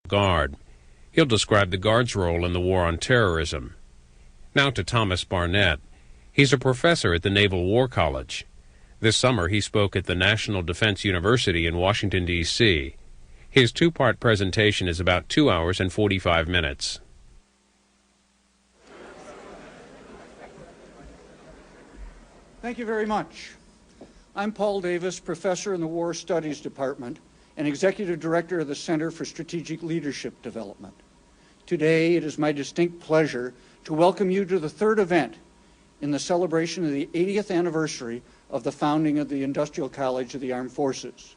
Guard. He'll describe the Guard's role in the war on terrorism. Now to Thomas Barnett. He's a professor at the Naval War College. This summer he spoke at the National Defense University in Washington, D.C. His two-part presentation is about 2 hours and 45 minutes. Thank you very much. I'm Paul Davis, professor in the War Studies Department and executive director of the Center for Strategic Leadership Development. Today, it is my distinct pleasure to welcome you to the third event in the celebration of the 80th anniversary of the founding of the Industrial College of the Armed Forces.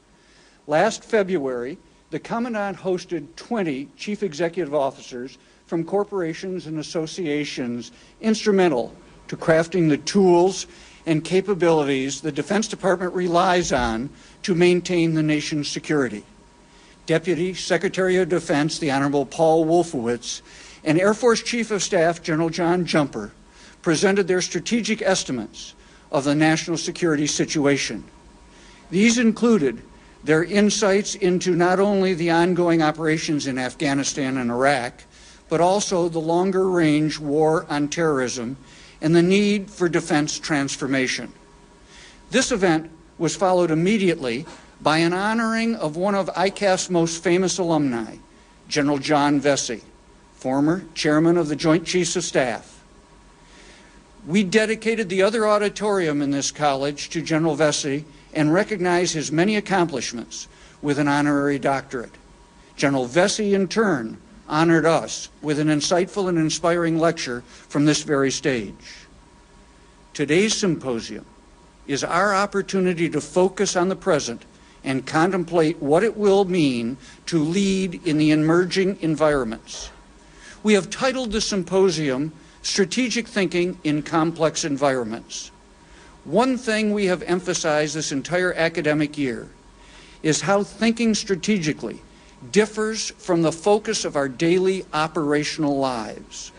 Last February, the Commandant hosted 20 chief executive officers from corporations and associations instrumental to crafting the tools and capabilities the Defense Department relies on to maintain the nation's security. Deputy Secretary of Defense, the Honorable Paul Wolfowitz, and Air Force Chief of Staff, General John Jumper, presented their strategic estimates of the national security situation. These included their insights into not only the ongoing operations in Afghanistan and Iraq, but also the longer-range war on terrorism and the need for defense transformation. This event was followed immediately by an honoring of one of ICAF's most famous alumni, General John Vesey, former chairman of the Joint Chiefs of Staff. We dedicated the other auditorium in this college to General Vesey and recognized his many accomplishments with an honorary doctorate. General Vesey, in turn, honored us with an insightful and inspiring lecture from this very stage. Today's symposium is our opportunity to focus on the present and contemplate what it will mean to lead in the emerging environments. We have titled the symposium Strategic Thinking in Complex Environments. One thing we have emphasized this entire academic year is how thinking strategically differs from the focus of our daily operational lives.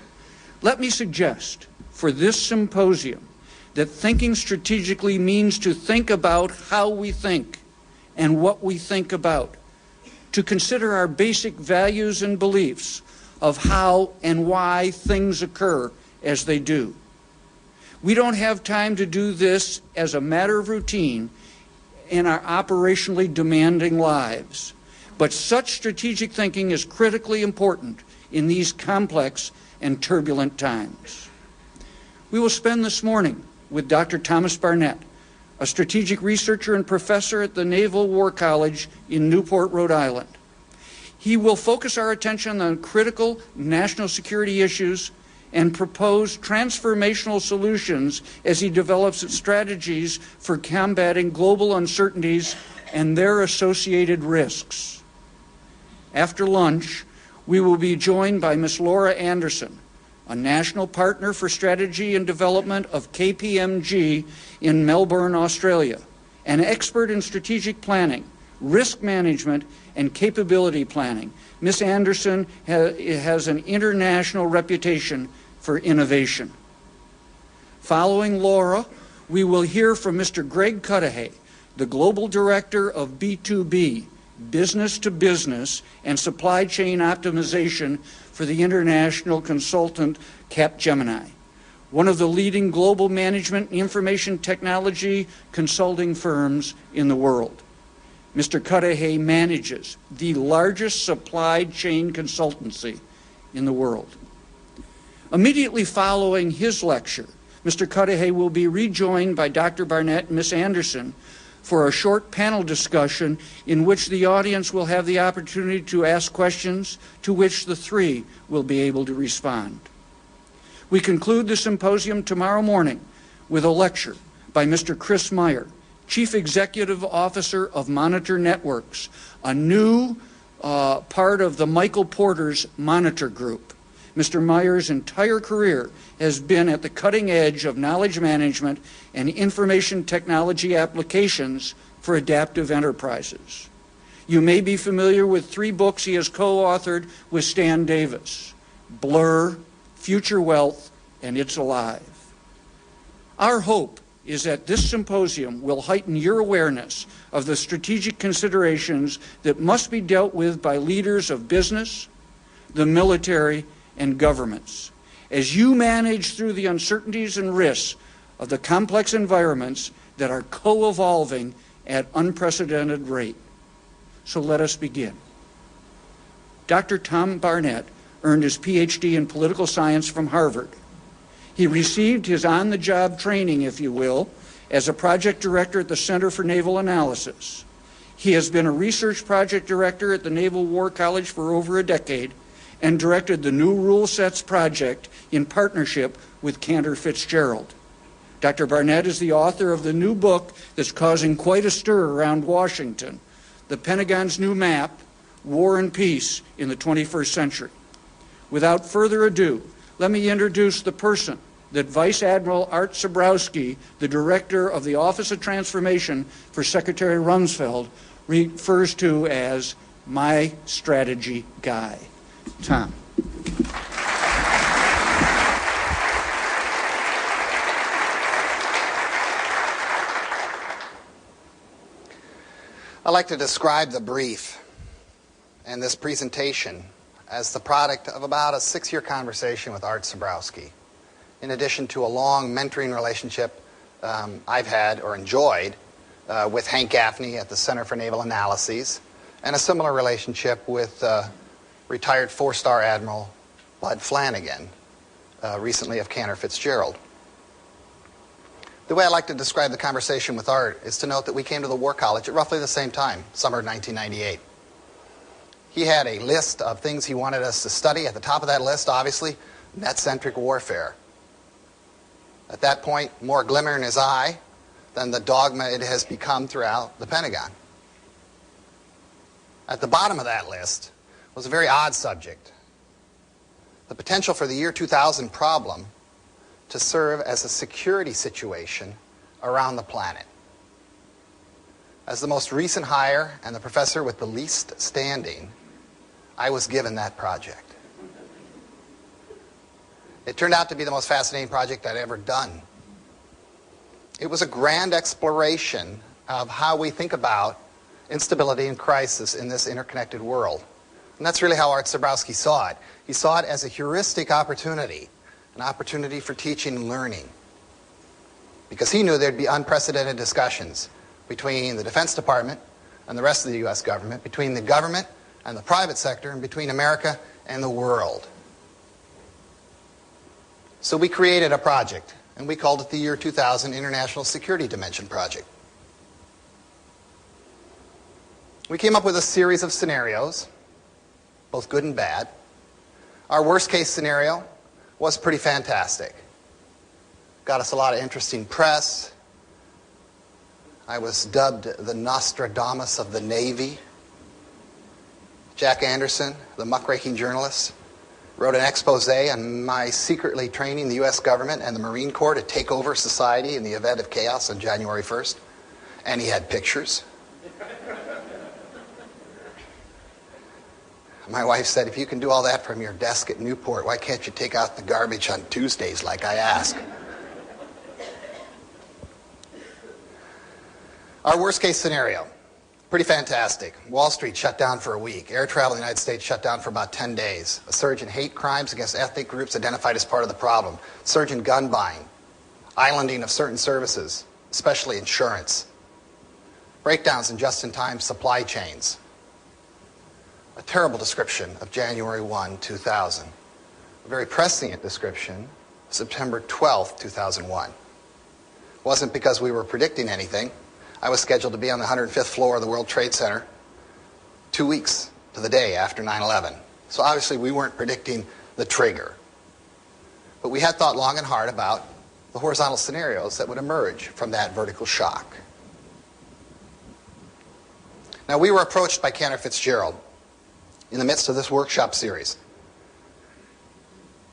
Let me suggest for this symposium that thinking strategically means to think about how we think and what we think about, to consider our basic values and beliefs of how and why things occur as they do. We don't have time to do this as a matter of routine in our operationally demanding lives. But such strategic thinking is critically important in these complex and turbulent times. We will spend this morning with Dr. Thomas Barnett, a strategic researcher and professor at the Naval War College in Newport, Rhode Island. He will focus our attention on critical national security issues and propose transformational solutions as he develops strategies for combating global uncertainties and their associated risks. After lunch, we will be joined by Ms. Laura Anderson, a national partner for strategy and development of KPMG in Melbourne, Australia, an expert in strategic planning, risk management, and capability planning. Ms. Anderson has an international reputation for innovation. Following Laura, we will hear from Mr. Greg Cudahy, the Global Director of B2B, Business to Business and Supply Chain Optimization for the international consultant Capgemini, one of the leading global management and information technology consulting firms in the world. Mr. Cudahy manages the largest supply chain consultancy in the world. Immediately following his lecture, Mr. Cudahy will be rejoined by Dr. Barnett and Ms. Anderson for a short panel discussion in which the audience will have the opportunity to ask questions to which the three will be able to respond. We conclude the symposium tomorrow morning with a lecture by Mr. Chris Meyer, Chief Executive Officer of Monitor Networks, a new part of the Michael Porter's Monitor Group. Mr. Meyer's entire career has been at the cutting edge of knowledge management and information technology applications for adaptive enterprises. You may be familiar with 3 books he has co-authored with Stan Davis: Blur, Future Wealth, and It's Alive. Our hope is that this symposium will heighten your awareness of the strategic considerations that must be dealt with by leaders of business, the military, and governments as you manage through the uncertainties and risks of the complex environments that are co-evolving at unprecedented rate. So let us begin. Dr. Tom Barnett earned his PhD in political science from Harvard. He received his on-the-job training, if you will, as a project director at the Center for Naval Analysis. He has been a research project director at the Naval War College for over a decade and directed the New Rule Sets project in partnership with Cantor Fitzgerald. Dr. Barnett is the author of the new book that's causing quite a stir around Washington, The Pentagon's New Map, War and Peace in the 21st Century. Without further ado, let me introduce the person that Vice Admiral Art Zebrowski, the Director of the Office of Transformation for Secretary Rumsfeld, refers to as my strategy guy. Tom. I like to describe the brief and this presentation as the product of about a 6-year conversation with Art Zebrowski, in addition to a long mentoring relationship I've had or enjoyed with Hank Gaffney at the Center for Naval Analyses, and a similar relationship with retired 4-star Admiral Bud Flanagan, recently of Cantor Fitzgerald. The way I like to describe the conversation with Art is to note that we came to the War College at roughly the same time, summer of 1998. He had a list of things he wanted us to study. At the top of that list, obviously, net-centric warfare. At that point, more glimmer in his eye than the dogma it has become throughout the Pentagon. At the bottom of that list was a very odd subject: the potential for the year 2000 problem to serve as a security situation around the planet. As the most recent hire and the professor with the least standing, I was given that project. It turned out to be the most fascinating project I'd ever done. It was a grand exploration of how we think about instability and crisis in this interconnected world. And that's really how Art Zebrowski saw it. He saw it as a heuristic opportunity, an opportunity for teaching and learning. Because he knew there'd be unprecedented discussions between the Defense Department and the rest of the U.S. government, between the government and the private sector, and between America and the world. So we created a project, and we called it the Year 2000 International Security Dimension Project. We came up with a series of scenarios, both good and bad. Our worst case scenario was pretty fantastic. Got us a lot of interesting press. I was dubbed the Nostradamus of the Navy. Jack Anderson, the muckraking journalist, wrote an expose on my secretly training the U.S. government and the Marine Corps to take over society in the event of chaos on January 1st. And he had pictures. My wife said, if you can do all that from your desk at Newport, why can't you take out the garbage on Tuesdays like I ask? Our worst case scenario, pretty fantastic. Wall Street shut down for a week. Air travel in the United States shut down for about 10 days. A surge in hate crimes against ethnic groups identified as part of the problem. Surge in gun buying. Islanding of certain services, especially insurance. Breakdowns in just-in-time supply chains. A terrible description of January 1, 2000. A very prescient description, September 12, 2001. It wasn't because we were predicting anything. I was scheduled to be on the 105th floor of the World Trade Center 2 weeks to the day after 9/11. So obviously we weren't predicting the trigger. But we had thought long and hard about the horizontal scenarios that would emerge from that vertical shock. Now, we were approached by Cantor Fitzgerald in the midst of this workshop series.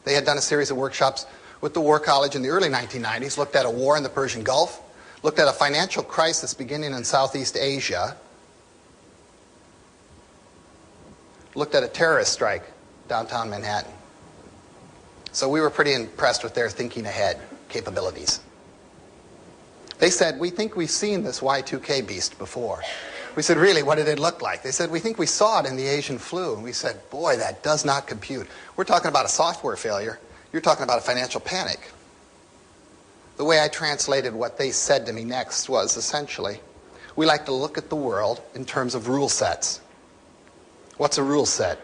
They had done a series of workshops with the War College in the early 1990s, looked at a war in the Persian Gulf, looked at a financial crisis beginning in Southeast Asia, looked at a terrorist strike downtown Manhattan. So we were pretty impressed with their thinking ahead capabilities. They said, we think we've seen this Y2K beast before. We said, really, what did it look like? They said, we think we saw it in the Asian flu. And we said, boy, that does not compute. We're talking about a software failure. You're talking about a financial panic. The way I translated what they said to me next was essentially, we like to look at the world in terms of rule sets. What's a rule set?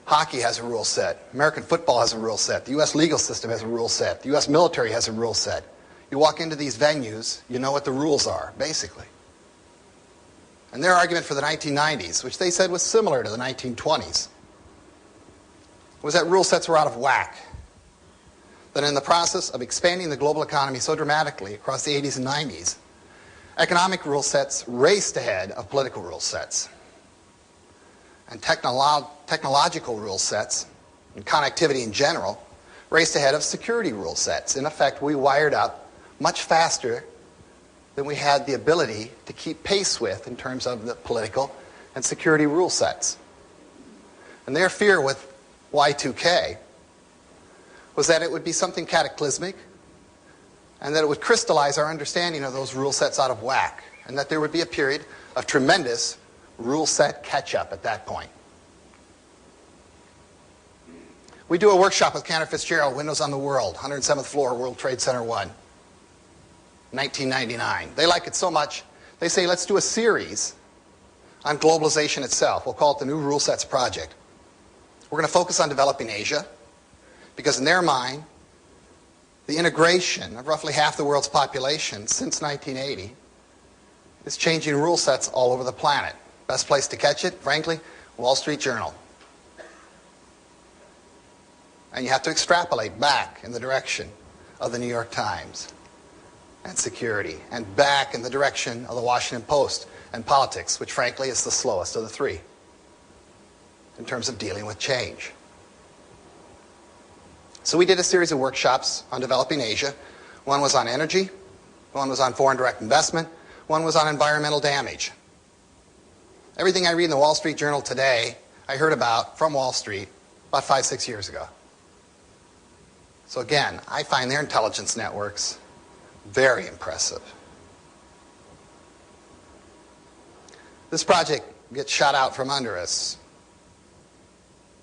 Hockey has a rule set. American football has a rule set. The U.S. legal system has a rule set. The U.S. military has a rule set. You walk into these venues, you know what the rules are, basically. And their argument for the 1990s, which they said was similar to the 1920s, was that rule sets were out of whack. That in the process of expanding the global economy so dramatically across the 80s and 90s, economic rule sets raced ahead of political rule sets. And technological rule sets, and connectivity in general, raced ahead of security rule sets. In effect, we wired up much faster than we had the ability to keep pace with in terms of the political and security rule sets. And their fear with Y2K was that it would be something cataclysmic and that it would crystallize our understanding of those rule sets out of whack, and that there would be a period of tremendous rule set catch-up at that point. We do a workshop with Cantor Fitzgerald, Windows on the World, 107th floor, World Trade Center 1, 1999. They like it so much, they say, let's do a series on globalization itself. We'll call it the New Rule Sets Project. We're going to focus on developing Asia, because in their mind, the integration of roughly half the world's population since 1980 is changing rule sets all over the planet. Best place to catch it, frankly, Wall Street Journal. And you have to extrapolate back in the direction of the New York Times and security, and back in the direction of the Washington Post and politics, which frankly is the slowest of the three in terms of dealing with change. So we did a series of workshops on developing Asia. One was on energy, one was on foreign direct investment, one was on environmental damage. Everything I read in the Wall Street Journal today, I heard about from Wall Street about 5-6 years ago. So again, I find their intelligence networks very impressive. This project gets shot out from under us,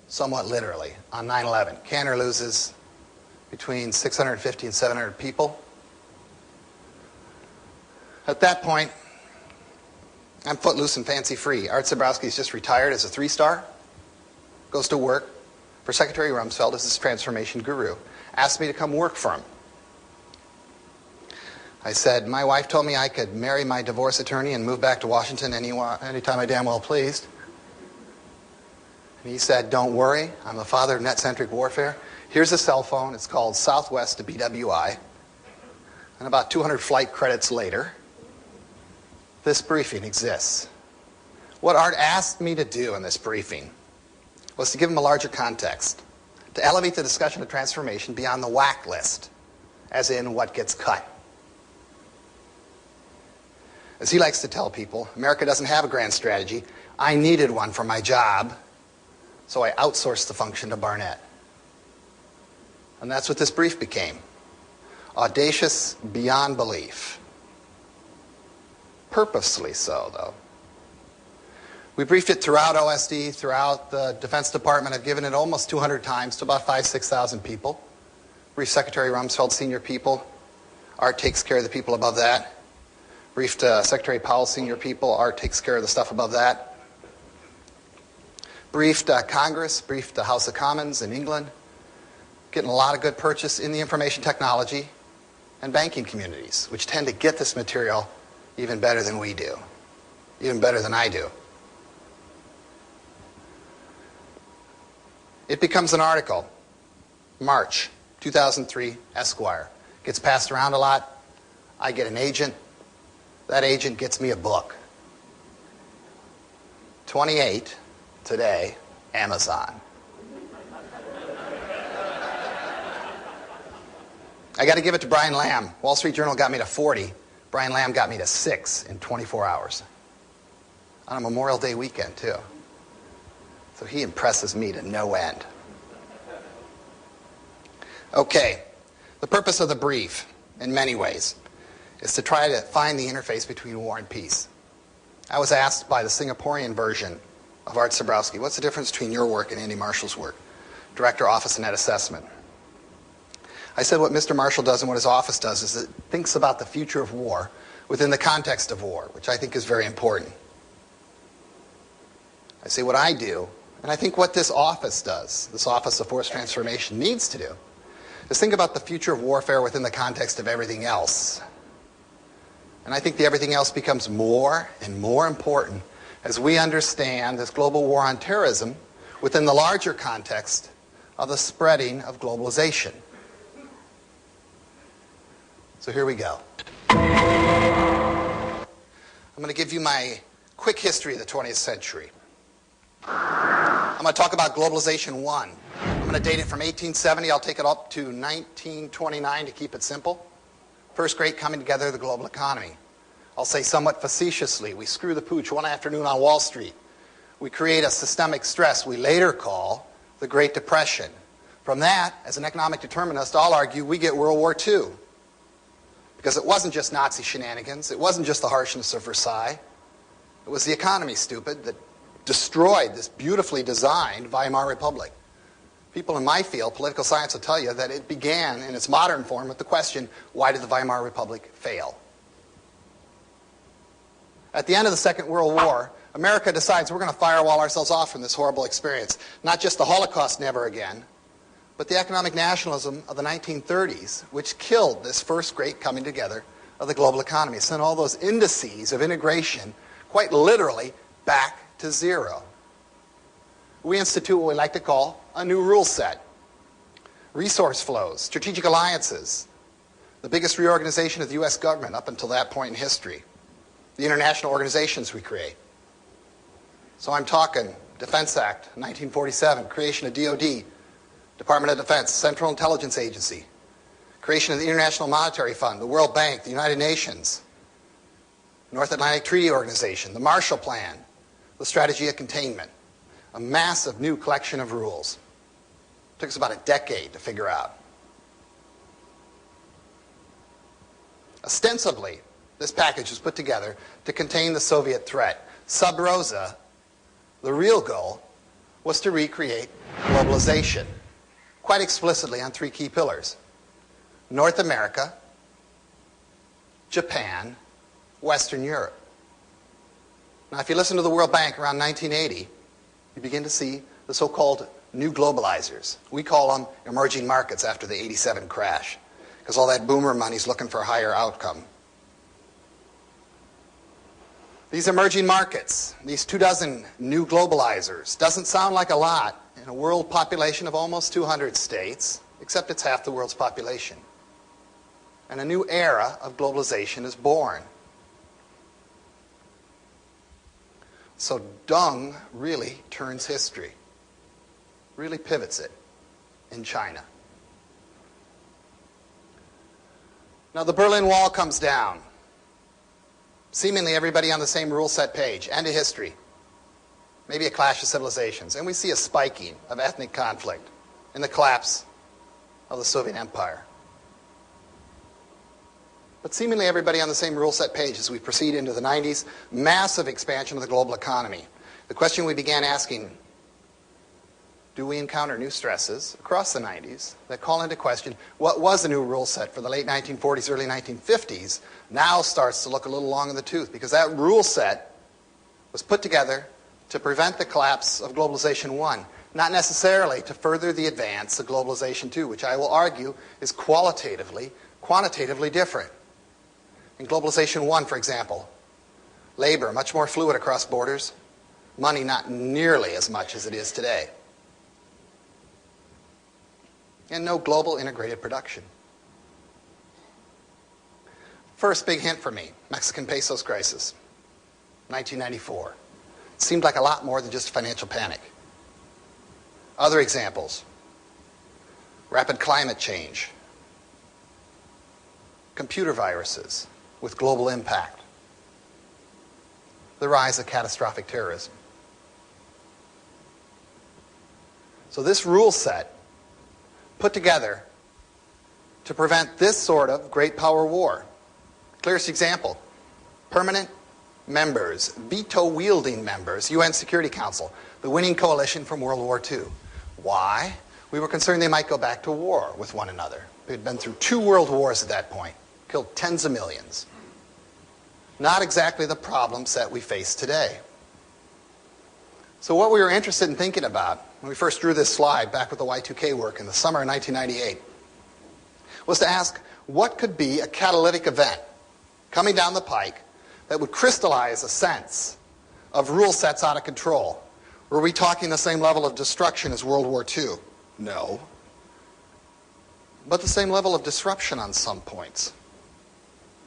somewhat literally, on 9/11. Cantor loses between 650 and 700 people. At that point, I'm footloose and fancy-free. Art Zebrowski's just retired as a 3-star, goes to work for Secretary Rumsfeld as his transformation guru, asked me to come work for him. I said, my wife told me I could marry my divorce attorney and move back to Washington anytime I damn well pleased. And he said, don't worry, I'm the father of net-centric warfare. Here's a cell phone, it's called Southwest to BWI. And about 200 flight credits later, this briefing exists. What Art asked me to do in this briefing was to give him a larger context, to elevate the discussion of transformation beyond the whack list, as in what gets cut. As he likes to tell people, America doesn't have a grand strategy. I needed one for my job, so I outsourced the function to Barnett. And that's what this brief became. Audacious beyond belief. Purposely so, though. We briefed it throughout OSD, throughout the Defense Department. I've given it almost 200 times to about 5,000-6,000 people. Briefed Secretary Rumsfeld senior people. Art takes care of the people above that. Briefed Secretary Powell senior people. Art takes care of the stuff above that. Briefed Congress, briefed the House of Commons in England. Getting a lot of good purchase in the information technology and banking communities, which tend to get this material even better than we do, even better than I do. It becomes an article, March 2003, Esquire. Gets passed around a lot. I get an agent. That agent gets me a book. 28 today, Amazon. I got to give it to Brian Lamb. Wall Street Journal got me to 40. Brian Lamb got me to 6 in 24 hours. On a Memorial Day weekend, too. So he impresses me to no end. Okay, the purpose of the brief, in many ways, is to try to find the interface between war and peace. I was asked by the Singaporean version of Art Sabrowski, what's the difference between your work and Andy Marshall's work? Director, Office of Net Assessment. I said what Mr. Marshall does and what his office does is it thinks about the future of war within the context of war, which I think is very important. I say what I do, and I think what this office does, this Office of Force Transformation needs to do, is think about the future of warfare within the context of everything else. And I think the everything else becomes more and more important as we understand this global war on terrorism within the larger context of the spreading of globalization. So here we go. I'm going to give you my quick history of the 20th century. I'm going to talk about globalization 1. I'm going to date it from 1870. I'll take it up to 1929 to keep it simple. First great coming together of the global economy. I'll say somewhat facetiously, we screw the pooch one afternoon on Wall Street. We create a systemic stress we later call the Great Depression. From that, as an economic determinist, I'll argue we get World War II. Because it wasn't just Nazi shenanigans. It wasn't just the harshness of Versailles. It was the economy, stupid, that destroyed this beautifully designed Weimar Republic. People in my field, political science, will tell you that it began in its modern form with the question, why did the Weimar Republic fail? At the end of the Second World War, America decides we're going to firewall ourselves off from this horrible experience. Not just the Holocaust, never again, but the economic nationalism of the 1930s, which killed this first great coming together of the global economy, sent all those indices of integration quite literally back to zero. We institute what we like to call a new rule set. Resource flows, strategic alliances, the biggest reorganization of the U.S. government up until that point in history, the international organizations we create. So I'm talking Defense Act, 1947, creation of DOD, Department of Defense, Central Intelligence Agency, creation of the International Monetary Fund, the World Bank, the United Nations, North Atlantic Treaty Organization, the Marshall Plan, the Strategy of Containment, a massive new collection of rules. It took us about a decade to figure out. Ostensibly, this package was put together to contain the Soviet threat. Sub rosa, the real goal was to recreate globalization, quite explicitly on three key pillars: North America, Japan, Western Europe. Now, if you listen to the World Bank around 1980, you begin to see the so-called new globalizers. We call them emerging markets after the 87 crash, because all that boomer money's looking for a higher outcome. These emerging markets, these 24 new globalizers, doesn't sound like a lot in a world population of almost 200 states, except it's half the world's population. And a new era of globalization is born. So Deng really turns history, really pivots it in China. Now the Berlin Wall comes down. Seemingly everybody on the same rule set page, end of history. Maybe a clash of civilizations. And we see a spiking of ethnic conflict in the collapse of the Soviet Empire. But seemingly everybody on the same rule set page as we proceed into the 90s, massive expansion of the global economy. The question we began asking, do we encounter new stresses across the 90s that call into question what was the new rule set for the late 1940s, early 1950s, now starts to look a little long in the tooth, because that rule set was put together to prevent the collapse of Globalization 1, not necessarily to further the advance of Globalization 2, which I will argue is quantitatively different. In Globalization 1, for example, labor much more fluid across borders, money not nearly as much as it is today, and no global integrated production. First big hint for me, Mexican pesos crisis, 1994. It seemed like a lot more than just a financial panic. Other examples, rapid climate change, computer viruses with global impact, the rise of catastrophic terrorism. So this rule set put together to prevent this sort of great power war Clearest example, permanent members, veto-wielding members, UN Security Council, the winning coalition from World War II. Why? We were concerned they might go back to war with one another. We had been through 2 world wars at that point, killed tens of millions. Not exactly the problem set we face today. So what we were interested in thinking about when we first drew this slide back with the Y2K work in the summer of 1998 was to ask what could be a catalytic event coming down the pike that would crystallize a sense of rule sets out of control. Were we talking the same level of destruction as World War II? No. But the same level of disruption on some points.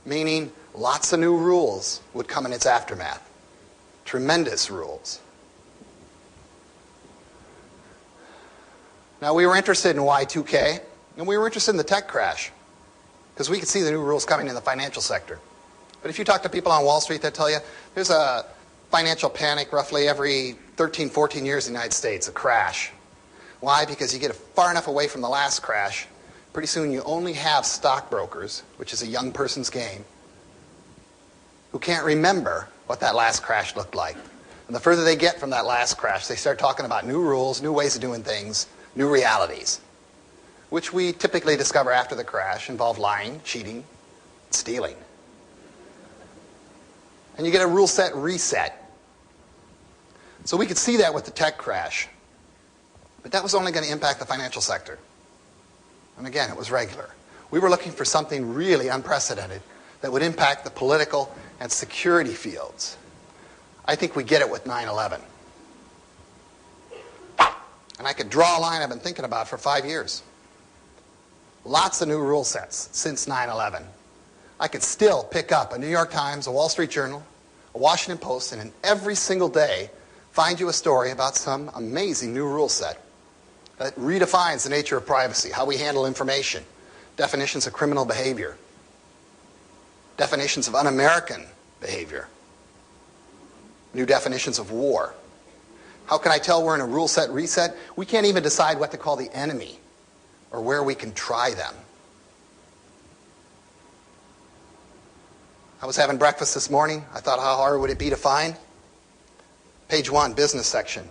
Meaning lots of new rules would come in its aftermath. Tremendous rules. Now we were interested in Y2K, and we were interested in the tech crash, because we could see the new rules coming in the financial sector. But if you talk to people on Wall Street, they'll tell you there's a financial panic roughly every 13, 14 years in the United States, a crash. Why? Because you get far enough away from the last crash, pretty soon you only have stockbrokers, which is a young person's game, who can't remember what that last crash looked like. And the further they get from that last crash, they start talking about new rules, new ways of doing things, new realities, which we typically discover after the crash involve lying, cheating, stealing. And you get a rule set reset. So we could see that with the tech crash. But that was only going to impact the financial sector. And again, it was regular. We were looking for something really unprecedented that would impact the political and security fields. I think we get it with 9/11. And I could draw a line I've been thinking about for 5 years. Lots of new rule sets since 9/11. I could still pick up a New York Times, a Wall Street Journal, a Washington Post, and in every single day find you a story about some amazing new rule set that redefines the nature of privacy, how we handle information, definitions of criminal behavior, definitions of un-American behavior, new definitions of war. How can I tell we're in a rule set reset? We can't even decide what to call the enemy or where we can try them. I was having breakfast this morning. I thought, how hard would it be to find? Page 1, business section.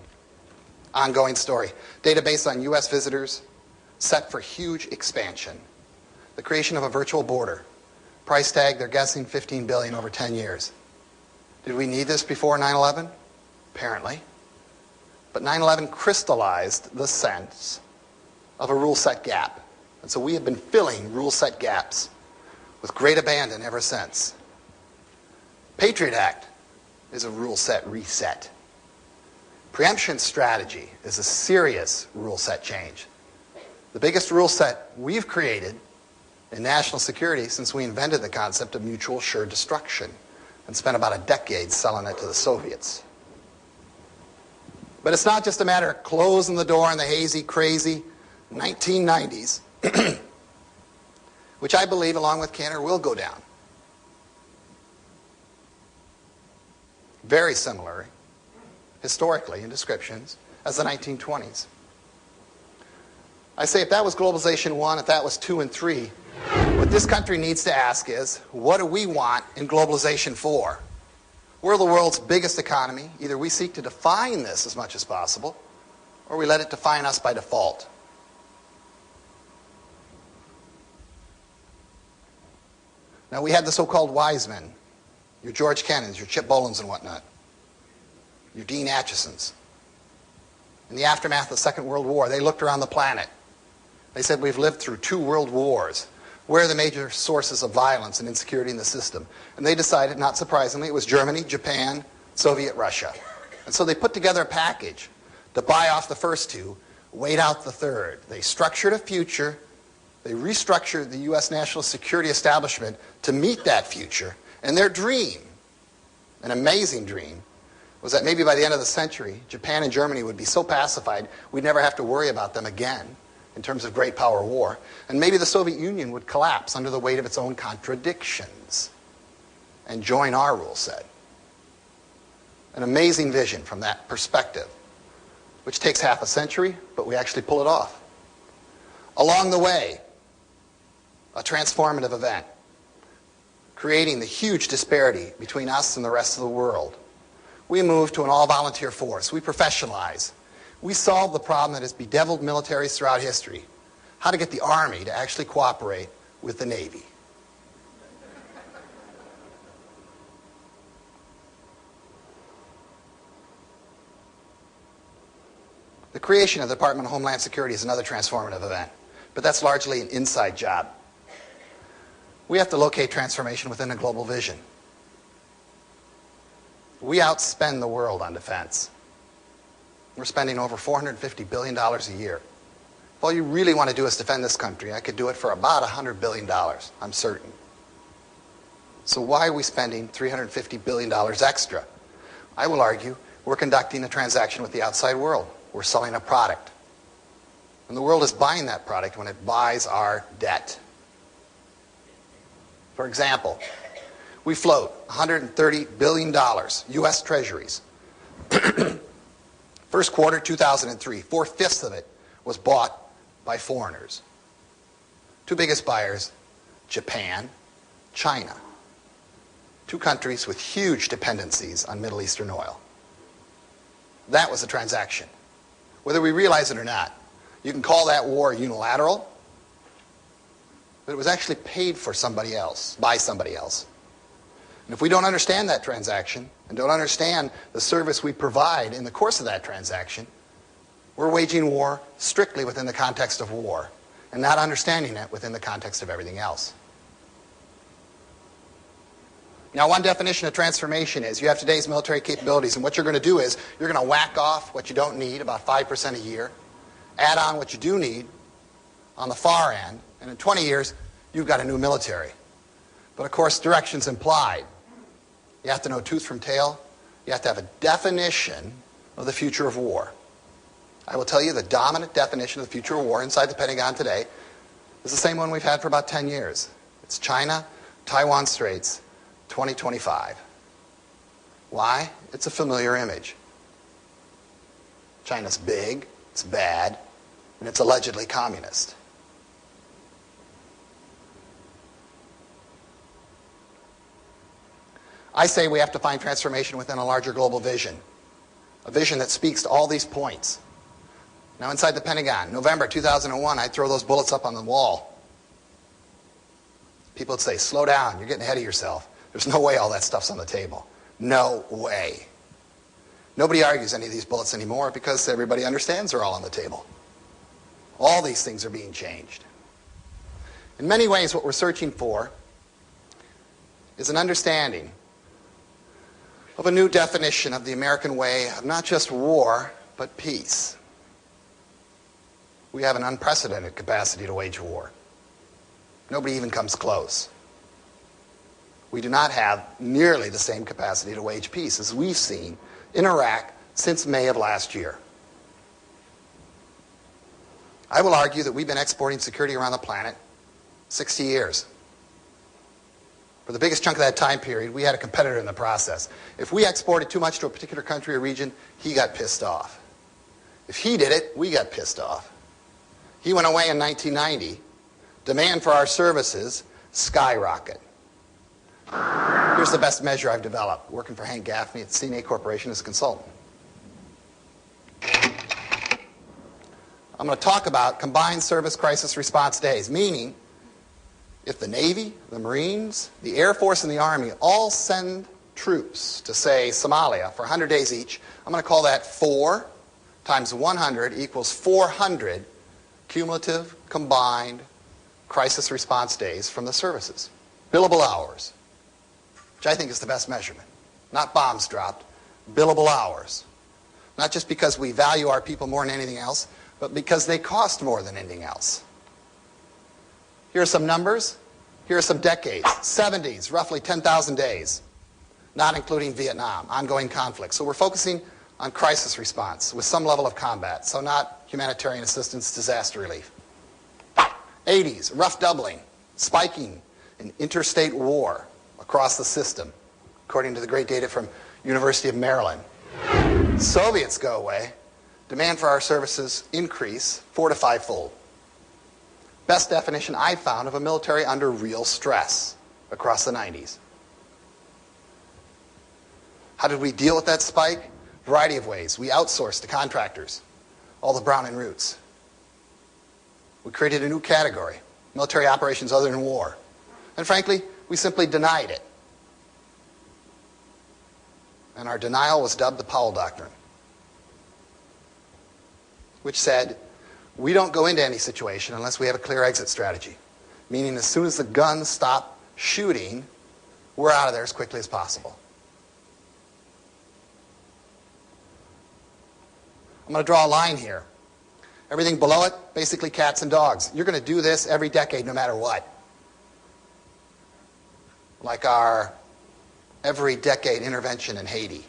Ongoing story. Database on U.S. visitors set for huge expansion. The creation of a virtual border. Price tag, they're guessing $15 billion over 10 years. Did we need this before 9/11? Apparently. But 9/11 crystallized the sense of a rule set gap. And so we have been filling rule set gaps with great abandon ever since. Patriot Act is a rule set reset. Preemption strategy is a serious rule set change. The biggest rule set we've created in national security since we invented the concept of mutual assured destruction and spent about a decade selling it to the Soviets. But it's not just a matter of closing the door on the hazy, crazy 1990s, which I believe, along with Canada, will go down. Very similar, historically, in descriptions, as the 1920s. I say if that was globalization 1, if that was 2 and 3, what this country needs to ask is, what do we want in globalization 4? We're the world's biggest economy. Either we seek to define this as much as possible, or we let it define us by default. Now, we had the so-called wise men, your George Kennans, your Chip Bolins and whatnot, your Dean Achesons. In the aftermath of the Second World War, they looked around the planet. They said, we've lived through 2 world wars. Where are the major sources of violence and insecurity in the system? And they decided, not surprisingly, it was Germany, Japan, Soviet Russia. And so they put together a package to buy off the first 2, wait out the third. They structured a future. They restructured the U.S. national security establishment to meet that future. And their dream, an amazing dream, was that maybe by the end of the century, Japan and Germany would be so pacified we'd never have to worry about them again in terms of great power war. And maybe the Soviet Union would collapse under the weight of its own contradictions and join our rule set. An amazing vision from that perspective, which takes half a century, but we actually pull it off. Along the way, a transformative event. creating the huge disparity between us and the rest of the world. We moved to an all-volunteer force. We professionalize. We solve the problem that has bedeviled militaries throughout history: how to get the Army to actually cooperate with the Navy. The creation of the Department of Homeland Security is another transformative event, but that's largely an inside job. We have to locate transformation within a global vision. We outspend the world on defense. We're spending over $450 billion a year. If all you really want to do is defend this country, I could do it for about $100 billion, I'm certain. So why are we spending $350 billion extra? I will argue we're conducting a transaction with the outside world. We're selling a product. And the world is buying that product when it buys our debt. For example, we float $130 billion, U.S. Treasuries. First quarter 2003, 4/5 of it was bought by foreigners. Two biggest buyers, Japan, China. Two countries with huge dependencies on Middle Eastern oil. That was a transaction. Whether we realize it or not, you can call that war unilateral, but it was actually paid for somebody else, by somebody else. And if we don't understand that transaction and don't understand the service we provide in the course of that transaction, we're waging war strictly within the context of war and not understanding it within the context of everything else. Now, one definition of transformation is you have today's military capabilities, and what you're going to do is you're going to whack off what you don't need, about 5% a year, add on what you do need on the far end, and in 20 years, you've got a new military. But of course, direction's implied. You have to know tooth from tail. You have to have a definition of the future of war. I will tell you the dominant definition of the future of war inside the Pentagon today is the same one we've had for about 10 years. It's China, Taiwan Straits, 2025. Why? It's a familiar image. China's big, it's bad, and it's allegedly communist. I say we have to find transformation within a larger global vision, a vision that speaks to all these points. Now, inside the Pentagon, November 2001, I'd throw those bullets up on the wall. People would say, slow down, you're getting ahead of yourself. There's no way all that stuff's on the table. No way. Nobody argues any of these bullets anymore because everybody understands they're all on the table. All these things are being changed. In many ways, what we're searching for is an understanding of a new definition of the American way of not just war, but peace. We have an unprecedented capacity to wage war. Nobody even comes close. We do not have nearly the same capacity to wage peace as we've seen in Iraq since May of last year. I will argue that we've been exporting security around the planet 60 years. For the biggest chunk of that time period, we had a competitor in the process. If we exported too much to a particular country or region, he got pissed off. If he did it, we got pissed off. He went away in 1990. Demand for our services skyrocketed. Here's the best measure I've developed, working for Hank Gaffney at CNA Corporation as a consultant. I'm going to talk about combined service crisis response days, meaning if the Navy, the Marines, the Air Force, and the Army all send troops to, say, Somalia for 100 days each, I'm going to call that 4 times 100 equals 400 cumulative combined crisis response days from the services. Billable hours, which I think is the best measurement. Not bombs dropped, billable hours. Not just because we value our people more than anything else, but because they cost more than anything else. Here are some numbers. Here are some decades. 70s, roughly 10,000 days, not including Vietnam, ongoing conflict. So we're focusing on crisis response with some level of combat, so not humanitarian assistance, disaster relief. 80s, rough doubling, spiking in interstate war across the system, according to the great data from University of Maryland. Soviets go away, demand for our services increase 4 to 5-fold. Best definition I found of a military under real stress. across the 90s. How did we deal with that spike? A variety of ways. We outsourced to contractors all the brown and roots. We created a new category, military operations other than war. And frankly, we simply denied it. And our denial was dubbed the Powell Doctrine, which said, we don't go into any situation unless we have a clear exit strategy. Meaning as soon as the guns stop shooting, we're out of there as quickly as possible. I'm going to draw a line here. Everything below it, basically cats and dogs. You're going to do this every decade no matter what. Like our every decade intervention in Haiti.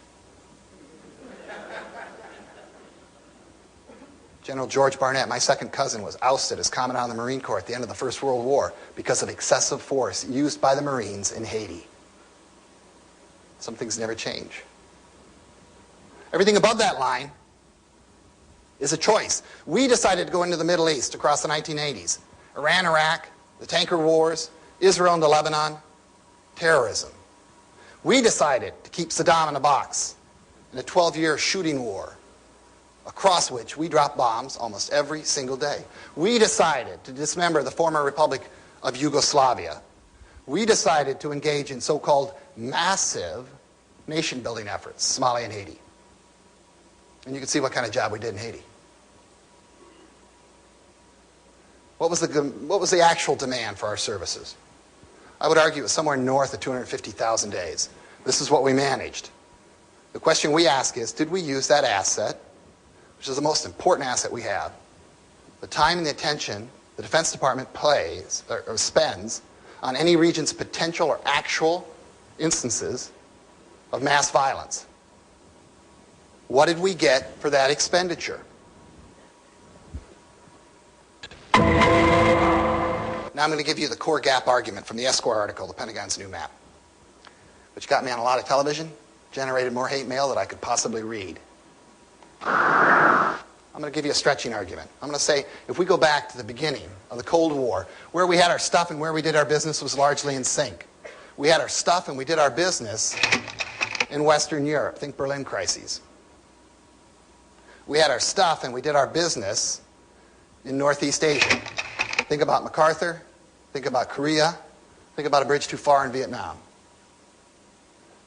General George Barnett, my second cousin, was ousted as Commandant of the Marine Corps at the end of the First World War because of excessive force used by the Marines in Haiti. Some things never change. Everything above that line is a choice. We decided to go into the Middle East across the 1980s. Iran, Iraq, the tanker wars, Israel into Lebanon, terrorism. We decided to keep Saddam in a box in a 12-year shooting war across which we dropped bombs almost every single day. We decided to dismember the former Republic of Yugoslavia. We decided to engage in so-called massive nation-building efforts, Somalia and Haiti. And you can see what kind of job we did in Haiti. What was the actual demand for our services? I would argue it was somewhere north of 250,000 days. This is what we managed. The question we ask is, did we use that asset, which is the most important asset we have, the time and the attention the Defense Department plays or spends on any region's potential or actual instances of mass violence? What did we get for that expenditure? Now I'm going to give you the core gap argument from the Esquire article, The Pentagon's New Map, which got me on a lot of television, generated more hate mail than I could possibly read. I'm going to give you a stretching argument. I'm going to say, if we go back to the beginning of the Cold War, where we had our stuff and where we did our business was largely in sync. We had our stuff and we did our business in Western Europe. Think Berlin crises. We had our stuff and we did our business in Northeast Asia. Think about MacArthur. Think about Korea. Think about a bridge too far in Vietnam.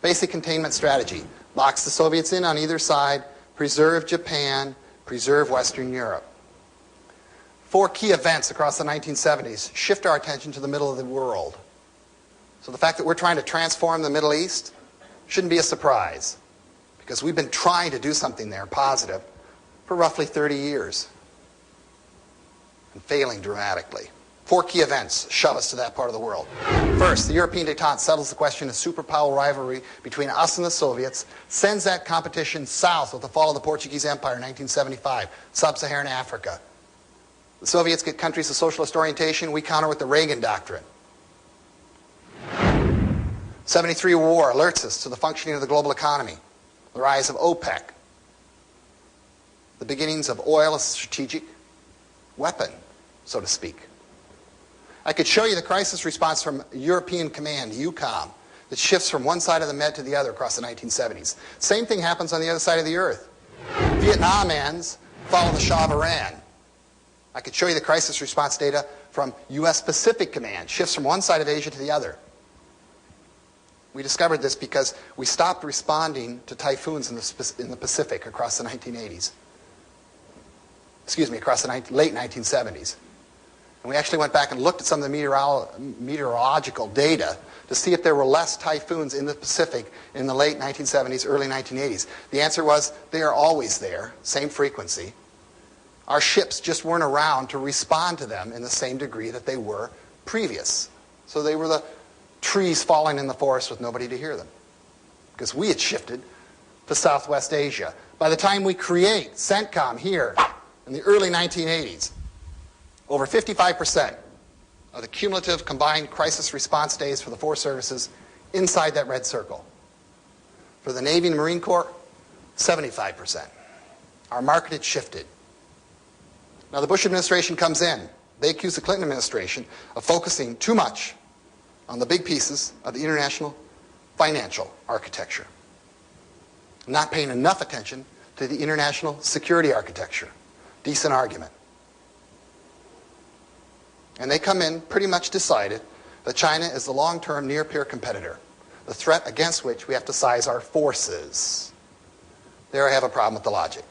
Basic containment strategy. Box the Soviets in on either side. Preserve Japan. Preserve Western Europe. 4 key events across the 1970s shift our attention to the middle of the world. So the fact that we're trying to transform the Middle East shouldn't be a surprise, because we've been trying to do something there positive for roughly 30 years and failing dramatically. 4 key events shove us to that part of the world. First, the European détente settles the question of superpower rivalry between us and the Soviets, sends that competition south with the fall of the Portuguese Empire in 1975, sub-Saharan Africa. The Soviets get countries of socialist orientation, we counter with the Reagan Doctrine. 73 war alerts us to the functioning of the global economy, the rise of OPEC, the beginnings of oil as a strategic weapon, so to speak. I could show you the crisis response from European Command, EUCOM, that shifts from one side of the Med to the other across the 1970s. Same thing happens on the other side of the earth. Vietnam ends, follow the Shah of Iran. I could show you the crisis response data from U.S. Pacific Command, shifts from one side of Asia to the other. We discovered this because we stopped responding to typhoons in the Pacific across the 1980s. Excuse me, across the late 1970s. And we actually went back and looked at some of the meteorological data to see if there were less typhoons in the Pacific in the late 1970s, early 1980s. The answer was they are always there, same frequency. Our ships just weren't around to respond to them in the same degree that they were previous. So they were the trees falling in the forest with nobody to hear them, because we had shifted to Southwest Asia. By the time we create CENTCOM here in the early 1980s, over 55% of the cumulative combined crisis response days for the 4 services inside that red circle. For the Navy and Marine Corps, 75%. Our market had shifted. Now the Bush administration comes in. They accuse the Clinton administration of focusing too much on the big pieces of the international financial architecture, not paying enough attention to the international security architecture. Decent argument. And they come in pretty much decided that China is the long-term near-peer competitor, the threat against which we have to size our forces. There I have a problem with the logic.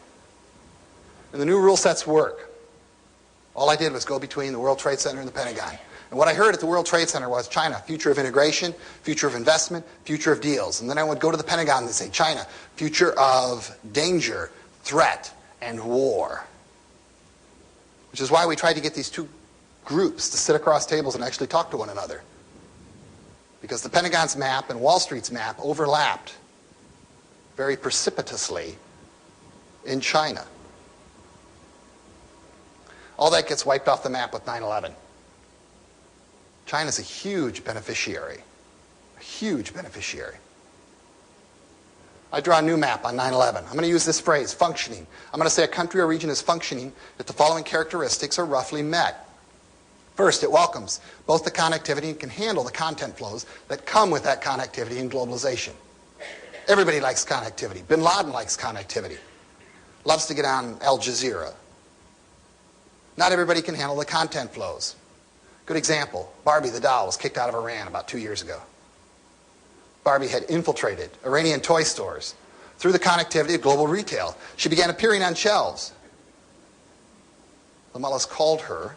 And the new rule sets work. All I did was go between the World Trade Center and the Pentagon. And what I heard at the World Trade Center was China, future of integration, future of investment, future of deals. And then I would go to the Pentagon and say, China, future of danger, threat, and war. Which is why we tried to get these two groups to sit across tables and actually talk to one another. Because the Pentagon's map and Wall Street's map overlapped very precipitously in China. All that gets wiped off the map with 9/11. China's a huge beneficiary. A huge beneficiary. I draw a new map on 9/11. I'm going to use this phrase, functioning. I'm going to say a country or region is functioning if the following characteristics are roughly met. First, it welcomes both the connectivity and can handle the content flows that come with that connectivity and globalization. Everybody likes connectivity. Bin Laden likes connectivity. Loves to get on Al Jazeera. Not everybody can handle the content flows. Good example, Barbie the doll was kicked out of Iran about 2 years ago. Barbie had infiltrated Iranian toy stores through the connectivity of global retail. She began appearing on shelves. The mullahs called her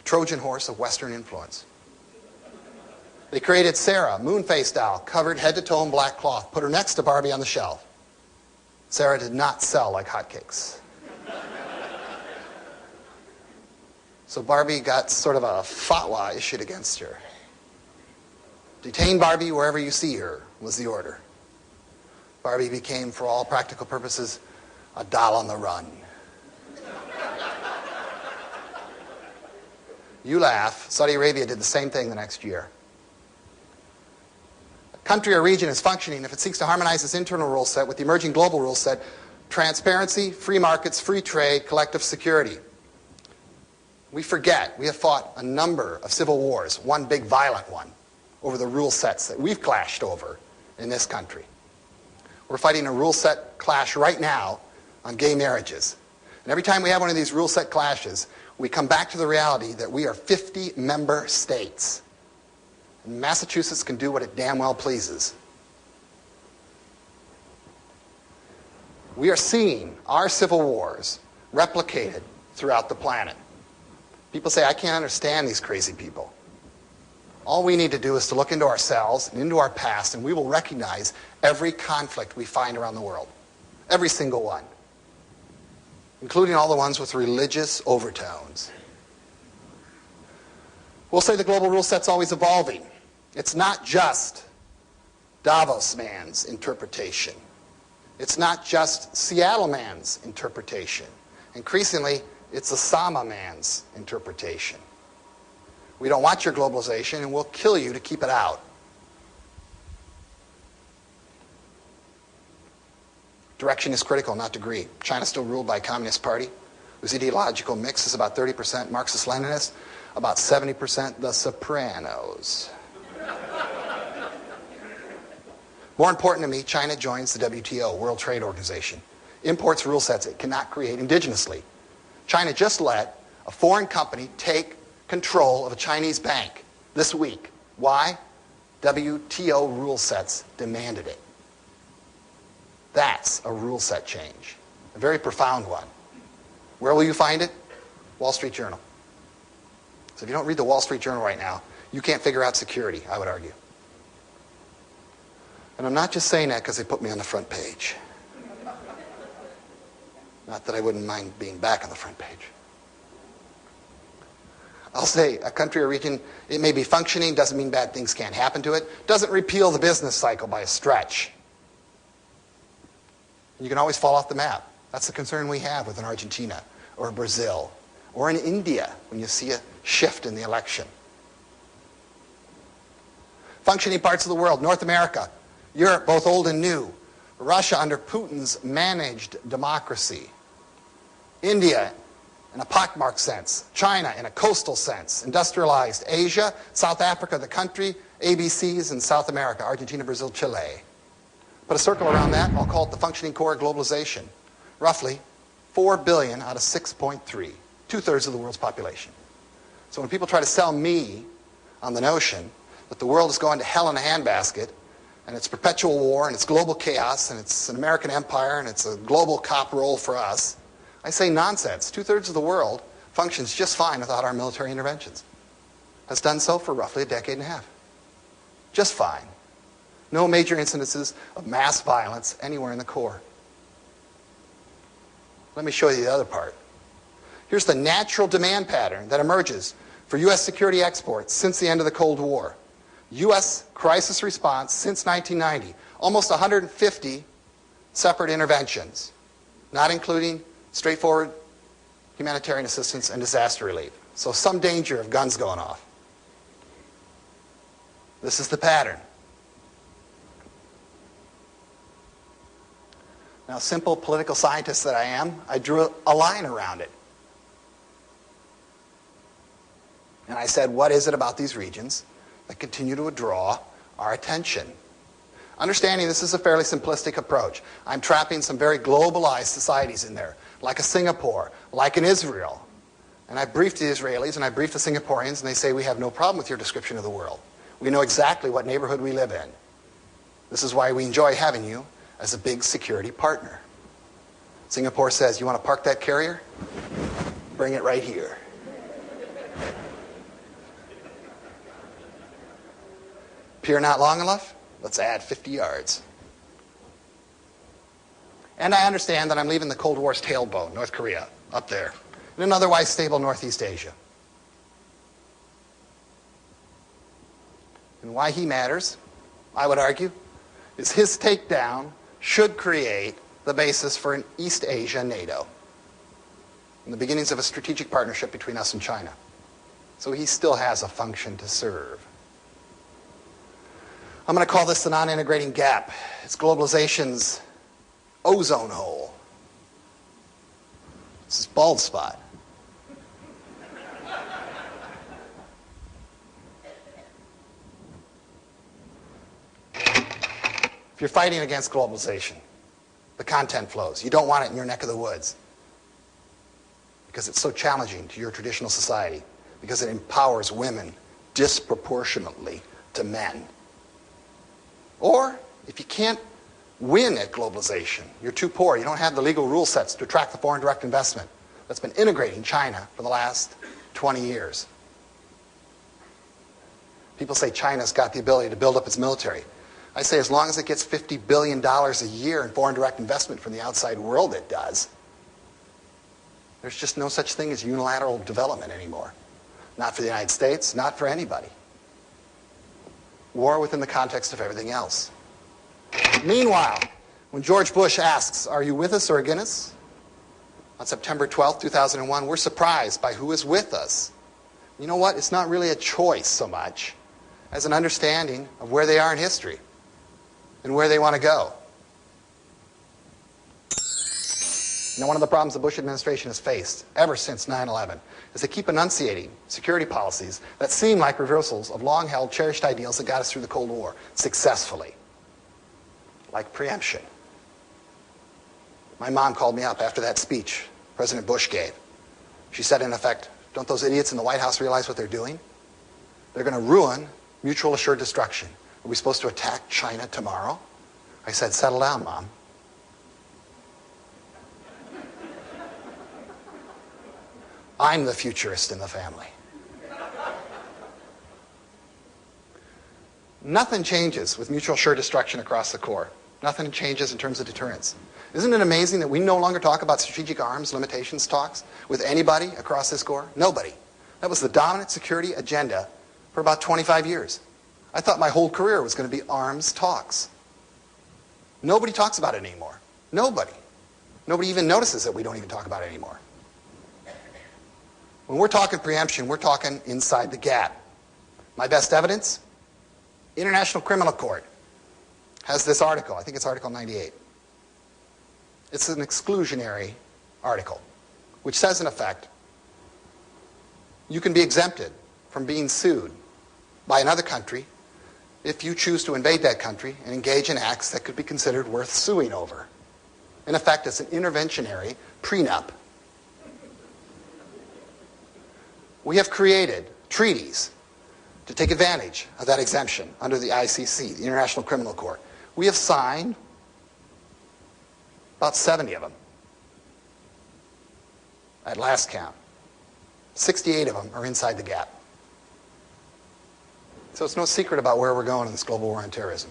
Trojan horse of Western influence. They created Sarah, moon-faced doll, covered head to toe in black cloth, put her next to Barbie on the shelf. Sarah did not sell like hotcakes. So Barbie got sort of a fatwa issued against her. Detain Barbie wherever you see her, was the order. Barbie became, for all practical purposes, a doll on the run. You laugh. Saudi Arabia did the same thing the next year. A country or region is functioning if it seeks to harmonize its internal rule set with the emerging global rule set: transparency, free markets, free trade, collective security. We forget we have fought a number of civil wars, one big violent one, over the rule sets that we've clashed over in this country. We're fighting a rule set clash right now on gay marriages. And every time we have one of these rule set clashes, we come back to the reality that we are 50 member states. And Massachusetts can do what it damn well pleases. We are seeing our civil wars replicated throughout the planet. People say, I can't understand these crazy people. All we need to do is to look into ourselves and into our past, and we will recognize every conflict we find around the world. Every single one. Including all the ones with religious overtones. We'll say the global rule set's always evolving. It's not just Davos man's interpretation. It's not just Seattle man's interpretation. Increasingly, it's Osama man's interpretation. We don't want your globalization, and we'll kill you to keep it out. Direction is critical, not degree. China's still ruled by a Communist Party, whose ideological mix is about 30% Marxist-Leninist, about 70% the Sopranos. More important to me, China joins the WTO, World Trade Organization. Imports rule sets it cannot create indigenously. China just let a foreign company take control of a Chinese bank this week. Why? WTO rule sets demanded it. That's a rule set change. A very profound one. Where will you find it? Wall Street Journal. So if you don't read the Wall Street Journal right now, you can't figure out security, I would argue. And I'm not just saying that because they put me on the front page. Not that I wouldn't mind being back on the front page. I'll say a country or region, it may be functioning, doesn't mean bad things can't happen to it, doesn't repeal the business cycle by a stretch. You can always fall off the map. That's the concern we have with an Argentina or Brazil or in India when you see a shift in the election. Functioning parts of the world, North America, Europe, both old and new, Russia under Putin's managed democracy, India in a pockmarked sense, China in a coastal sense, industrialized Asia, South Africa, the country, ABCs in South America, Argentina, Brazil, Chile. Put a circle around that, I'll call it the functioning core of globalization. Roughly 4 billion out of 6.3, 2/3 of the world's population. So when people try to sell me on the notion that the world is going to hell in a handbasket, and it's perpetual war, and it's global chaos, and it's an American empire, and it's a global cop role for us, I say nonsense. 2/3 of the world functions just fine without our military interventions. Has done so for roughly a decade and a half. Just fine. No major incidences of mass violence anywhere in the core. Let me show you the other part. Here's the natural demand pattern that emerges for U.S. security exports since the end of the Cold War. U.S. crisis response since 1990. Almost 150 separate interventions, not including straightforward humanitarian assistance and disaster relief. So some danger of guns going off. This is the pattern. Now, simple political scientist that I am, I drew a line around it. And I said, what is it about these regions that continue to draw our attention? Understanding this is a fairly simplistic approach. I'm trapping some very globalized societies in there, like a Singapore, like an Israel. And I briefed the Israelis and I briefed the Singaporeans, and they say, we have no problem with your description of the world. We know exactly what neighborhood we live in. This is why we enjoy having you as a big security partner. Singapore says, you want to park that carrier? Bring it right here. Pier not long enough? Let's add 50 yards. And I understand that I'm leaving the Cold War's tailbone, North Korea, up there, in an otherwise stable Northeast Asia. And why he matters, I would argue, is his takedown should create the basis for an East Asia NATO and the beginnings of a strategic partnership between us and China. So he still has a function to serve. I'm going to call this the non-integrating gap. It's globalization's ozone hole. This is bald spot. If you're fighting against globalization, the content flows. You don't want it in your neck of the woods because it's so challenging to your traditional society, because it empowers women disproportionately to men. Or, if you can't win at globalization, you're too poor, you don't have the legal rule sets to attract the foreign direct investment that's been integrating China for the last 20 years. People say China's got the ability to build up its military. I say as long as it gets $50 billion a year in foreign direct investment from the outside world, it does. There's just no such thing as unilateral development anymore. Not for the United States, not for anybody. War within the context of everything else. Meanwhile, when George Bush asks, are you with us or against us? On September 12, 2001, we're surprised by who is with us. You know what? It's not really a choice so much as an understanding of where they are in history and where they want to go. You know, one of the problems the Bush administration has faced ever since 9/11 is they keep enunciating security policies that seem like reversals of long-held, cherished ideals that got us through the Cold War successfully, like preemption. My mom called me up after that speech President Bush gave. She said, in effect, don't those idiots in the White House realize what they're doing? They're going to ruin mutual assured destruction. Are we supposed to attack China tomorrow? I said, settle down, Mom. I'm the futurist in the family. Nothing changes with mutual assured destruction across the core. Nothing changes in terms of deterrence. Isn't it amazing that we no longer talk about strategic arms limitations talks with anybody across this core? Nobody. That was the dominant security agenda for about 25 years. I thought my whole career was going to be arms talks. Nobody talks about it anymore. Nobody. Nobody even notices that we don't even talk about it anymore. When we're talking preemption, we're talking inside the gap. My best evidence? International Criminal Court has this article. I think it's Article 98. It's an exclusionary article, which says, in effect, You can be exempted from being sued by another country if you choose to invade that country and engage in acts that could be considered worth suing over. In effect, it's an interventionary prenup. We have created treaties to take advantage of that exemption under the ICC, the International Criminal Court. We have signed about 70 of them at last count. 68 of them are inside the gap. So it's no secret about where we're going in this global war on terrorism.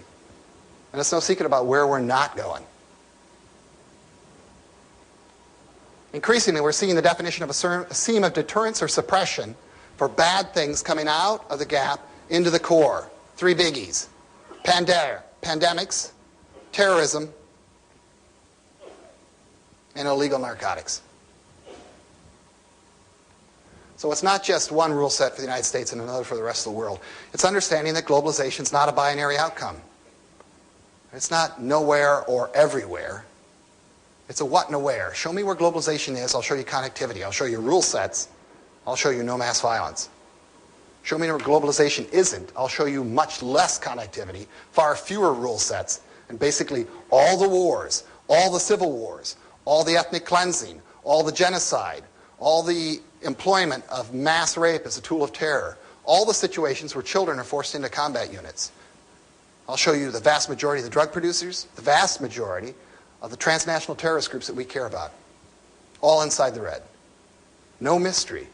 And it's no secret about where we're not going. Increasingly, we're seeing the definition of a scheme of deterrence or suppression for bad things coming out of the gap into the core. Three biggies: pandemics, terrorism, and illegal narcotics. So it's not just one rule set for the United States and another for the rest of the world. It's understanding that globalization is not a binary outcome. It's not nowhere or everywhere. It's a what and a where. Show me where globalization is, I'll show you connectivity. I'll show you rule sets. I'll show you no mass violence. Show me where globalization isn't. I'll show you much less connectivity, far fewer rule sets, and basically all the wars, all the civil wars, all the ethnic cleansing, all the genocide, all the employment of mass rape as a tool of terror, all the situations where children are forced into combat units. I'll show you the vast majority of the drug producers, the vast majority of the transnational terrorist groups that we care about. All inside the red. No mystery.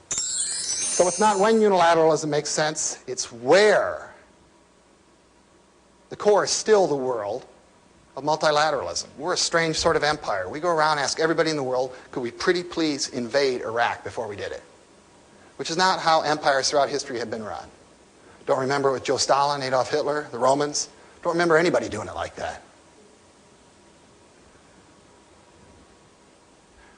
So it's not when unilateralism makes sense, it's where. The core is still the world of multilateralism. We're a strange sort of empire. We go around and ask everybody in the world, could we pretty please invade Iraq before we did it? Which is not how empires throughout history have been run. Don't remember with Joe Stalin, Adolf Hitler, the Romans. Don't remember anybody doing it like that.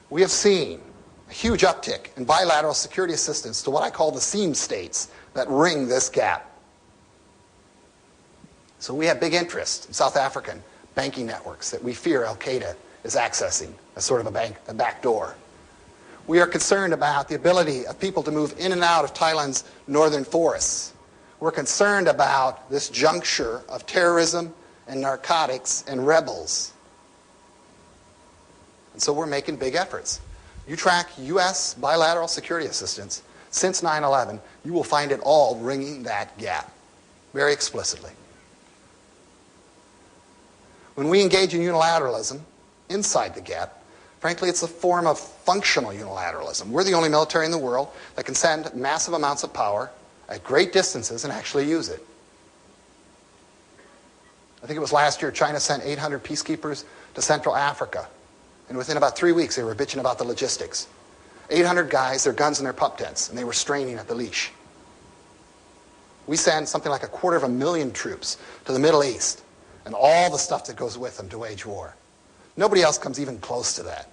We have seen a huge uptick in bilateral security assistance to what I call the seam states that ring this gap. So we have big interest in South African banking networks that we fear Al-Qaeda is accessing as sort of a back door. We are concerned about the ability of people to move in and out of Thailand's northern forests. We're concerned about this juncture of terrorism and narcotics and rebels. And so we're making big efforts. You track U.S. bilateral security assistance since 9/11, you will find it all ringing that gap very explicitly. When we engage in unilateralism inside the gap, frankly, it's a form of functional unilateralism. We're the only military in the world that can send massive amounts of power at great distances and actually use it. I think it was last year, China sent 800 peacekeepers to Central Africa. And within about 3 weeks, they were bitching about the logistics. 800 guys, their guns in their pup tents, and they were straining at the leash. We send something like 250,000 troops to the Middle East and all the stuff that goes with them to wage war. Nobody else comes even close to that.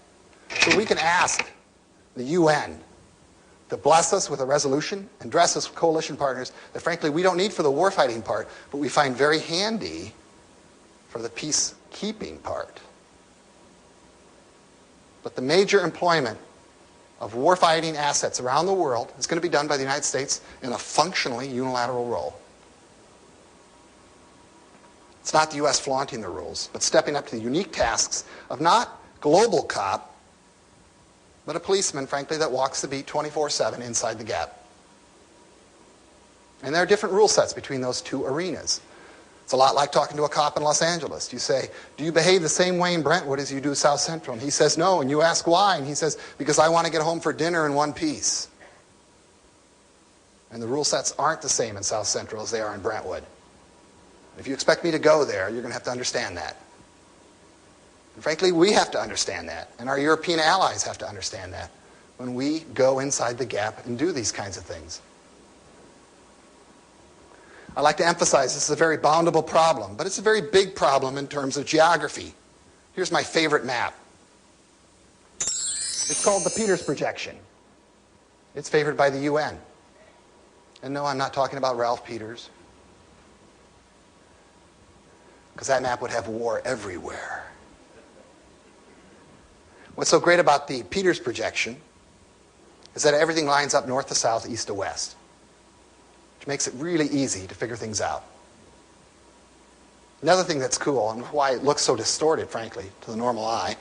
So we can ask the UN to bless us with a resolution and dress us with coalition partners that, frankly, we don't need for the warfighting part, but we find very handy for the peacekeeping part. But the major employment of warfighting assets around the world is going to be done by the United States in a functionally unilateral role. It's not the U.S. flaunting the rules, but stepping up to the unique tasks of not global cop, but a policeman, frankly, that walks the beat 24/7 inside the gap. And there are different rule sets between those two arenas. It's a lot like talking to a cop in Los Angeles. You say, do you behave the same way in Brentwood as you do South Central? And he says no, and you ask why, and he says, because I want to get home for dinner in one piece. And the rule sets aren't the same in South Central as they are in Brentwood. If you expect me to go there, you're going to have to understand that. And frankly, we have to understand that, and our European allies have to understand that when we go inside the gap and do these kinds of things. I like to emphasize this is a very boundable problem, but it's a very big problem in terms of geography. Here's my favorite map. It's called the Peters projection. It's favored by the UN. And no, I'm not talking about Ralph Peters, because that map would have war everywhere. What's so great about the Peters projection is that everything lines up north to south, east to west, which makes it really easy to figure things out. Another thing that's cool, and why it looks so distorted, frankly, to the normal eye,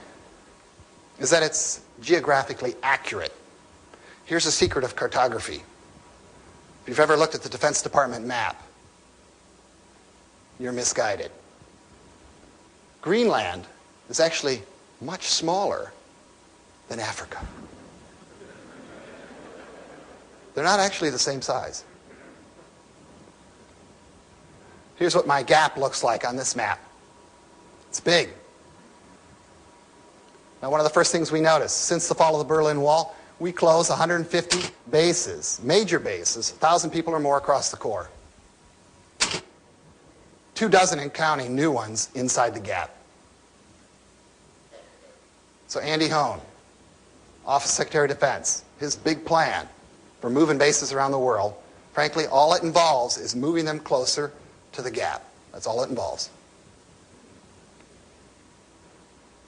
is that it's geographically accurate. Here's the secret of cartography. If you've ever looked at the Defense Department map, you're misguided. Greenland is actually much smaller than Africa. They're not actually the same size. Here's what my gap looks like on this map. It's big. Now, one of the first things we noticed, since the fall of the Berlin Wall, we closed 150 bases, major bases, 1,000 people or more across the core. 24 and counting new ones inside the gap. So Andy Hone, Office Secretary of Defense, his big plan for moving bases around the world, frankly, all it involves is moving them closer to the gap. That's all it involves.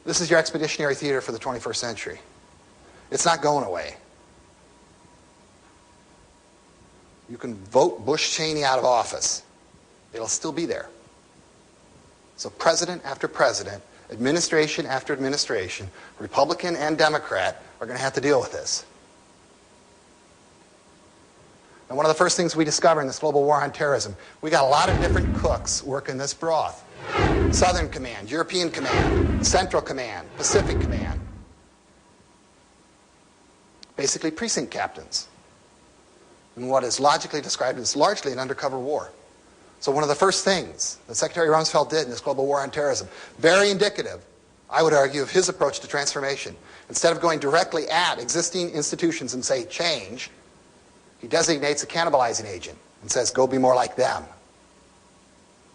This is your expeditionary theater for the 21st century. It's not going away. You can vote Bush Cheney out of office. It'll still be there. So president after president, administration after administration, Republican and Democrat, are going to have to deal with this. And one of the first things we discover in this global war on terrorism, we got a lot of different cooks working this broth. Southern Command, European Command, Central Command, Pacific Command. Basically precinct captains. And what is logically described as largely an undercover war. So one of the first things that Secretary Rumsfeld did in this global war on terrorism, very indicative, I would argue, of his approach to transformation. Instead of going directly at existing institutions and say, change, he designates a cannibalizing agent and says, go be more like them.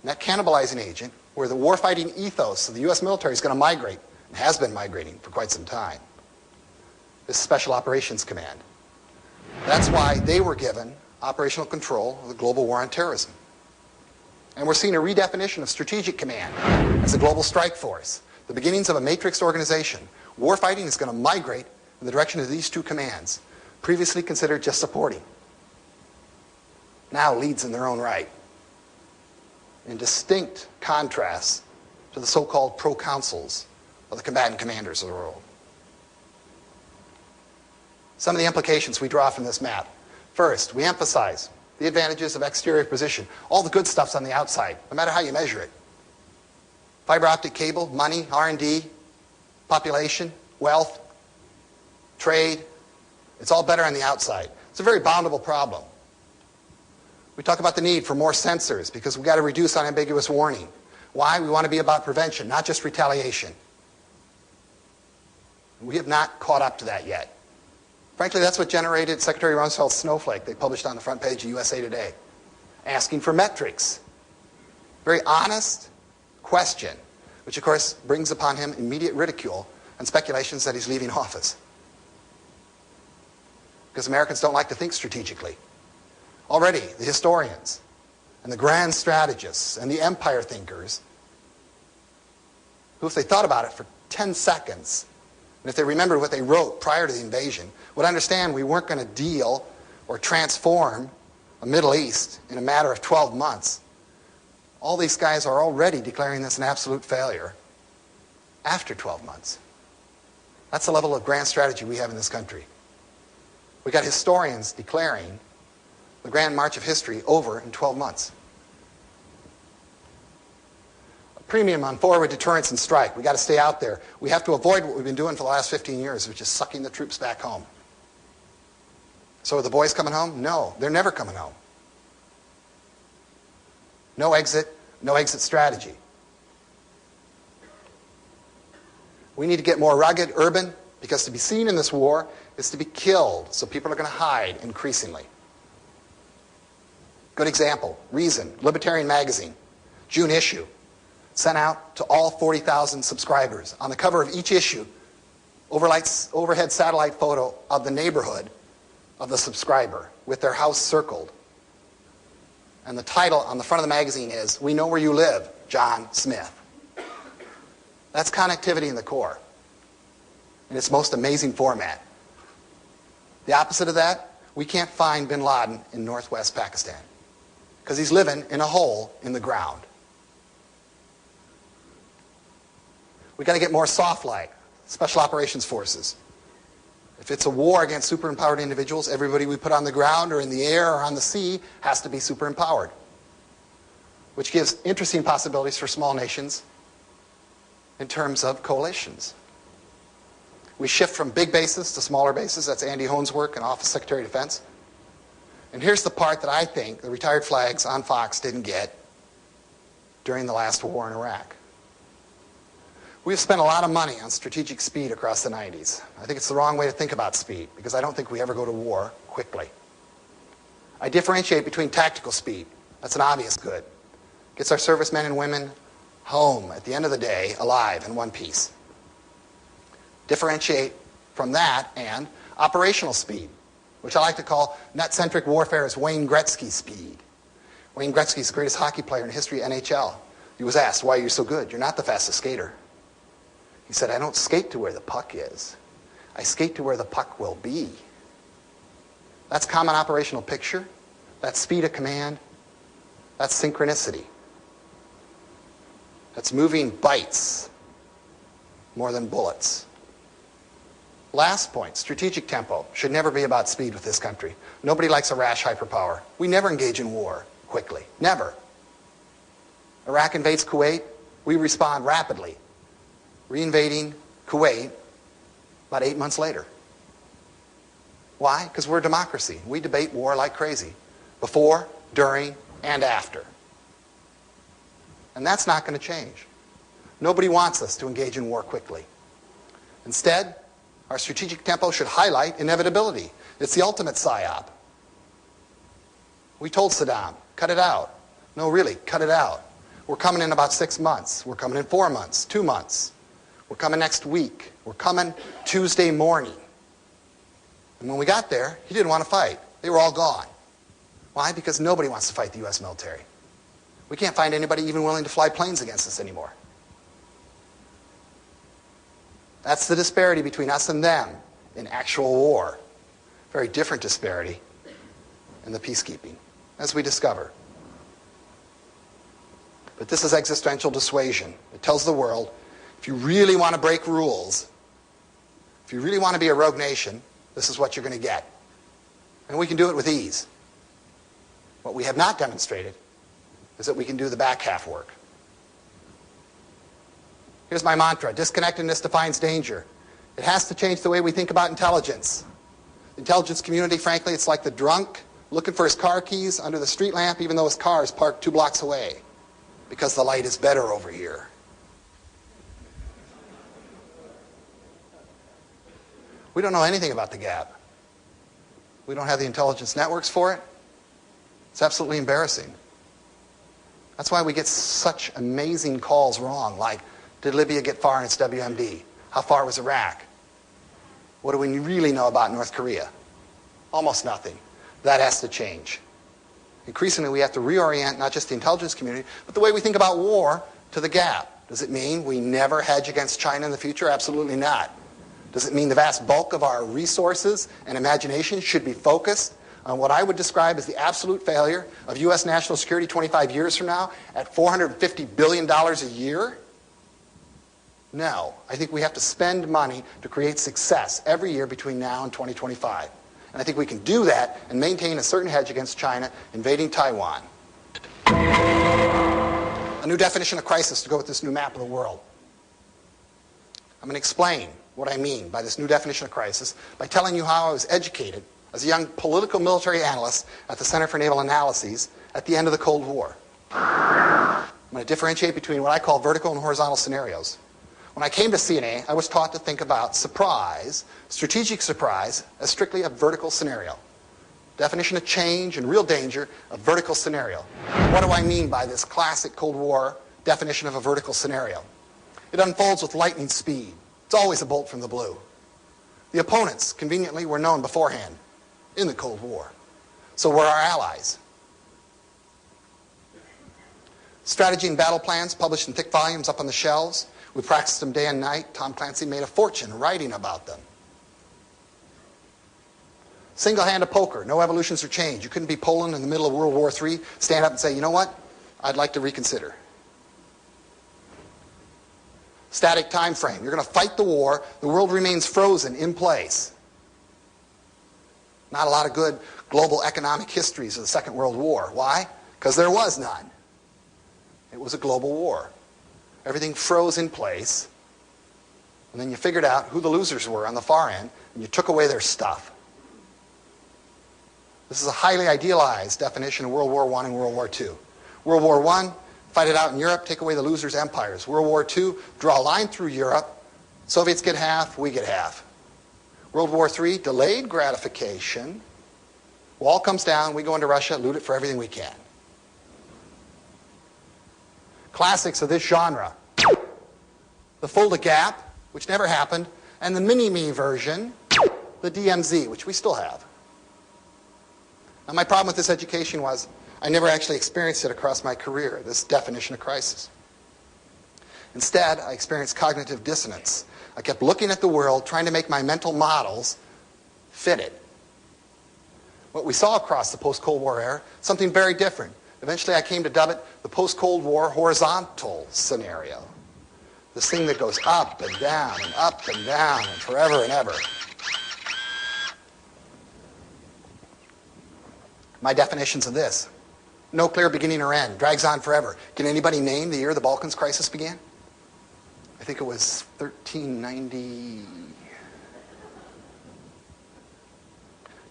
And that cannibalizing agent, where the warfighting ethos of the U.S. military is going to migrate, and has been migrating for quite some time, is Special Operations Command. That's why they were given operational control of the global war on terrorism. And we're seeing a redefinition of Strategic Command as a global strike force, the beginnings of a matrix organization. Warfighting is going to migrate in the direction of these two commands, previously considered just supporting. Now leads in their own right, in distinct contrast to the so-called pro-councils of the combatant commanders of the world. Some of the implications we draw from this map. First, we emphasize the advantages of exterior position. All the good stuff's on the outside, no matter how you measure it. Fiber optic cable, money, R&D, population, wealth, trade. It's all better on the outside. It's a very boundable problem. We talk about the need for more sensors because we've got to reduce unambiguous warning. Why? We want to be about prevention, not just retaliation. We have not caught up to that yet. Frankly, that's what generated Secretary Rumsfeld's snowflake they published on the front page of USA Today, asking for metrics. Very honest question, which of course brings upon him immediate ridicule and speculations that he's leaving office. Because Americans don't like to think strategically. Already, the historians and the grand strategists and the empire thinkers, who if they thought about it for 10 seconds, and if they remembered what they wrote prior to the invasion, would understand we weren't going to deal or transform a Middle East in a matter of 12 months. All these guys are already declaring this an absolute failure after 12 months. That's the level of grand strategy we have in this country. We got historians declaring the grand march of history over in 12 months. A premium on forward deterrence and strike. We got to stay out there. We have to avoid what we've been doing for the last 15 years, which is sucking the troops back home. So are the boys coming home? No, they're never coming home. No exit strategy. We need to get more rugged, urban, because to be seen in this war is to be killed, so people are going to hide increasingly. Good example, Reason, Libertarian magazine, June issue, sent out to all 40,000 subscribers. On the cover of each issue, overhead satellite photo of the neighborhood of the subscriber with their house circled. And the title on the front of the magazine is, "We Know Where You Live, John Smith." That's connectivity in the core. in its most amazing format. The opposite of that, we can't find bin Laden in northwest Pakistan because he's living in a hole in the ground. We've got to get more soft-like, special operations forces. If it's a war against super-empowered individuals, everybody we put on the ground or in the air or on the sea has to be super-empowered, which gives interesting possibilities for small nations in terms of coalitions. We shift from big bases to smaller bases. That's Andy Hohn's work in Office Secretary of Defense. And here's the part that I think the retired flags on Fox didn't get during the last war in Iraq. We've spent a lot of money on strategic speed across the 90s. I think it's the wrong way to think about speed because I don't think we ever go to war quickly. I differentiate between tactical speed. That's an obvious good. Gets our servicemen and women home at the end of the day alive in one piece. Differentiate from that and operational speed, which I like to call net-centric warfare's Wayne Gretzky speed. Wayne Gretzky is the greatest hockey player in the history of NHL. He was asked, why are you so good? You're not the fastest skater. He said, I don't skate to where the puck is. I skate to where the puck will be. That's common operational picture. That's speed of command. That's synchronicity. That's moving bytes more than bullets. Last point, strategic tempo should never be about speed with this country. Nobody likes a rash hyperpower. We never engage in war quickly. Never. Iraq invades Kuwait. We respond rapidly, reinvading Kuwait about 8 months later. Why? Because we're a democracy. We debate war like crazy, before, during, and after. And that's not going to change. Nobody wants us to engage in war quickly. Instead, our strategic tempo should highlight inevitability. It's the ultimate psyop. We told Saddam, cut it out. No, really, cut it out. We're coming in about 6 months. We're coming in 4 months, 2 months. We're coming next week. We're coming Tuesday morning. And when we got there, he didn't want to fight. They were all gone. Why? Because nobody wants to fight the U.S. military. We can't find anybody even willing to fly planes against us anymore. That's the disparity between us and them in actual war. Very different disparity in the peacekeeping, as we discover. But this is existential dissuasion. It tells the world, if you really want to break rules, if you really want to be a rogue nation, this is what you're going to get. And we can do it with ease. What we have not demonstrated is that we can do the back half work. Here's my mantra. Disconnectedness defines danger. It has to change the way we think about intelligence. The intelligence community, frankly, it's like the drunk looking for his car keys under the street lamp even though his car is parked 2 blocks away because the light is better over here. We don't know anything about the gap. We don't have the intelligence networks for it. It's absolutely embarrassing. That's why we get such amazing calls wrong, like, did Libya get far in its WMD? How far was Iraq? What do we really know about North Korea? Almost nothing. That has to change. Increasingly, we have to reorient not just the intelligence community, but the way we think about war to the gap. Does it mean we never hedge against China in the future? Absolutely not. Does it mean the vast bulk of our resources and imagination should be focused on what I would describe as the absolute failure of U.S. national security 25 years from now at $450 billion a year? No. I think we have to spend money to create success every year between now and 2025. And I think we can do that and maintain a certain hedge against China invading Taiwan. A new definition of crisis to go with this new map of the world. I'm going to explain what I mean by this new definition of crisis by telling you how I was educated as a young political military analyst at the Center for Naval Analyses at the end of the Cold War. I'm going to differentiate between what I call vertical and horizontal scenarios. When I came to CNA, I was taught to think about surprise, strategic surprise, as strictly a vertical scenario. Definition of change and real danger, a vertical scenario. What do I mean by this classic Cold War definition of a vertical scenario? It unfolds with lightning speed. It's always a bolt from the blue. The opponents, conveniently, were known beforehand in the Cold War. So were our allies. Strategy and battle plans published in thick volumes up on the shelves. We practiced them day and night. Tom Clancy made a fortune writing about them. Single-handed poker, no evolutions or change. You couldn't be Poland in the middle of World War III, stand up and say, you know what, I'd like to reconsider. Static time frame. You're going to fight the war. The world remains frozen in place. Not a lot of good global economic histories of the Second World War. Why? Because there was none. It was a global war. Everything froze in place. And then you figured out who the losers were on the far end, and you took away their stuff. This is a highly idealized definition of World War I and World War II. World War I, fight it out in Europe, take away the losers' empires. World War II, draw a line through Europe. Soviets get half, we get half. World War III, delayed gratification. Wall comes down, we go into Russia, loot it for everything we can. Classics of this genre. The Fulda Gap, which never happened, and the mini-me version, the DMZ, which we still have. Now, my problem with this education was I never actually experienced it across my career, this definition of crisis. Instead, I experienced cognitive dissonance. I kept looking at the world, trying to make my mental models fit it. What we saw across the post-Cold War era, something very different. Eventually, I came to dub it the post-Cold War horizontal scenario. This thing that goes up and down and forever and ever. My definitions of this. No clear beginning or end. Drags on forever. Can anybody name the year the Balkans crisis began? I think it was 1390.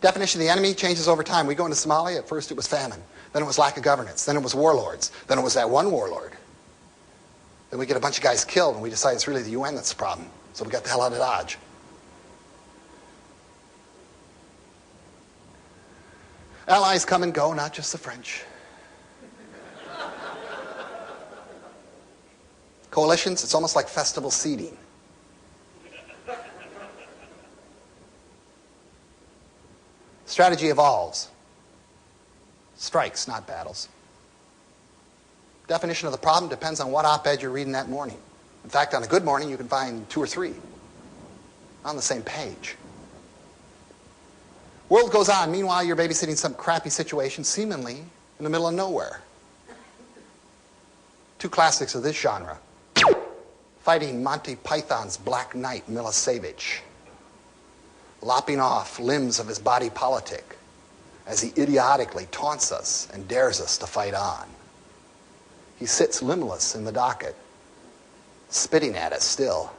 Definition of the enemy changes over time. We go into Somalia. At first it was famine. Then it was lack of governance. Then it was warlords. Then it was that one warlord. Then we get a bunch of guys killed and we decide it's really the UN that's the problem. So we got the hell out of Dodge. Allies come and go, not just the French. Coalitions, it's almost like festival seating. Strategy evolves. Strikes, not battles. Definition of the problem depends on what op-ed you're reading that morning. In fact, on a good morning, you can find 2 or 3 on the same page. World goes on. Meanwhile, you're babysitting some crappy situation, seemingly in the middle of nowhere. 2 classics of this genre. Fighting Monty Python's Black Knight, Milosevic. Lopping off limbs of his body politic as he idiotically taunts us and dares us to fight on. He sits limbless in the docket, spitting at us still.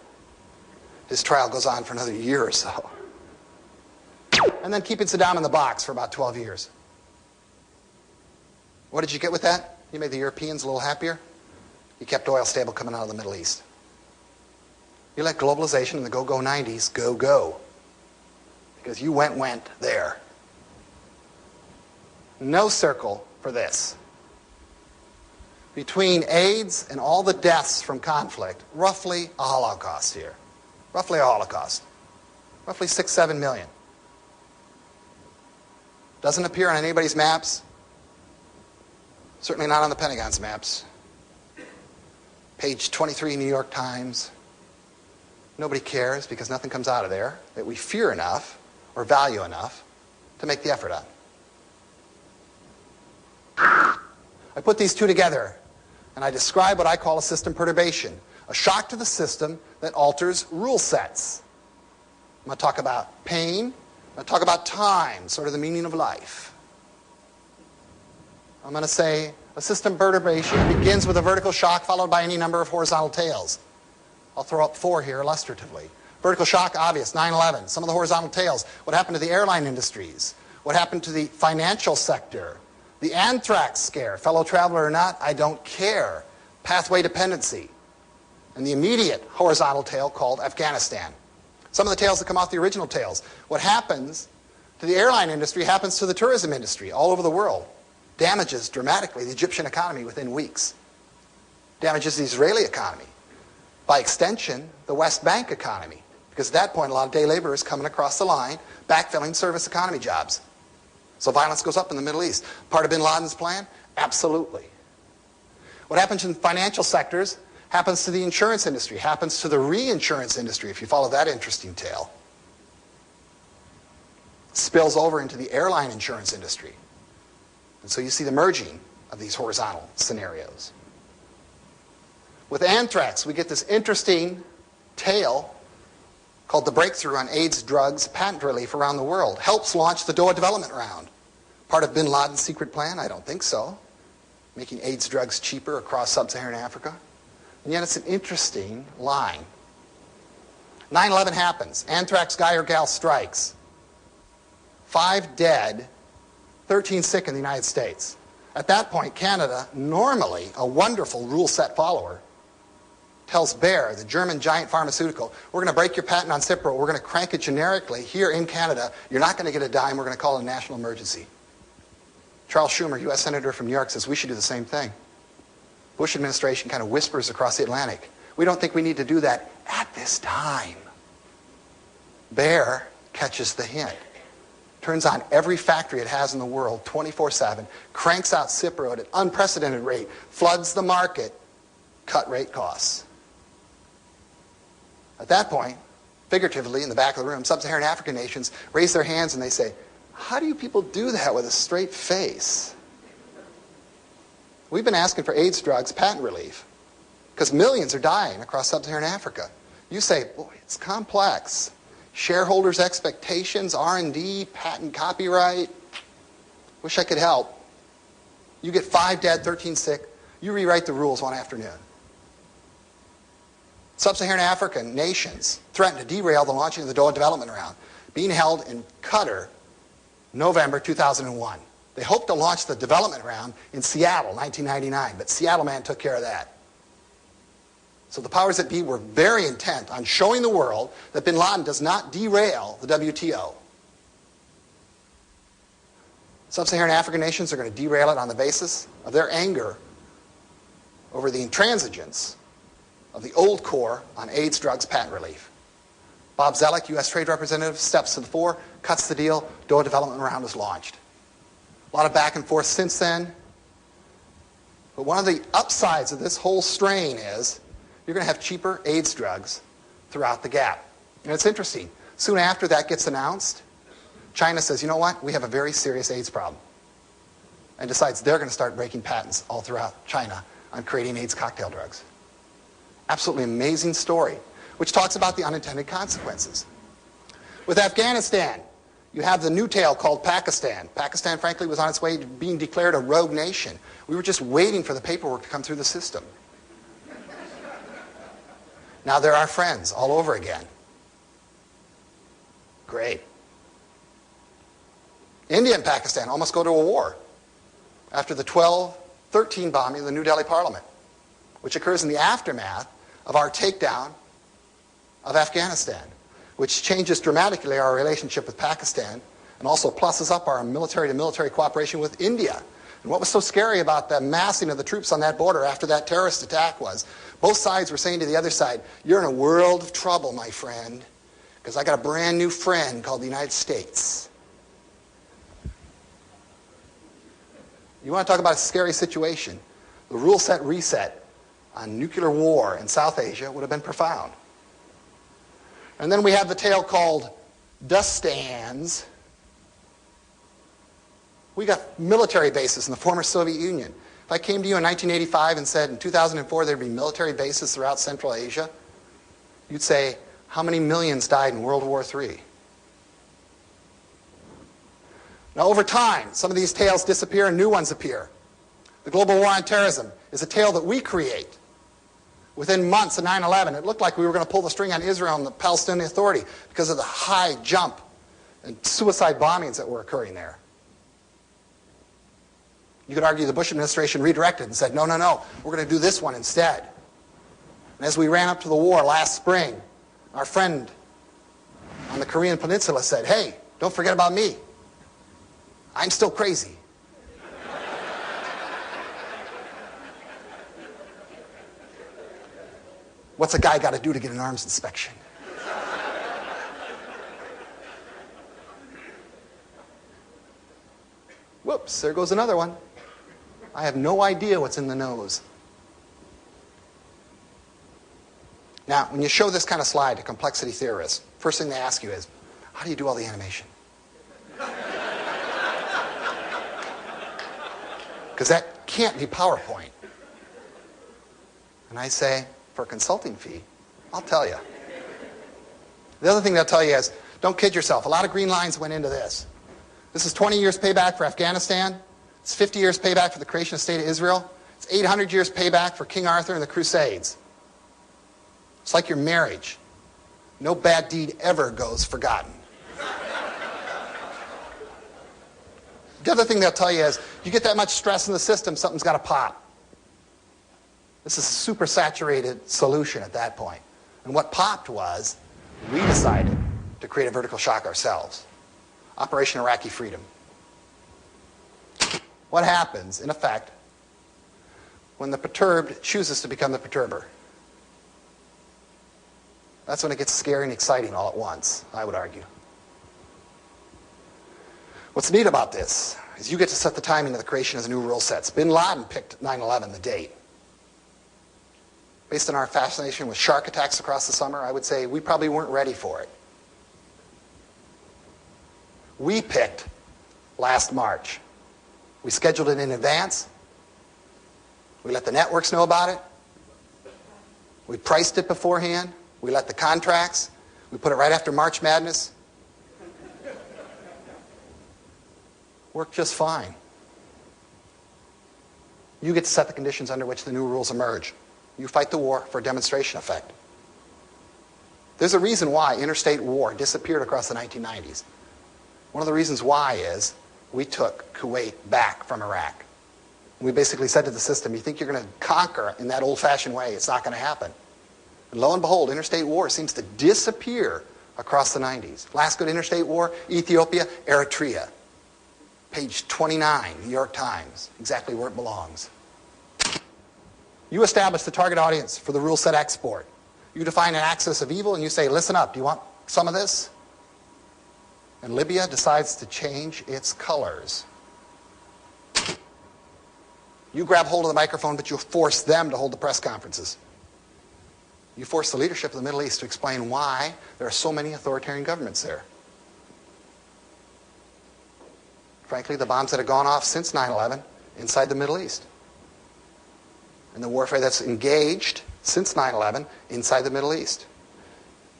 His trial goes on for another year or so. And then keeping Saddam in the box for about 12 years. What did you get with that? You made the Europeans a little happier? You kept oil stable coming out of the Middle East. You let globalization in the go-go 90s go. Because you went there. No circle for this. Between AIDS and all the deaths from conflict, roughly a Holocaust here. Roughly a Holocaust. Roughly 6-7 million. Doesn't appear on anybody's maps. Certainly not on the Pentagon's maps. Page 23, New York Times. Nobody cares because nothing comes out of there that we fear enough or value enough to make the effort on. I put these 2 together and I describe what I call a system perturbation, a shock to the system that alters rule sets. I'm going to talk about pain. I'm going to talk about time, sort of the meaning of life. I'm going to say a system perturbation begins with a vertical shock followed by any number of horizontal tails. I'll throw up 4 here illustratively. Vertical shock, obvious, 9/11. Some of the horizontal tails. What happened to the airline industries? What happened to the financial sector? The anthrax scare, fellow traveler or not, I don't care. Pathway dependency. And the immediate horizontal tail called Afghanistan. Some of the tails that come off the original tails. What happens to the airline industry happens to the tourism industry all over the world. Damages dramatically the Egyptian economy within weeks. Damages the Israeli economy. By extension, the West Bank economy. Because at that point, a lot of day labor is coming across the line, backfilling service economy jobs. So violence goes up in the Middle East. Part of bin Laden's plan? Absolutely. What happens in financial sectors Happens to the insurance industry, happens to the reinsurance industry, if you follow that interesting tale. Spills over into the airline insurance industry. And so you see the merging of these horizontal scenarios. With anthrax, we get this interesting tale called the breakthrough on AIDS drugs patent relief around the world. Helps launch the Doha development round. Part of bin Laden's secret plan? I don't think so. Making AIDS drugs cheaper across sub-Saharan Africa. And yet it's an interesting line. 9/11 happens. Anthrax guy or gal strikes. 5 dead, 13 sick in the United States. At that point, Canada, normally a wonderful rule set follower, tells Bayer, the German giant pharmaceutical, we're going to break your patent on Cipro. We're going to crank it generically here in Canada. You're not going to get a dime. We're going to call it a national emergency. Charles Schumer, U.S. Senator from New York, says we should do the same thing. Bush administration kind of whispers across the Atlantic. We don't think we need to do that at this time. Bayer catches the hint. Turns on every factory it has in the world 24/7, cranks out Cipro at an unprecedented rate, floods the market, cut rate costs. At that point, figuratively in the back of the room, sub-Saharan African nations raise their hands and they say, how do you people do that with a straight face? We've been asking for AIDS drugs patent relief because millions are dying across sub-Saharan Africa. You say, boy, it's complex. Shareholders' expectations, R&D, patent copyright. Wish I could help. You get 5 dead, 13 sick. You rewrite the rules one afternoon. Sub-Saharan African nations threaten to derail the launching of the Doha development round, being held in Qatar, November 2001. They hoped to launch the development round in Seattle, 1999, but Seattle man took care of that. So the powers that be were very intent on showing the world that bin Laden does not derail the WTO. Sub-Saharan African nations are going to derail it on the basis of their anger over the intransigence of the old core on AIDS drugs patent relief. Bob Zellick, U.S. Trade Representative, steps to the fore, cuts the deal, Doha development round is launched. A lot of back and forth since then. But one of the upsides of this whole strain is you're going to have cheaper AIDS drugs throughout the gap. And it's interesting. Soon after that gets announced, China says, you know what? We have a very serious AIDS problem. And decides they're going to start breaking patents all throughout China on creating AIDS cocktail drugs. Absolutely amazing story, which talks about the unintended consequences. With Afghanistan, you have the new tale called Pakistan. Pakistan, frankly, was on its way to being declared a rogue nation. We were just waiting for the paperwork to come through the system. Now they're our friends all over again. Great. India and Pakistan almost go to a war after the 12/13 bombing of the New Delhi Parliament, which occurs in the aftermath of our takedown of Afghanistan, which changes dramatically our relationship with Pakistan and also pluses up our military-to-military cooperation with India. And what was so scary about the massing of the troops on that border after that terrorist attack was both sides were saying to the other side, you're in a world of trouble, my friend, because I got a brand new friend called the United States. You want to talk about a scary situation? The rule set reset on nuclear war in South Asia would have been profound. And then we have the tale called Dustans. We got military bases in the former Soviet Union. If I came to you in 1985 and said in 2004 there'd be military bases throughout Central Asia, you'd say, how many millions died in World War III? Now over time, some of these tales disappear and new ones appear. The global war on terrorism is a tale that we create. Within months of 9/11, it looked like we were going to pull the string on Israel and the Palestinian Authority because of the high jump and suicide bombings that were occurring there. You could argue the Bush administration redirected and said, no, no, no, we're going to do this one instead. And as we ran up to the war last spring, our friend on the Korean Peninsula said, hey, don't forget about me. I'm still crazy. What's a guy got to do to get an arms inspection? Whoops, there goes another one. I have no idea what's in the nose. Now, when you show this kind of slide to complexity theorists, first thing they ask you is, how do you do all the animation? Because that can't be PowerPoint. And I say, for a consulting fee, I'll tell you. The other thing they'll tell you is, don't kid yourself. A lot of green lines went into this. This is 20 years payback for Afghanistan. It's 50 years payback for the creation of the State of Israel. It's 800 years payback for King Arthur and the Crusades. It's like your marriage. No bad deed ever goes forgotten. The other thing they'll tell you is, you get that much stress in the system, something's got to pop. This is a super saturated solution at that point. And what popped was, we decided to create a vertical shock ourselves. Operation Iraqi Freedom. What happens, in effect, when the perturbed chooses to become the perturber? That's when it gets scary and exciting all at once, I would argue. What's neat about this is you get to set the timing of the creation of the new rule sets. Bin Laden picked 9/11, the date. Based on our fascination with shark attacks across the summer, I would say we probably weren't ready for it. We picked last March. We scheduled it in advance. We let the networks know about it. We priced it beforehand. We let the contracts. We put it right after March Madness. Worked just fine. You get to set the conditions under which the new rules emerge. You fight the war for a demonstration effect. There's a reason why interstate war disappeared across the 1990s. One of the reasons why is we took Kuwait back from Iraq. We basically said to the system, you think you're going to conquer in that old-fashioned way, it's not going to happen. And lo and behold, interstate war seems to disappear across the 90s. Last good interstate war, Ethiopia, Eritrea. Page 29, New York Times, exactly where it belongs. You establish the target audience for the rule set export. You define an axis of evil and you say, listen up, do you want some of this? And Libya decides to change its colors. You grab hold of the microphone, but you force them to hold the press conferences. You force the leadership of the Middle East to explain why there are so many authoritarian governments there. Frankly, the bombs that have gone off since 9/11 inside the Middle East. And the warfare that's engaged since 9/11 inside the Middle East.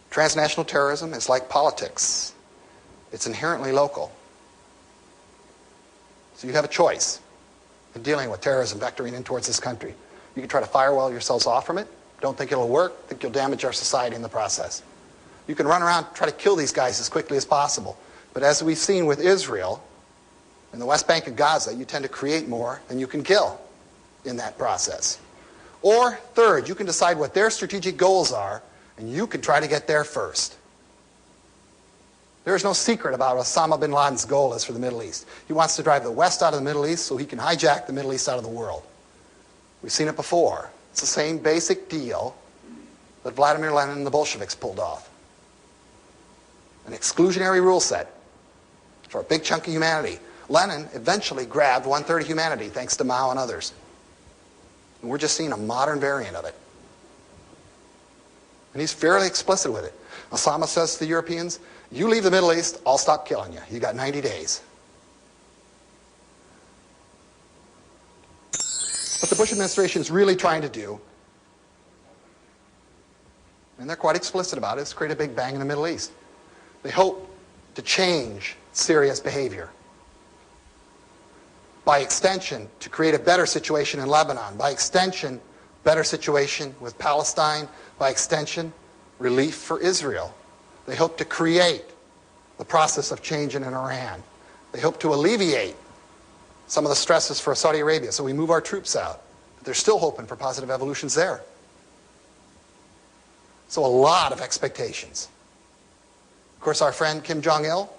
Transnational terrorism is like politics. It's inherently local. So you have a choice in dealing with terrorism vectoring in towards this country. You can try to firewall yourselves off from it. Don't think it'll work. Think you'll damage our society in the process. You can run around and try to kill these guys as quickly as possible. But as we've seen with Israel, in the West Bank and Gaza, you tend to create more than you can kill in that process. Or third, you can decide what their strategic goals are, and you can try to get there first. There is no secret about what Osama bin Laden's goal is for the Middle East. He wants to drive the West out of the Middle East so he can hijack the Middle East out of the world. We've seen it before. It's the same basic deal that Vladimir Lenin and the Bolsheviks pulled off. An exclusionary rule set for a big chunk of humanity. Lenin eventually grabbed 1/3 of humanity thanks to Mao and others. And we're just seeing a modern variant of it. And he's fairly explicit with it. Osama says to the Europeans, you leave the Middle East, I'll stop killing you. You got 90 days. What the Bush administration is really trying to do, and they're quite explicit about it, is create a big bang in the Middle East. They hope to change Syria's behavior. By extension, to create a better situation in Lebanon. By extension, better situation with Palestine. By extension, relief for Israel. They hope to create the process of change in Iran. They hope to alleviate some of the stresses for Saudi Arabia, so we move our troops out. But they're still hoping for positive evolutions there. So a lot of expectations. Of course, our friend Kim Jong-il,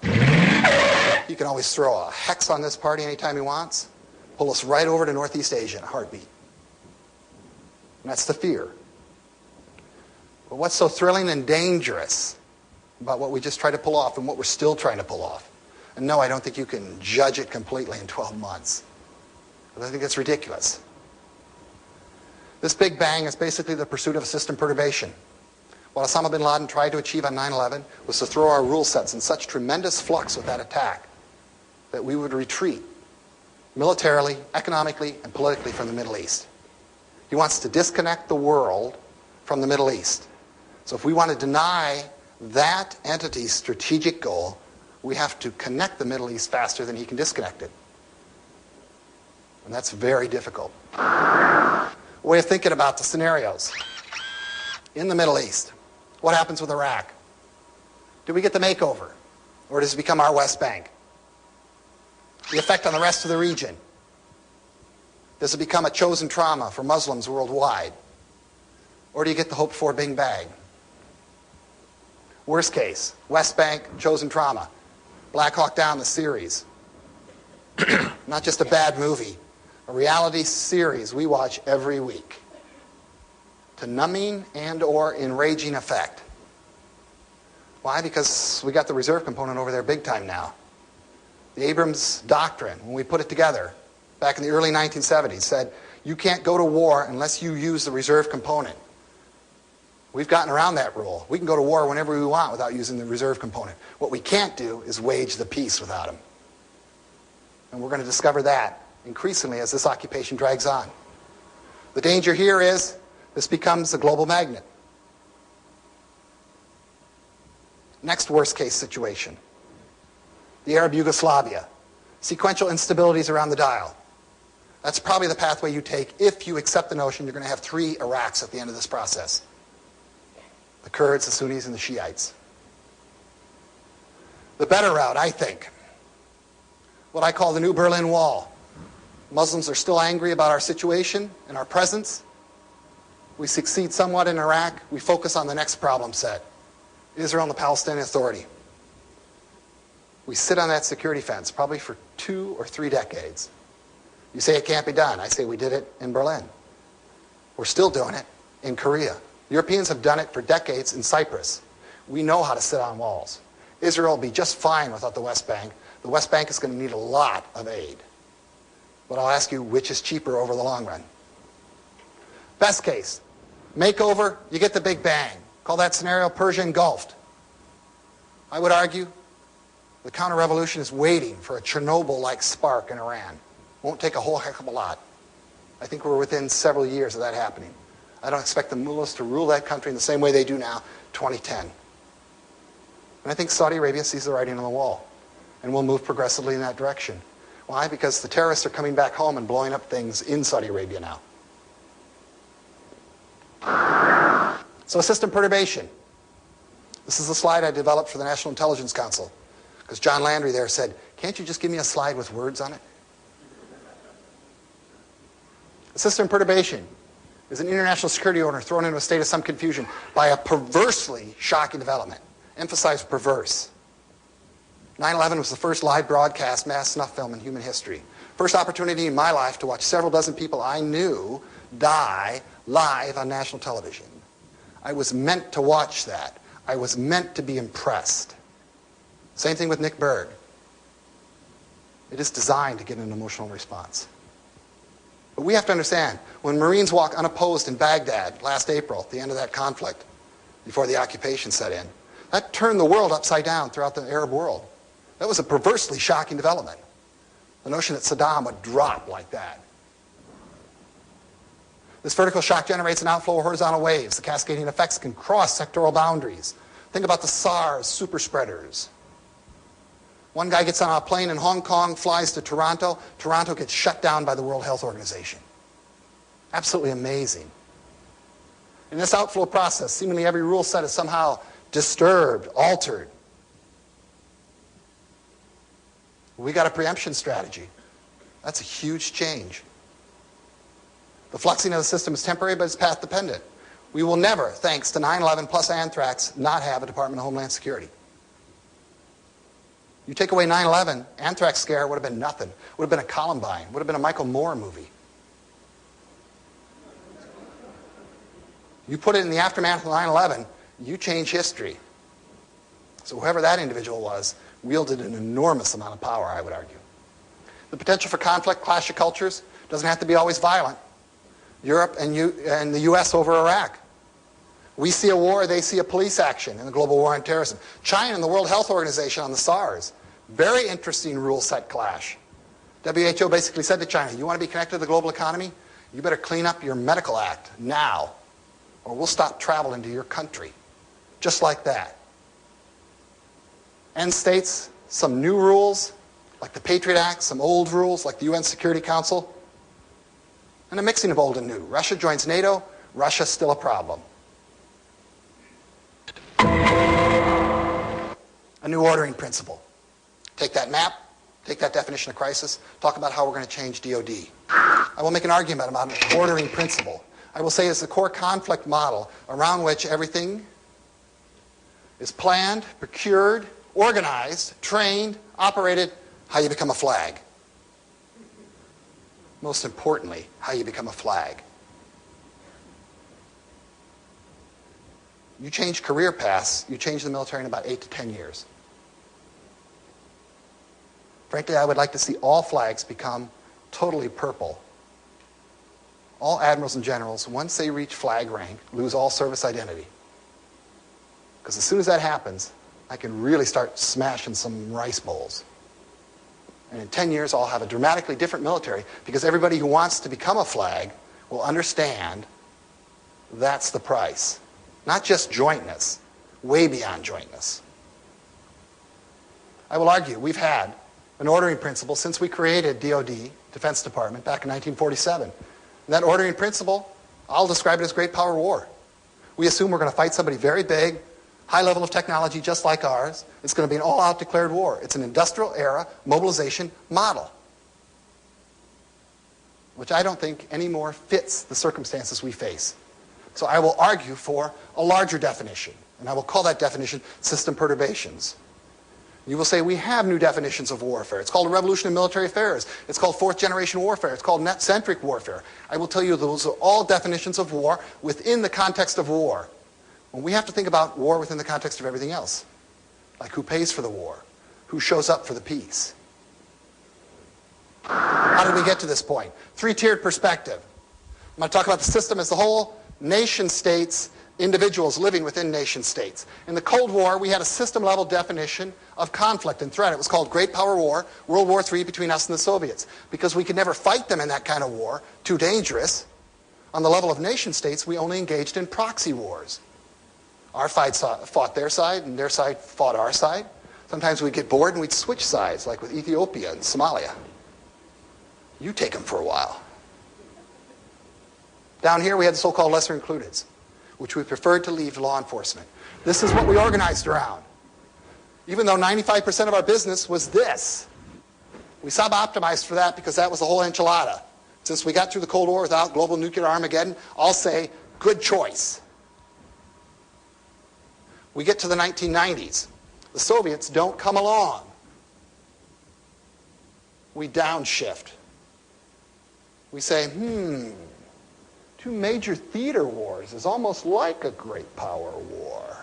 he can always throw a hex on this party anytime he wants, pull us right over to Northeast Asia in a heartbeat. And that's the fear. But what's so thrilling and dangerous about what we just tried to pull off and what we're still trying to pull off? And no, I don't think you can judge it completely in 12 months. But I think it's ridiculous. This big bang is basically the pursuit of a system perturbation. What Osama bin Laden tried to achieve on 9/11 was to throw our rule sets in such tremendous flux with that attack that we would retreat militarily, economically, and politically from the Middle East. He wants to disconnect the world from the Middle East. So if we want to deny that entity's strategic goal, we have to connect the Middle East faster than he can disconnect it. And that's very difficult. A way of thinking about the scenarios. In the Middle East, what happens with Iraq? Do we get the makeover? Or does it become our West Bank? The effect on the rest of the region. Does it become a chosen trauma for Muslims worldwide? Or do you get the hoped-for Big Bang? Worst case, West Bank, chosen trauma. Black Hawk Down, the series. Not just a bad movie, a reality series we watch every week. To numbing and or enraging effect. Why? Because we got the reserve component over there big time now. The Abrams Doctrine, when we put it together back in the early 1970s, said you can't go to war unless you use the reserve component. We've gotten around that rule. We can go to war whenever we want without using the reserve component. What we can't do is wage the peace without him. And we're going to discover that increasingly as this occupation drags on. The danger here is this becomes a global magnet. Next worst case situation. The Arab Yugoslavia. Sequential instabilities around the dial. That's probably the pathway you take if you accept the notion you're going to have 3 Iraqs at the end of this process. The Kurds, the Sunnis, and the Shiites. The better route, I think, what I call the new Berlin Wall. Muslims are still angry about our situation and our presence. We succeed somewhat in Iraq. We focus on the next problem set, Israel and the Palestinian Authority. We sit on that security fence probably for 2 or 3 decades. You say it can't be done. I say we did it in Berlin. We're still doing it in Korea. Europeans have done it for decades in Cyprus. We know how to sit on walls. Israel will be just fine without the West Bank. The West Bank is going to need a lot of aid. But I'll ask you, which is cheaper over the long run? Best case, makeover, you get the Big Bang. Call that scenario Persia engulfed. I would argue the counter-revolution is waiting for a Chernobyl-like spark in Iran. Won't take a whole heck of a lot. I think we're within several years of that happening. I don't expect the mullahs to rule that country in the same way they do now, 2010. And I think Saudi Arabia sees the writing on the wall and will move progressively in that direction. Why? Because the terrorists are coming back home and blowing up things in Saudi Arabia now. So system perturbation. This is a slide I developed for the National Intelligence Council because John Landry there said, can't you just give me a slide with words on it? A system perturbation is an international security order thrown into a state of some confusion by a perversely shocking development. Emphasize perverse. 9/11 was the first live broadcast mass snuff film in human history. First opportunity in my life to watch several dozen people I knew die live on national television. I was meant to watch that. I was meant to be impressed. Same thing with Nick Berg. It is designed to get an emotional response. But we have to understand, when Marines walk unopposed in Baghdad last April, at the end of that conflict, before the occupation set in, that turned the world upside down throughout the Arab world. That was a perversely shocking development. The notion that Saddam would drop like that. This vertical shock generates an outflow of horizontal waves. The cascading effects can cross sectoral boundaries. Think about the SARS super spreaders. One guy gets on a plane in Hong Kong, flies to Toronto. Toronto gets shut down by the World Health Organization. Absolutely amazing. In this outflow process, seemingly every rule set is somehow disturbed, altered. We got a preemption strategy. That's a huge change. The fluxing of the system is temporary, but it's path dependent. We will never, thanks to 9/11 plus anthrax, not have a Department of Homeland Security. You take away 9/11, anthrax scare would have been nothing. Would have been a Columbine. Would have been a Michael Moore movie. You put it in the aftermath of 9/11, you change history. So whoever that individual was wielded an enormous amount of power, I would argue. The potential for conflict, clash of cultures, doesn't have to be always violent. Europe and the U.S. over Iraq. We see a war, they see a police action in the global war on terrorism. China and the World Health Organization on the SARS. Very interesting rule set clash. WHO basically said to China, you want to be connected to the global economy? You better clean up your medical act now, or we'll stop travel into your country. Just like that. End states, some new rules, like the Patriot Act, some old rules, like the UN Security Council, and a mixing of old and new. Russia joins NATO, Russia's still a problem. A new ordering principle. Take that map, take that definition of crisis, talk about how we're going to change DOD. I will make an argument about an ordering principle. I will say it's the core conflict model around which everything is planned, procured, organized, trained, operated, how you become a flag. Most importantly, how you become a flag. You change career paths, you change the military in about 8 to 10 years. Frankly, I would like to see all flags become totally purple. All admirals and generals, once they reach flag rank, lose all service identity. Because as soon as that happens, I can really start smashing some rice bowls. And in 10 years, I'll have a dramatically different military because everybody who wants to become a flag will understand that's the price. Not just jointness, way beyond jointness. I will argue we've had an ordering principle since we created DOD, Defense Department, back in 1947. And that ordering principle, I'll describe it as great power war. We assume we're going to fight somebody very big, high level of technology just like ours. It's going to be an all-out declared war. It's an industrial era mobilization model, which I don't think anymore fits the circumstances we face. So I will argue for a larger definition, and I will call that definition system perturbations. You will say we have new definitions of warfare. It's called a revolution in military affairs. It's called fourth generation warfare. It's called net-centric warfare. I will tell you those are all definitions of war within the context of war. When we have to think about war within the context of everything else, like who pays for the war, who shows up for the peace. How did we get to this point? Three-tiered perspective. I'm going to talk about the system as a whole, nation states, individuals living within nation states. In the Cold War, we had a system-level definition of conflict and threat. It was called Great Power War, World War III between us and the Soviets. Because we could never fight them in that kind of war, too dangerous. On the level of nation states, we only engaged in proxy wars. Our side fought their side, and their side fought our side. Sometimes we'd get bored and we'd switch sides, like with Ethiopia and Somalia. You take them for a while. Down here, we had the so-called lesser includeds, which we preferred to leave to law enforcement. This is what we organized around. Even though 95% of our business was this, we sub-optimized for that because that was the whole enchilada. Since we got through the Cold War without global nuclear Armageddon, I'll say, good choice. We get to the 1990s. The Soviets don't come along. We downshift. We say, two major theater wars is almost like a great power war.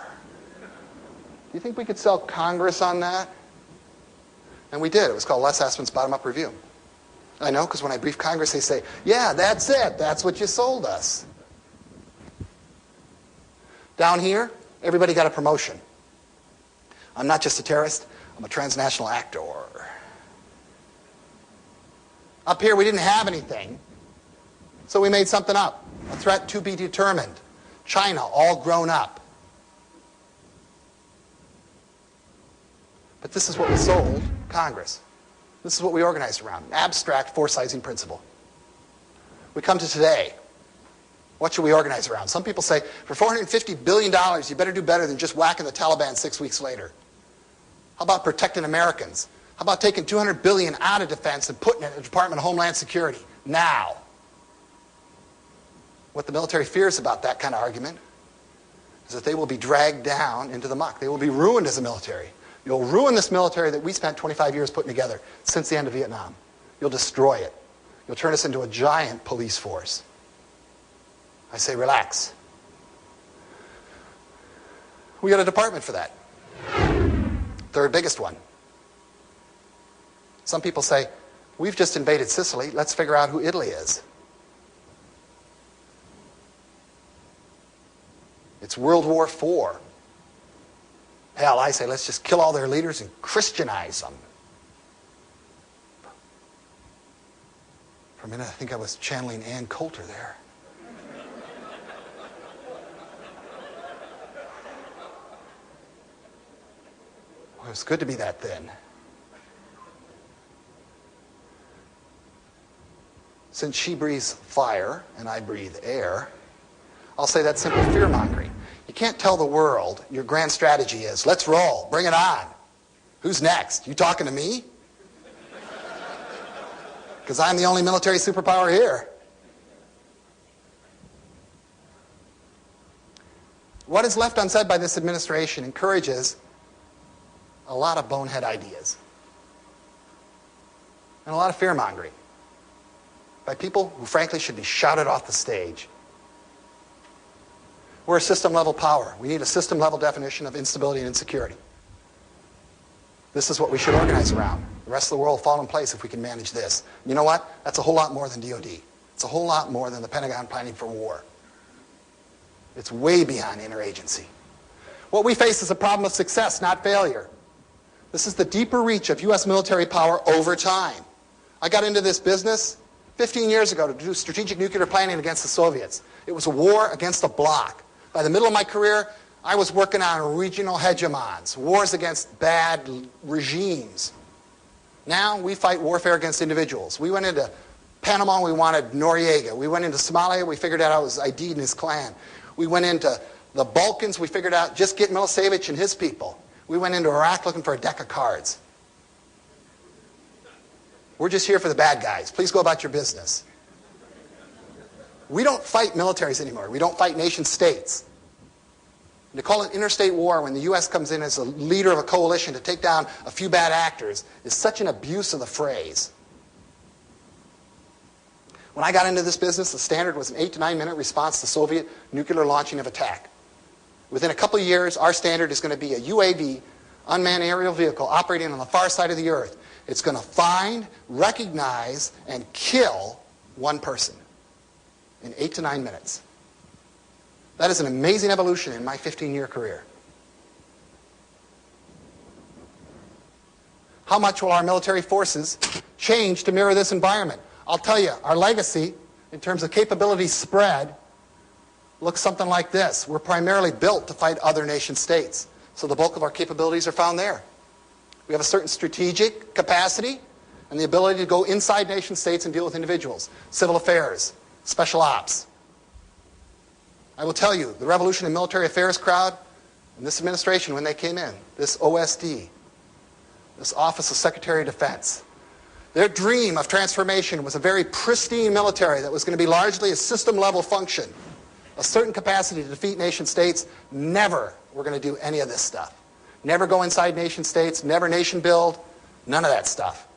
Do you think we could sell Congress on that? And we did. It was called Les Aspin's Bottom-Up Review. I know, because when I brief Congress, they say, yeah, that's it. That's what you sold us. Down here, everybody got a promotion. I'm not just a terrorist. I'm a transnational actor. Up here, we didn't have anything, so we made something up. A threat to be determined. China, all grown up. But this is what we sold Congress. This is what we organized around. An abstract four-sizing principle. We come to today. What should we organize around? Some people say, for $450 billion, you better do better than just whacking the Taliban 6 weeks later. How about protecting Americans? How about taking $200 billion out of defense and putting it in the Department of Homeland Security? Now. What the military fears about that kind of argument is that they will be dragged down into the muck. They will be ruined as a military. You'll ruin this military that we spent 25 years putting together since the end of Vietnam. You'll destroy it. You'll turn us into a giant police force. I say relax. We got a department for that. Third biggest one. Some people say, we've just invaded Sicily. Let's figure out who Italy is. It's World War IV. Hell, I say let's just kill all their leaders and Christianize them. For a minute, I think I was channeling Ann Coulter there. Well, it was good to be that thin. Since she breathes fire and I breathe air, I'll say that's simple fear-mongering. You can't tell the world your grand strategy is, let's roll, bring it on. Who's next? You talking to me? Because I'm the only military superpower here. What is left unsaid by this administration encourages a lot of bonehead ideas and a lot of fear-mongering by people who frankly should be shouted off the stage. We're a system-level power. We need a system-level definition of instability and insecurity. This is what we should organize around. The rest of the world will fall in place if we can manage this. You know what? That's a whole lot more than DOD. It's a whole lot more than the Pentagon planning for war. It's way beyond interagency. What we face is a problem of success, not failure. This is the deeper reach of U.S. military power over time. I got into this business 15 years ago to do strategic nuclear planning against the Soviets. It was a war against a bloc. By the middle of my career, I was working on regional hegemons, wars against bad regimes. Now we fight warfare against individuals. We went into Panama, we wanted Noriega. We went into Somalia, we figured out it was Aidid and his clan. We went into the Balkans, we figured out just get Milosevic and his people. We went into Iraq looking for a deck of cards. We're just here for the bad guys. Please go about your business. We don't fight militaries anymore. We don't fight nation states. And to call it interstate war when the U.S. comes in as a leader of a coalition to take down a few bad actors is such an abuse of the phrase. When I got into this business, the standard was an 8 to 9 minute response to Soviet nuclear launching of attack. Within a couple of years, our standard is going to be a UAV, unmanned aerial vehicle, operating on the far side of the Earth. It's going to find, recognize, and kill one person in 8 to 9 minutes. That is an amazing evolution in my 15-year career. How much will our military forces change to mirror this environment? I'll tell you, our legacy, in terms of capability spread, looks something like this. We're primarily built to fight other nation states, so the bulk of our capabilities are found there. We have a certain strategic capacity and the ability to go inside nation states and deal with individuals, civil affairs, special ops. I will tell you, the Revolution in Military Affairs crowd and this administration, when they came in, this OSD, this Office of Secretary of Defense, their dream of transformation was a very pristine military that was going to be largely a system-level function, a certain capacity to defeat nation states. Never were going to do any of this stuff. Never go inside nation states, never nation build, none of that stuff.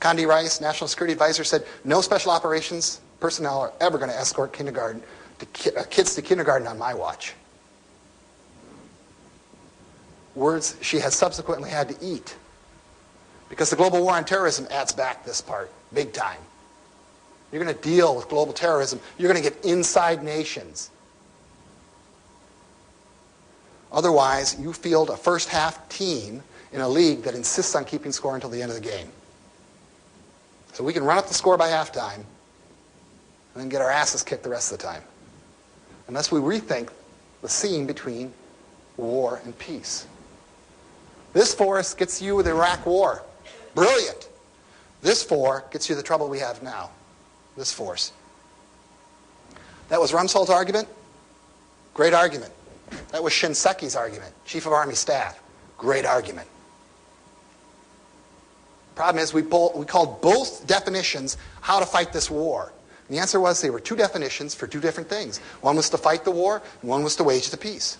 Condi Rice, National Security Advisor, said no special operations personnel are ever going to escort kids to kindergarten on my watch. Words she has subsequently had to eat, because the global war on terrorism adds back this part big time. You're going to deal with global terrorism. You're going to get inside nations. Otherwise, you field a first-half team in a league that insists on keeping score until the end of the game. So we can run up the score by halftime and then get our asses kicked the rest of the time, unless we rethink the scene between war and peace. This force gets you with the Iraq War. Brilliant. This force gets you the trouble we have now. This force. That was Rumsfeld's argument. Great argument. That was Shinseki's argument, Chief of Army Staff. Great argument. Problem is, we called both definitions how to fight this war. And the answer was they were two definitions for two different things. One was to fight the war, and one was to wage the peace.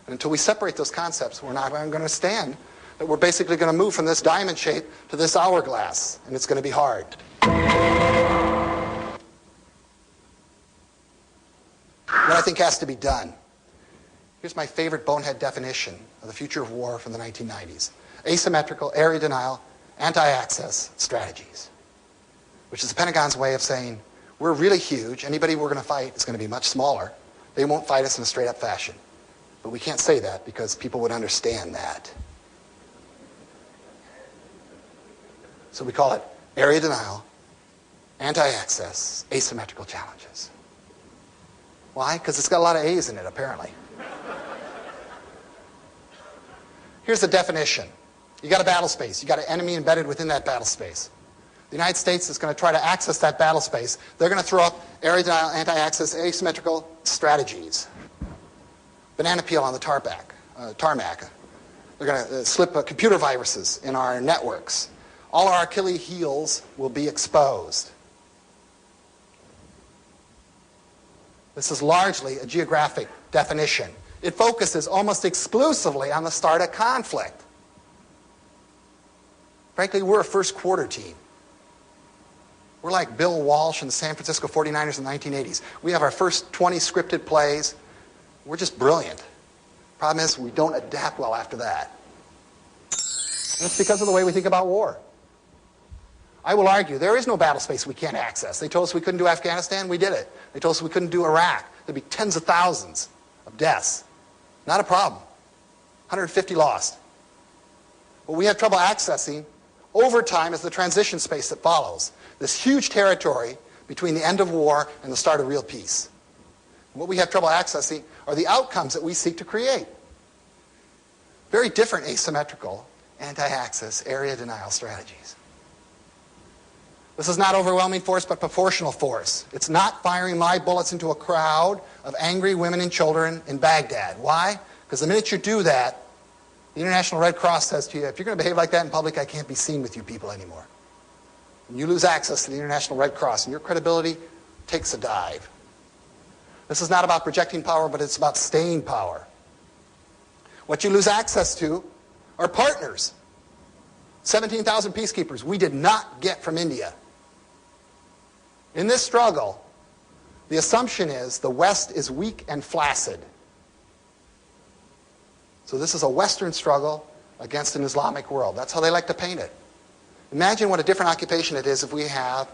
And until we separate those concepts, we're not going to understand that we're basically going to move from this diamond shape to this hourglass, and it's going to be hard. What I think has to be done. Here's my favorite bonehead definition of the future of war from the 1990s. Asymmetrical, area denial, anti-access strategies, which is the Pentagon's way of saying, we're really huge. Anybody we're going to fight is going to be much smaller. They won't fight us in a straight-up fashion. But we can't say that because people would understand that. So we call it area denial, anti-access, asymmetrical challenges. Why? Because it's got a lot of A's in it, apparently. Here's the definition. You got a battle space. You got an enemy embedded within that battle space. The United States is going to try to access that battle space. They're going to throw up area denial, anti-access, asymmetrical strategies. Banana peel on the tarmac. They're going to slip computer viruses in our networks. All our Achilles heels will be exposed. This is largely a geographic definition. It focuses almost exclusively on the start of conflict. Frankly, we're a first quarter team. We're like Bill Walsh and the San Francisco 49ers in the 1980s. We have our first 20 scripted plays. We're just brilliant. Problem is, we don't adapt well after that. And it's because of the way we think about war. I will argue there is no battle space we can't access. They told us we couldn't do Afghanistan, we did it. They told us we couldn't do Iraq. There'd be tens of thousands of deaths. Not a problem. 150 lost. What we have trouble accessing over time is the transition space that follows. This huge territory between the end of war and the start of real peace. What we have trouble accessing are the outcomes that we seek to create. Very different asymmetrical, anti-access, area denial strategies. This is not overwhelming force, but proportional force. It's not firing live bullets into a crowd of angry women and children in Baghdad. Why? Because the minute you do that, the International Red Cross says to you, if you're going to behave like that in public, I can't be seen with you people anymore. And you lose access to the International Red Cross, and your credibility takes a dive. This is not about projecting power, but it's about staying power. What you lose access to are partners. 17,000 peacekeepers we did not get from India. In this struggle, the assumption is the West is weak and flaccid. So this is a Western struggle against an Islamic world. That's how they like to paint it. Imagine what a different occupation it is if we have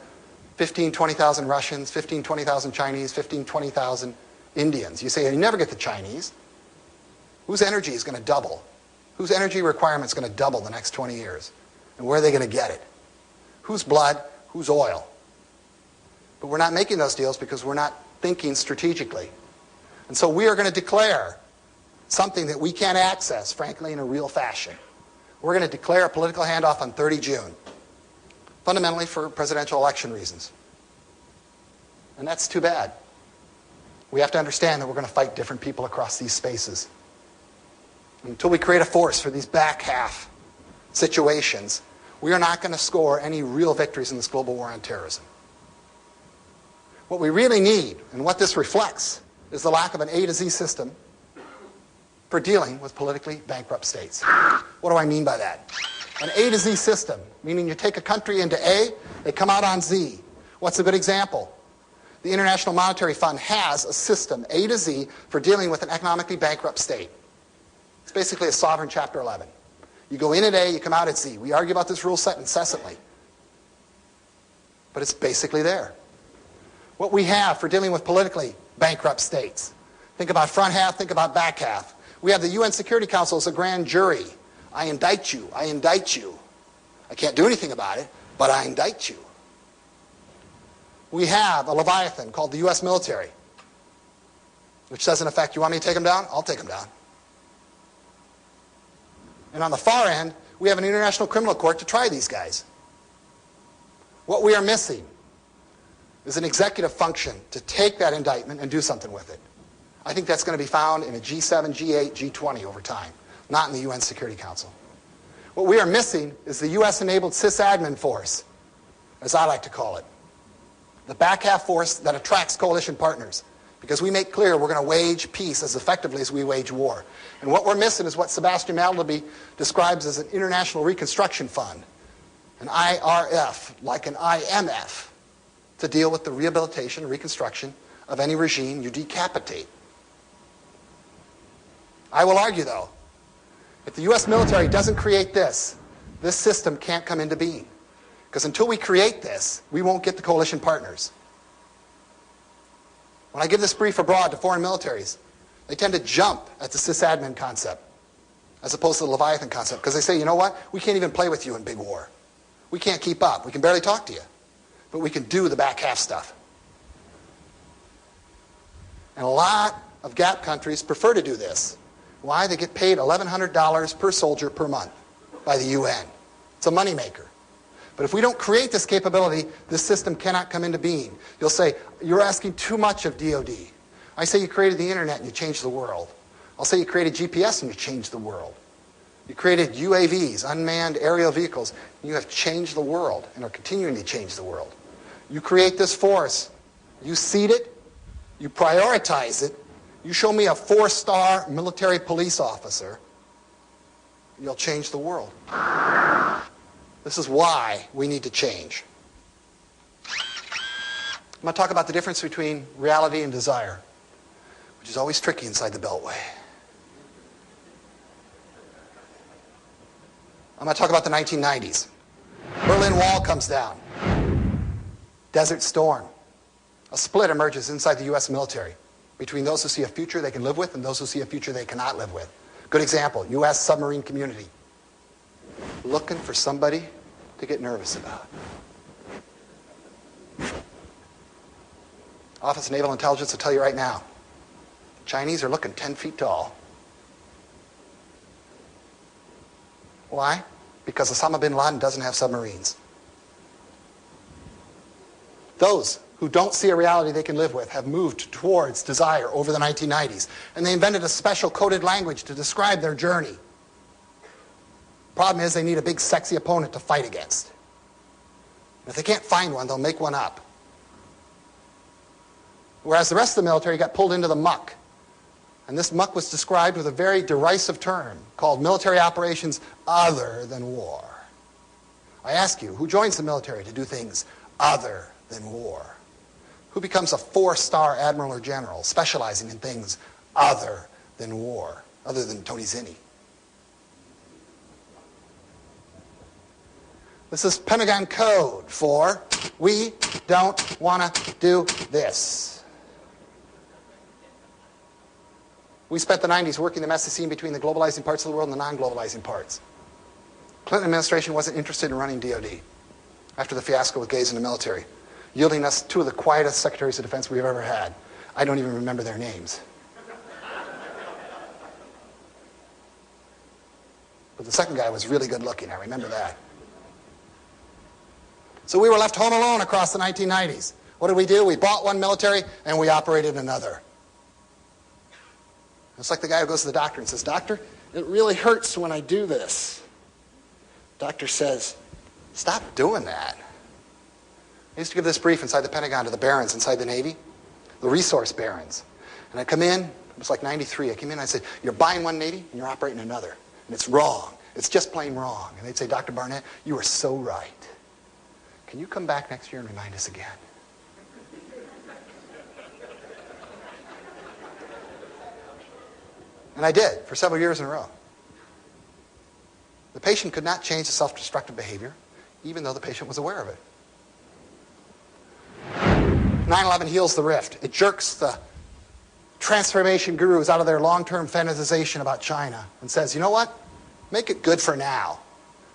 15, 20,000 Russians, 15, 20,000 Chinese, 15, 20,000 Indians. You say, you never get the Chinese. Whose energy is going to double? Whose energy requirement is going to double the next 20 years? And where are they going to get it? Whose blood? Whose oil? But we're not making those deals because we're not thinking strategically. And so we are going to declare something that we can't access, frankly, in a real fashion. We're going to declare a political handoff on 30 June, fundamentally for presidential election reasons. And that's too bad. We have to understand that we're going to fight different people across these spaces. Until we create a force for these back half situations, we are not going to score any real victories in this global war on terrorism. What we really need, and what this reflects, is the lack of an A to Z system for dealing with politically bankrupt states. What do I mean by that? An A to Z system, meaning you take a country into A, they come out on Z. What's a good example? The International Monetary Fund has a system, A to Z, for dealing with an economically bankrupt state. It's basically a sovereign Chapter 11. You go in at A, you come out at Z. We argue about this rule set incessantly. But it's basically there. What we have for dealing with politically bankrupt states. Think about front half, think about back half. We have the UN Security Council as a grand jury. I indict you, I indict you. I can't do anything about it, but I indict you. We have a Leviathan called the US military, which says in effect, you want me to take them down? I'll take them down. And on the far end, we have an international criminal court to try these guys. What we are missing is an executive function to take that indictment and do something with it. I think that's going to be found in a G7, G8, G20 over time, not in the UN Security Council. What we are missing is the US-enabled sysadmin force, as I like to call it. The back half force that attracts coalition partners, because we make clear we're going to wage peace as effectively as we wage war. And what we're missing is what Sebastian Mallaby describes as an international reconstruction fund, an IRF, like an IMF, to deal with the rehabilitation and reconstruction of any regime you decapitate. I will argue, though, if the US military doesn't create this system can't come into being. Because until we create this, we won't get the coalition partners. When I give this brief abroad to foreign militaries, they tend to jump at the sysadmin concept as opposed to the Leviathan concept, because they say, you know what, we can't even play with you in big war. We can't keep up. We can barely talk to you, but we can do the back half stuff. And a lot of GAP countries prefer to do this. Why? They get paid $1,100 per soldier per month by the UN. It's a moneymaker. But if we don't create this capability, this system cannot come into being. You'll say, you're asking too much of DOD. I say you created the internet and you changed the world. I'll say you created GPS and you changed the world. You created UAVs, unmanned aerial vehicles, and you have changed the world and are continuing to change the world. You create this force. You seed it. You prioritize it. You show me a 4-star military police officer, you'll change the world. This is why we need to change. I'm going to talk about the difference between reality and desire, which is always tricky inside the Beltway. I'm going to talk about the 1990s. Berlin Wall comes down. Desert Storm. A split emerges inside the U.S. military between those who see a future they can live with and those who see a future they cannot live with. Good example, U.S. submarine community. Looking for somebody to get nervous about. Office of Naval Intelligence will tell you right now, Chinese are looking 10 feet tall. Why? Because Osama bin Laden doesn't have submarines. Those who don't see a reality they can live with have moved towards desire over the 1990s. And they invented a special coded language to describe their journey. Problem is, they need a big sexy opponent to fight against. And if they can't find one, they'll make one up. Whereas the rest of the military got pulled into the muck. And this muck was described with a very derisive term called military operations other than war. I ask you, who joins the military to do things other than war? Who becomes a 4-star admiral or general specializing in things other than war, other than Tony Zinni? This is Pentagon code for we don't want to do this. We spent the 90s working the messy scene between the globalizing parts of the world and the non-globalizing parts. Clinton administration wasn't interested in running DOD after the fiasco with gays in the military, yielding us two of the quietest secretaries of defense we've ever had. I don't even remember their names. But the second guy was really good looking, I remember that. So we were left home alone across the 1990s. What did we do? We bought one military and we operated another. It's like the guy who goes to the doctor and says, "Doctor, it really hurts when I do this." Doctor says, "Stop doing that." I used to give this brief inside the Pentagon to the barons inside the Navy, the resource barons. And I'd come in, it was like 93, I came in and I said, "You're buying one Navy and you're operating another. And it's wrong. It's just plain wrong." And they'd say, "Dr. Barnett, you are so right. Can you come back next year and remind us again?" And I did, for several years in a row. The patient could not change the self-destructive behavior, even though the patient was aware of it. 9/11 heals the rift. It jerks the transformation gurus out of their long-term fantasization about China and says, you know what? Make it good for now.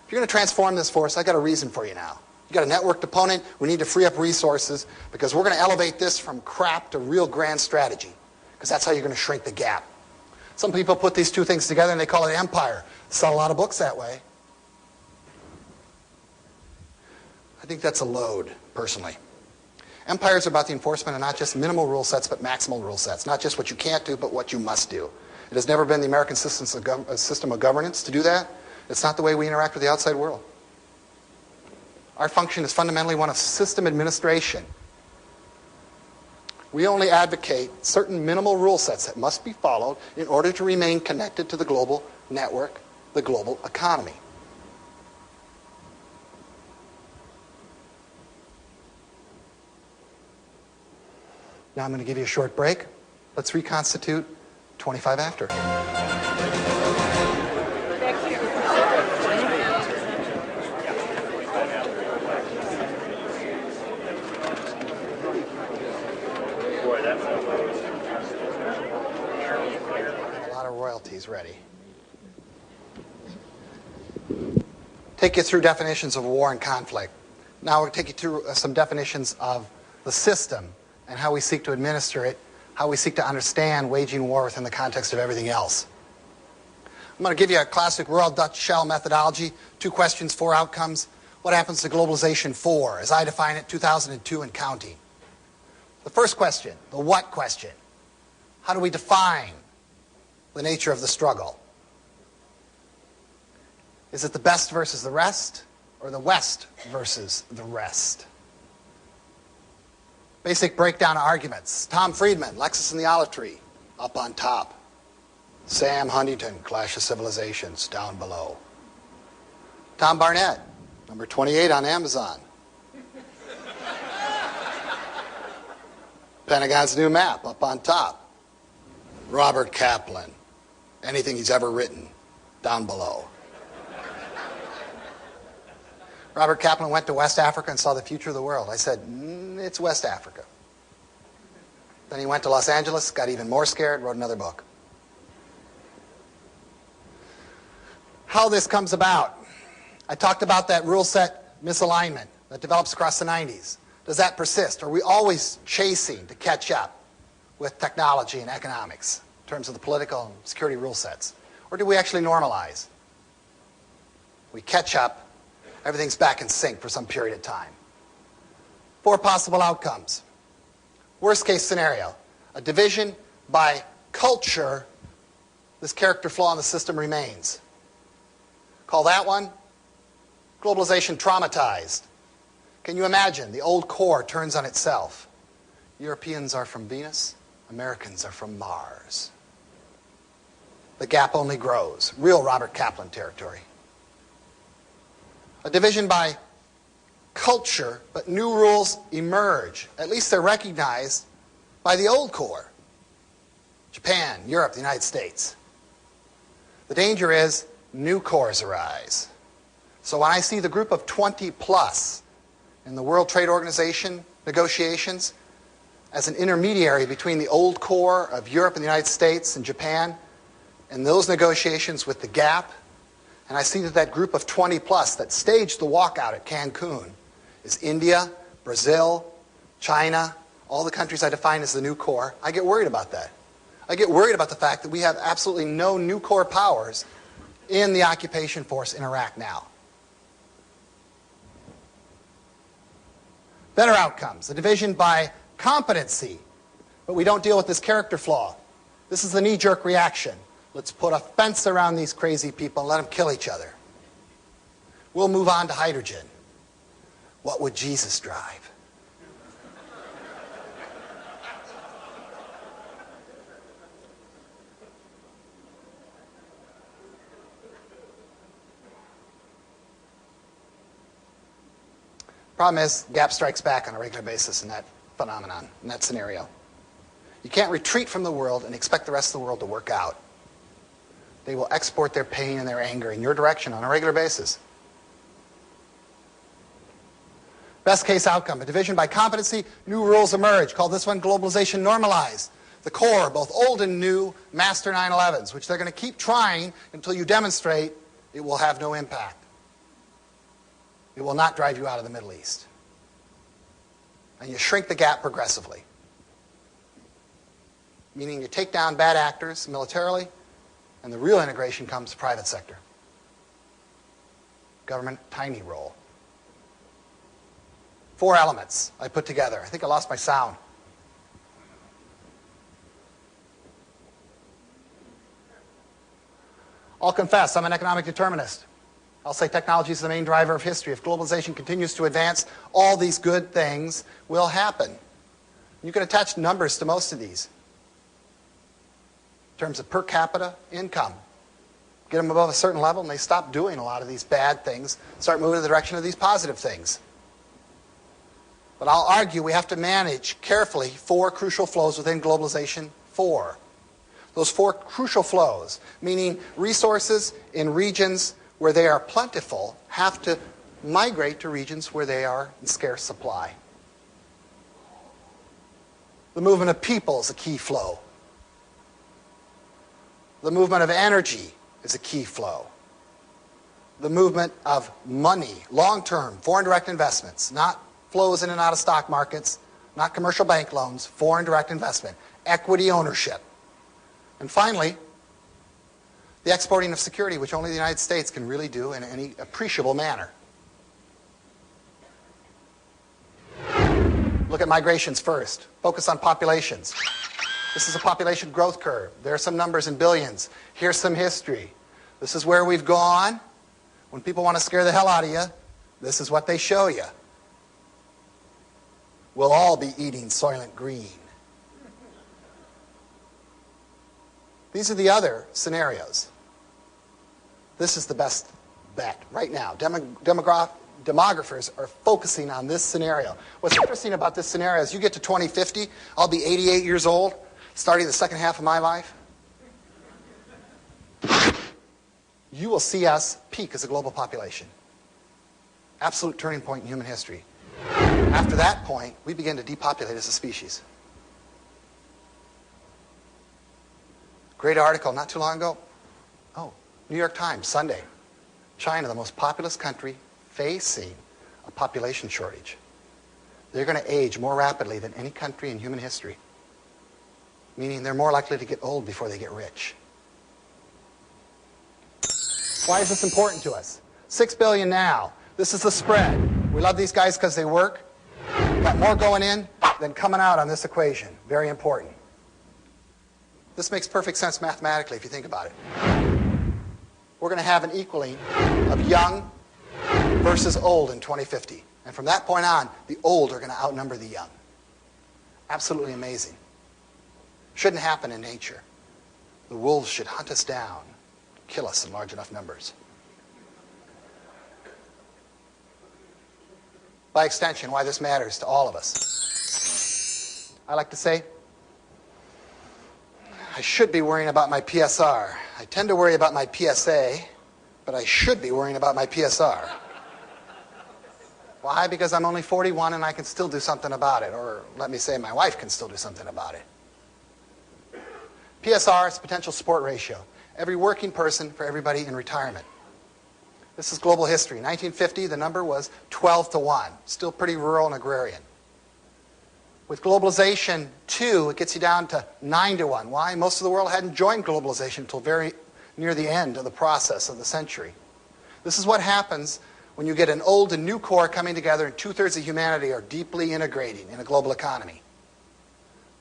If you're going to transform this force, I got a reason for you now. You got a networked opponent. We need to free up resources because we're going to elevate this from crap to real grand strategy, because that's how you're going to shrink the gap. Some people put these two things together and they call it empire. Sell a lot of books that way. I think that's a load, personally. Empires are about the enforcement of not just minimal rule sets, but maximal rule sets. Not just what you can't do, but what you must do. It has never been the American system of governance to do that. It's not the way we interact with the outside world. Our function is fundamentally one of system administration. We only advocate certain minimal rule sets that must be followed in order to remain connected to the global network, the global economy. Now I'm going to give you a short break. Let's reconstitute 25 after. Boy, that A lot of royalties ready. Take you through definitions of war and conflict. Now we'll take you through some definitions of the system and how we seek to administer it, how we seek to understand waging war within the context of everything else. I'm going to give you a classic Royal Dutch shell methodology. 2 questions, 4 outcomes. What happens to globalization 4, as I define it, 2002 and counting? The first question, the what question. How do we define the nature of the struggle? Is it the best versus the rest, or the West versus the rest? Basic breakdown arguments. Tom Friedman, Lexus and the Olive Tree, up on top. Sam Huntington, Clash of Civilizations, down below. Tom Barnett, number 28 on Amazon. Pentagon's new map, up on top. Robert Kaplan, anything he's ever written, down below. Robert Kaplan went to West Africa and saw the future of the world. I said, it's West Africa. Then he went to Los Angeles, got even more scared, wrote another book. How this comes about. I talked about that rule set misalignment that develops across the 90s. Does that persist? Are we always chasing to catch up with technology and economics in terms of the political and security rule sets? Or do we actually normalize? We catch up, everything's back in sync for some period of time. 4 possible outcomes. Worst case scenario, a division by culture, this character flaw in the system remains. Call that one globalization traumatized. Can you imagine? The old core turns on itself. Europeans are from Venus, Americans are from Mars. The gap only grows. Real Robert Kaplan territory. A division by culture, but new rules emerge. At least they're recognized by the old core. Japan, Europe, the United States. The danger is new cores arise. So when I see the group of 20 plus in the World Trade Organization negotiations as an intermediary between the old core of Europe and the United States and Japan and those negotiations with the gap, and I see that that group of 20 plus that staged the walkout at Cancun is India, Brazil, China, all the countries I define as the new core, I get worried about that. I get worried about the fact that we have absolutely no new core powers in the occupation force in Iraq now. Better outcomes, a division by competency, but we don't deal with this character flaw. This is the knee-jerk reaction. Let's put a fence around these crazy people and let them kill each other. We'll move on to hydrogen. What would Jesus drive? Problem is, gap strikes back on a regular basis in that phenomenon, in that scenario. You can't retreat from the world and expect the rest of the world to work out. They will export their pain and their anger in your direction on a regular basis. Best case outcome, a division by competency, new rules emerge. Call this one globalization normalized. The core, both old and new, master 9/11s, which they're going to keep trying until you demonstrate it will have no impact. It will not drive you out of the Middle East. And you shrink the gap progressively. Meaning you take down bad actors militarily, and the real integration comes to private sector. Government, tiny role. 4 elements I put together. I think I lost my sound. I'll confess, I'm an economic determinist. I'll say technology is the main driver of history. If globalization continues to advance, all these good things will happen. You can attach numbers to most of these. In terms of per capita income. Get them above a certain level and they stop doing a lot of these bad things, start moving in the direction of these positive things. But I'll argue we have to manage carefully 4 crucial flows within globalization 4. Those 4 crucial flows, meaning resources in regions where they are plentiful, have to migrate to regions where they are in scarce supply. The movement of people is a key flow. The movement of energy is a key flow. The movement of money, long-term, foreign direct investments, not flows in and out of stock markets, not commercial bank loans, foreign direct investment, equity ownership. And finally, the exporting of security, which only the United States can really do in any appreciable manner. Look at migrations first. Focus on populations. This is a population growth curve. There are some numbers in billions. Here's some history. This is where we've gone. When people want to scare the hell out of you, this is what they show you. We'll all be eating Soylent Green. These are the other scenarios. This is the best bet right now. Demographers are focusing on this scenario. What's interesting about this scenario is you get to 2050, I'll be 88 years old, starting the second half of my life. You will see us peak as a global population. Absolute turning point in human history. After that point, we begin to depopulate as a species. Great article not too long ago. Oh, New York Times, Sunday. China, the most populous country, facing a population shortage. They're going to age more rapidly than any country in human history. Meaning they're more likely to get old before they get rich. Why is this important to us? 6 billion now. This is the spread. We love these guys because they work. Got more going in than coming out on this equation. Very important. This makes perfect sense mathematically if you think about it. We're going to have an equaling of young versus old in 2050. And from that point on, the old are going to outnumber the young. Absolutely amazing. Shouldn't happen in nature. The wolves should hunt us down, kill us in large enough numbers. By extension, why this matters to all of us. I like to say, I should be worrying about my PSR. I tend to worry about my PSA, but I should be worrying about my PSR. Why? Because I'm only 41 and I can still do something about it. Or let me say my wife can still do something about it. PSR is potential support ratio. Every working person for everybody in retirement. This is global history. In 1950, the number was 12 to 1. Still pretty rural and agrarian. With globalization 2, it gets you down to 9 to 1. Why? Most of the world hadn't joined globalization until very near the end of the process of the century. This is what happens when you get an old and new core coming together and 2/3 of humanity are deeply integrating in a global economy.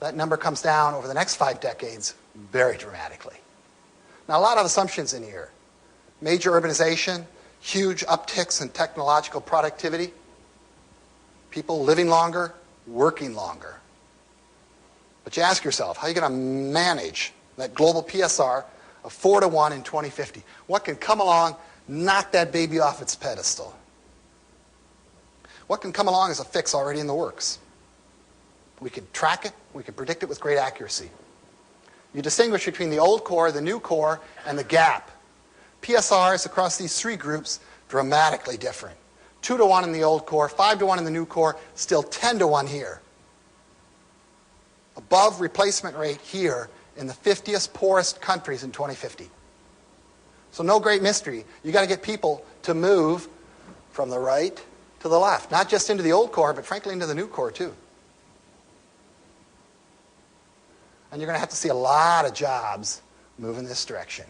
That number comes down over the next 5 decades very dramatically. Now, a lot of assumptions in here. Major urbanization, huge upticks in technological productivity, people living longer, working longer. But you ask yourself, how are you going to manage that global PSR of 4 to 1 in 2050? What can come along, knock that baby off its pedestal? What can come along as a fix already in the works? We can track it, we can predict it with great accuracy. You distinguish between the old core, the new core, and the gap. PSRs across these 3 groups, dramatically different. 2 to 1 in the old core, 5 to 1 in the new core, still 10 to 1 here. Above replacement rate here in the 50th poorest countries in 2050. So no great mystery. You got to get people to move from the right to the left. Not just into the old core, but frankly into the new core too. And you're going to have to see a lot of jobs move in this direction.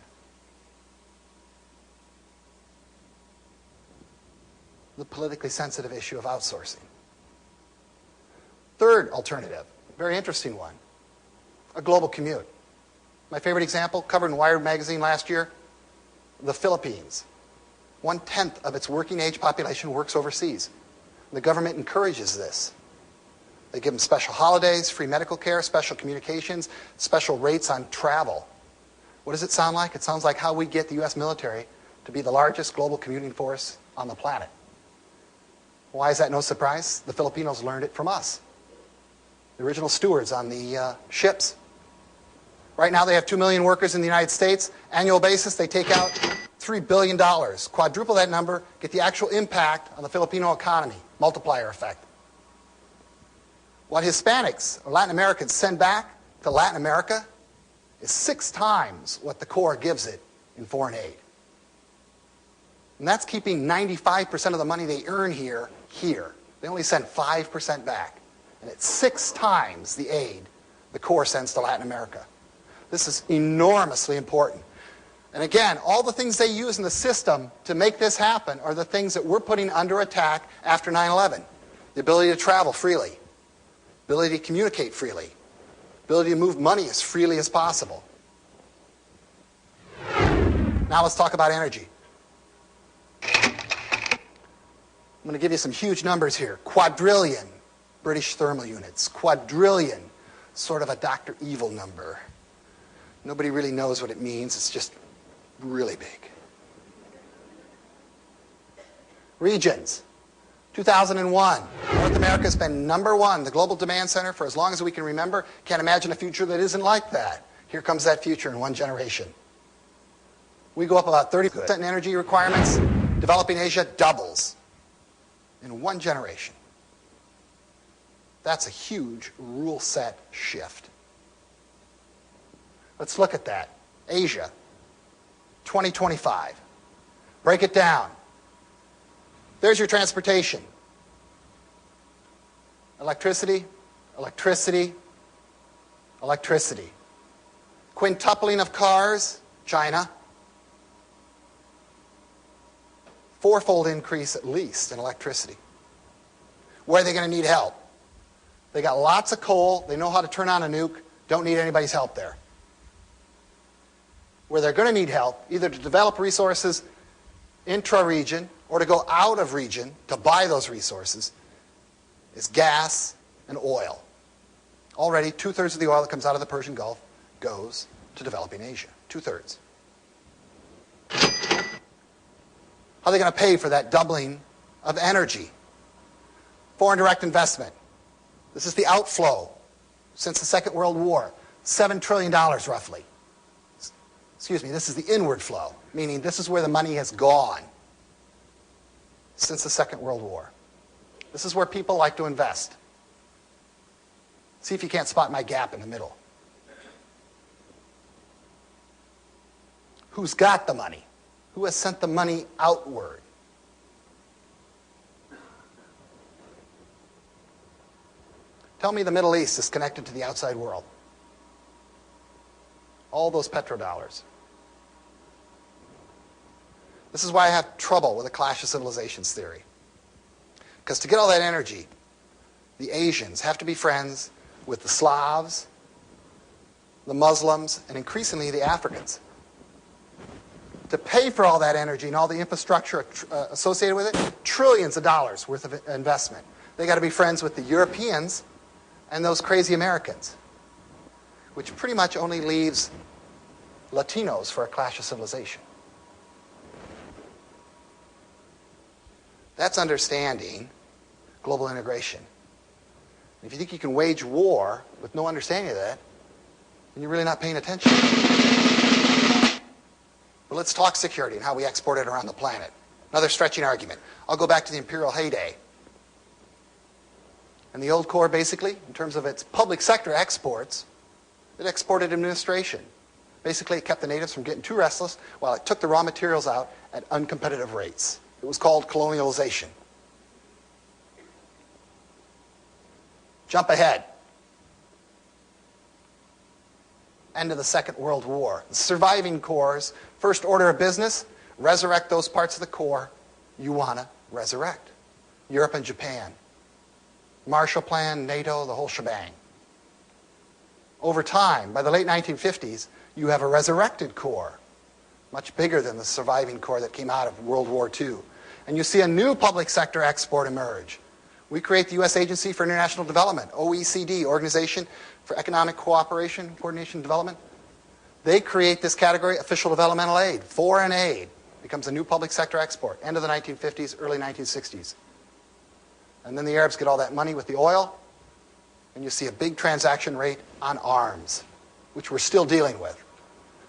The politically sensitive issue of outsourcing. Third alternative, very interesting one, a global commute. My favorite example, covered in Wired magazine last year, the Philippines. 1/10 of its working age population works overseas. The government encourages this. They give them special holidays, free medical care, special communications, special rates on travel. What does it sound like? It sounds like how we get the U.S. military to be the largest global commuting force on the planet. Why is that no surprise? The Filipinos learned it from us. The original stewards on the ships. Right now they have 2 million workers in the United States. Annual basis, they take out $3 billion. Quadruple that number, get the actual impact on the Filipino economy. Multiplier effect. What Hispanics or Latin Americans send back to Latin America is 6 times what the Corps gives it in foreign aid. And that's keeping 95% of the money they earn here. They only send 5% back. And it's 6 times the aid the Corps sends to Latin America. This is enormously important. And again, all the things they use in the system to make this happen are the things that we're putting under attack after 9/11. The ability to travel freely, ability to communicate freely, ability to move money as freely as possible. Now let's talk about energy. I'm going to give you some huge numbers here. Quadrillion British thermal units. Quadrillion, sort of a Dr. Evil number. Nobody really knows what it means. It's just really big. Regions. 2001. North America has been #1, the global demand center, for as long as we can remember. Can't imagine a future that isn't like that. Here comes that future in one generation. We go up about 30% in energy requirements. Developing Asia doubles in one generation. That's a huge rule set shift. Let's look at that. Asia, 2025. Break it down. There's your transportation. Electricity, electricity, electricity. Quintupling of cars, China. 4-fold increase at least in electricity. Where are they going to need help? They got lots of coal. They know how to turn on a nuke. Don't need anybody's help there. Where they're going to need help, either to develop resources intra-region or to go out of region to buy those resources, is gas and oil. Already, 2/3 of the oil that comes out of the Persian Gulf goes to developing Asia. 2/3. How are they going to pay for that doubling of energy? Foreign direct investment. This is the outflow since the Second World War. $7 trillion roughly. Excuse me, this is the inward flow, meaning this is where the money has gone since the Second World War. This is where people like to invest. See if you can't spot my gap in the middle. Who's got the money? Who has sent the money outward? Tell me the Middle East is connected to the outside world. All those petrodollars. This is why I have trouble with the clash of civilizations theory. Because to get all that energy, the Asians have to be friends with the Slavs, the Muslims, and increasingly the Africans. To pay for all that energy and all the infrastructure associated with it, trillions of dollars worth of investment. They got to be friends with the Europeans and those crazy Americans, which pretty much only leaves Latinos for a clash of civilization. That's understanding global integration. If you think you can wage war with no understanding of that, then you're really not paying attention. But let's talk security and how we export it around the planet. Another stretching argument. I'll go back to the imperial heyday. And the old Corps, basically, in terms of its public sector exports, it exported administration. Basically, it kept the natives from getting too restless while it took the raw materials out at uncompetitive rates. It was called colonialization. Jump ahead. End of the Second World War. The surviving corps' first order of business, resurrect those parts of the Corps you want to resurrect. Europe and Japan. Marshall Plan, NATO, the whole shebang. Over time, by the late 1950s, you have a resurrected Corps, much bigger than the surviving Corps that came out of World War II. And you see a new public sector export emerge. We create the U.S. Agency for International Development, OECD, Organization for Economic Cooperation, Coordination, and Development. They create this category, official developmental aid, foreign aid, becomes a new public sector export, end of the 1950s, early 1960s. And then the Arabs get all that money with the oil, and you see a big transaction rate on arms, which we're still dealing with.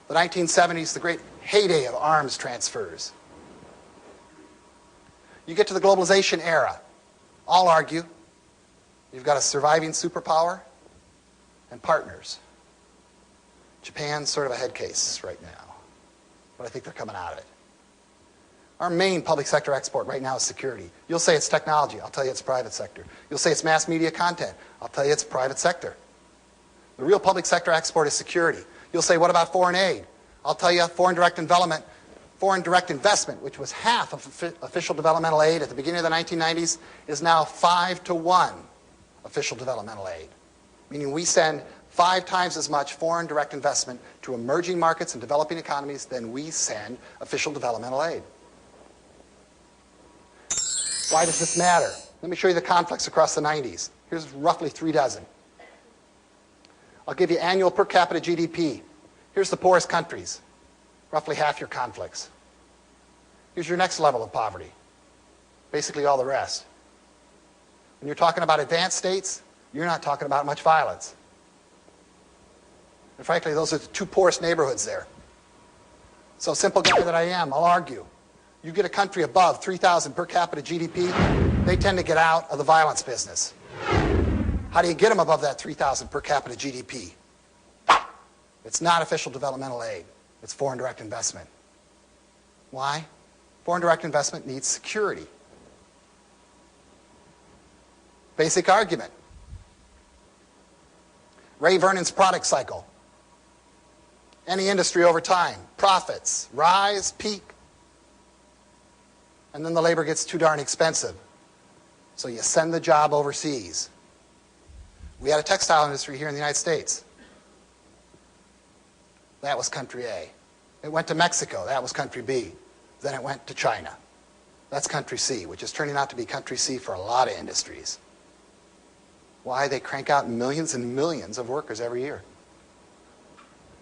The 1970s, the great heyday of arms transfers. You get to the globalization era. I'll argue You've got a surviving superpower and partners. Japan's sort of a head case right now, but I think they're coming out of it. Our main public sector export right now is security. You'll say it's technology. I'll tell you it's private sector. You'll say it's mass media content. I'll tell you it's private sector. The real public sector export is security. You'll say, what about foreign aid? I'll tell you foreign direct investment, which was half of official developmental aid at the beginning of the 1990s, is now 5-to-1 official developmental aid, meaning we send 5 times as much foreign direct investment to emerging markets and developing economies than we send official developmental aid. Why does this matter? Let me show you the conflicts across the 90s. Here's roughly 3 dozen. I'll give you annual per capita GDP. Here's the poorest countries, roughly half your conflicts. Here's your next level of poverty, basically all the rest. When you're talking about advanced states, you're not talking about much violence. And frankly, those are the 2 poorest neighborhoods there. So simple guy that I am, I'll argue. You get a country above 3,000 per capita GDP, they tend to get out of the violence business. How do you get them above that 3,000 per capita GDP? It's not official developmental aid. It's foreign direct investment. Why? Foreign direct investment needs security. Basic argument. Ray Vernon's product cycle. Any industry over time. Profits, rise, peak, and then the labor gets too darn expensive. So you send the job overseas. We had a textile industry here in the United States. That was country A. It went to Mexico. That was country B. Then it went to China. That's country C, which is turning out to be country C for a lot of industries. Why? They crank out millions and millions of workers every year.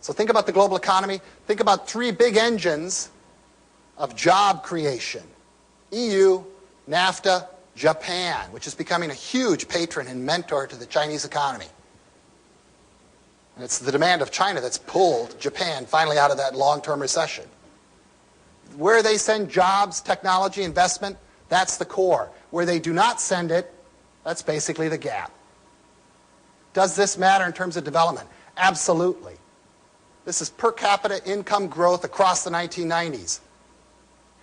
So think about the global economy. Think about 3 big engines of job creation. EU, NAFTA, Japan, which is becoming a huge patron and mentor to the Chinese economy. And it's the demand of China that's pulled Japan finally out of that long-term recession. Where they send jobs, technology, investment, that's the core. Where they do not send it, that's basically the gap. Does this matter in terms of development? Absolutely. This is per capita income growth across the 1990s.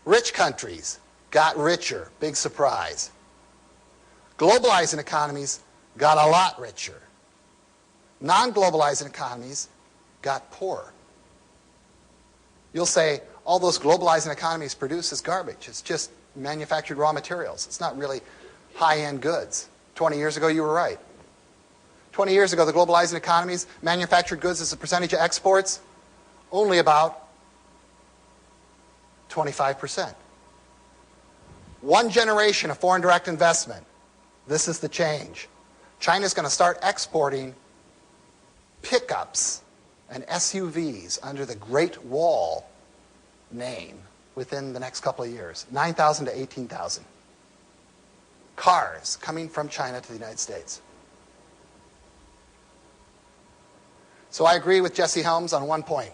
Rich countries got richer. Big surprise. Globalizing economies got a lot richer. Non-globalizing economies got poorer. You'll say, all those globalizing economies produce is garbage. It's just manufactured raw materials. It's not really high-end goods. 20 years ago, you were right. 20 years ago, the globalizing economies, manufactured goods as a percentage of exports, only about 25%. 1 generation of foreign direct investment. This is the change. China's going to start exporting pickups and SUVs under the Great Wall name within the next couple of years. 9,000 to 18,000. Cars coming from China to the United States. So I agree with Jesse Helms on one point.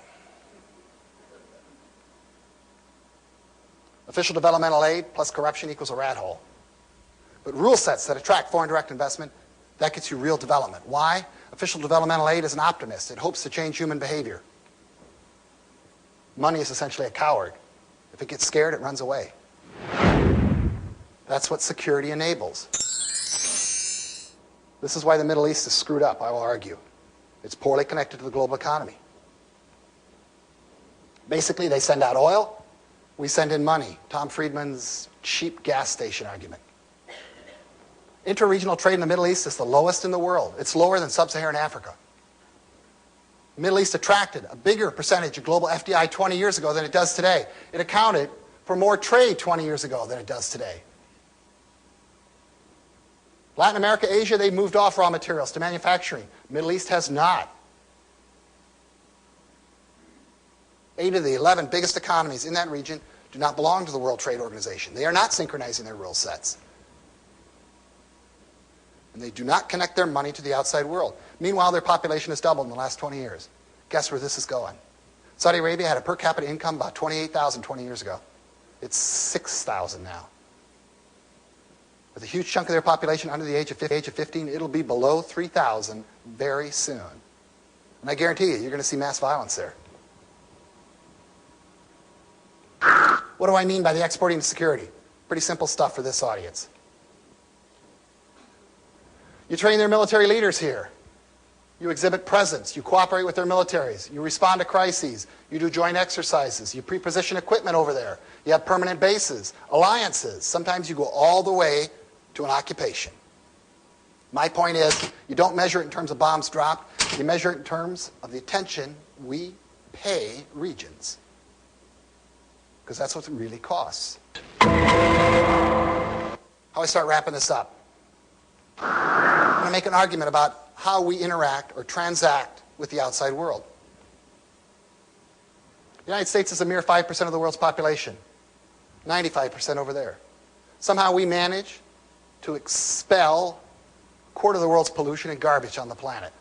Official developmental aid plus corruption equals a rat hole. But rule sets that attract foreign direct investment, that gets you real development. Why? Official developmental aid is an optimist. It hopes to change human behavior. Money is essentially a coward. If it gets scared, it runs away. That's what security enables. This is why the Middle East is screwed up, I will argue. It's poorly connected to the global economy. Basically, they send out oil, we send in money. Tom Friedman's cheap gas station argument. Inter-regional trade in the Middle East is the lowest in the world. It's lower than sub-Saharan Africa. The Middle East attracted a bigger percentage of global FDI 20 years ago than it does today. It accounted for more trade 20 years ago than it does today. Latin America, Asia, they moved off raw materials to manufacturing. Middle East has not. 8 of the 11 biggest economies in that region do not belong to the World Trade Organization. They are not synchronizing their rule sets. And they do not connect their money to the outside world. Meanwhile, their population has doubled in the last 20 years. Guess where this is going? Saudi Arabia had a per capita income about 28,000 20 years ago. It's 6,000 now. With a huge chunk of their population under the age of 15, it'll be below 3,000 very soon. And I guarantee you, you're going to see mass violence there. What do I mean by the exporting of security? Pretty simple stuff for this audience. You train their military leaders here. You exhibit presence. You cooperate with their militaries. You respond to crises. You do joint exercises. You pre-position equipment over there. You have permanent bases, alliances. Sometimes you go all the way to an occupation. My point is, you don't measure it in terms of bombs dropped. You measure it in terms of the attention we pay regions. Because that's what it really costs. How do I start wrapping this up? I'm going to make an argument about how we interact or transact with the outside world. The United States is a mere 5% of the world's population. 95% over there. Somehow we manage to expel a quarter of the world's pollution and garbage on the planet.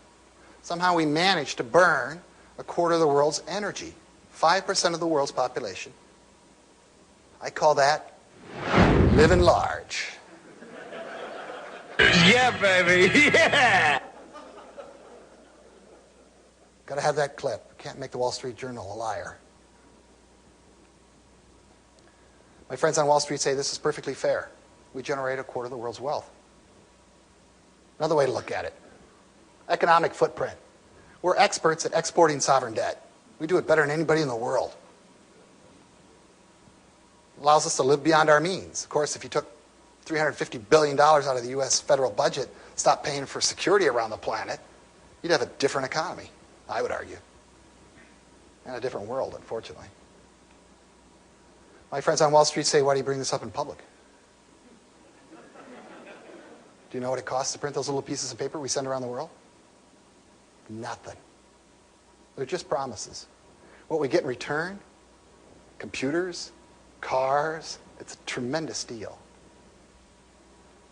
Somehow we manage to burn a quarter of the world's energy. 5% of the world's population. I call that living large. Yeah, baby, yeah! Got to have that clip. Can't make the Wall Street Journal a liar. My friends on Wall Street say this is perfectly fair. We generate a quarter of the world's wealth. Another way to look at it. Economic footprint. We're experts at exporting sovereign debt. We do it better than anybody in the world. Allows us to live beyond our means. Of course, if you took $350 billion out of the U.S. federal budget, stopped paying for security around the planet, you'd have a different economy, I would argue. And a different world, unfortunately. My friends on Wall Street say, why do you bring this up in public? Do you know what it costs to print those little pieces of paper we send around the world? Nothing. They're just promises. What we get in return, computers, cars, it's a tremendous deal.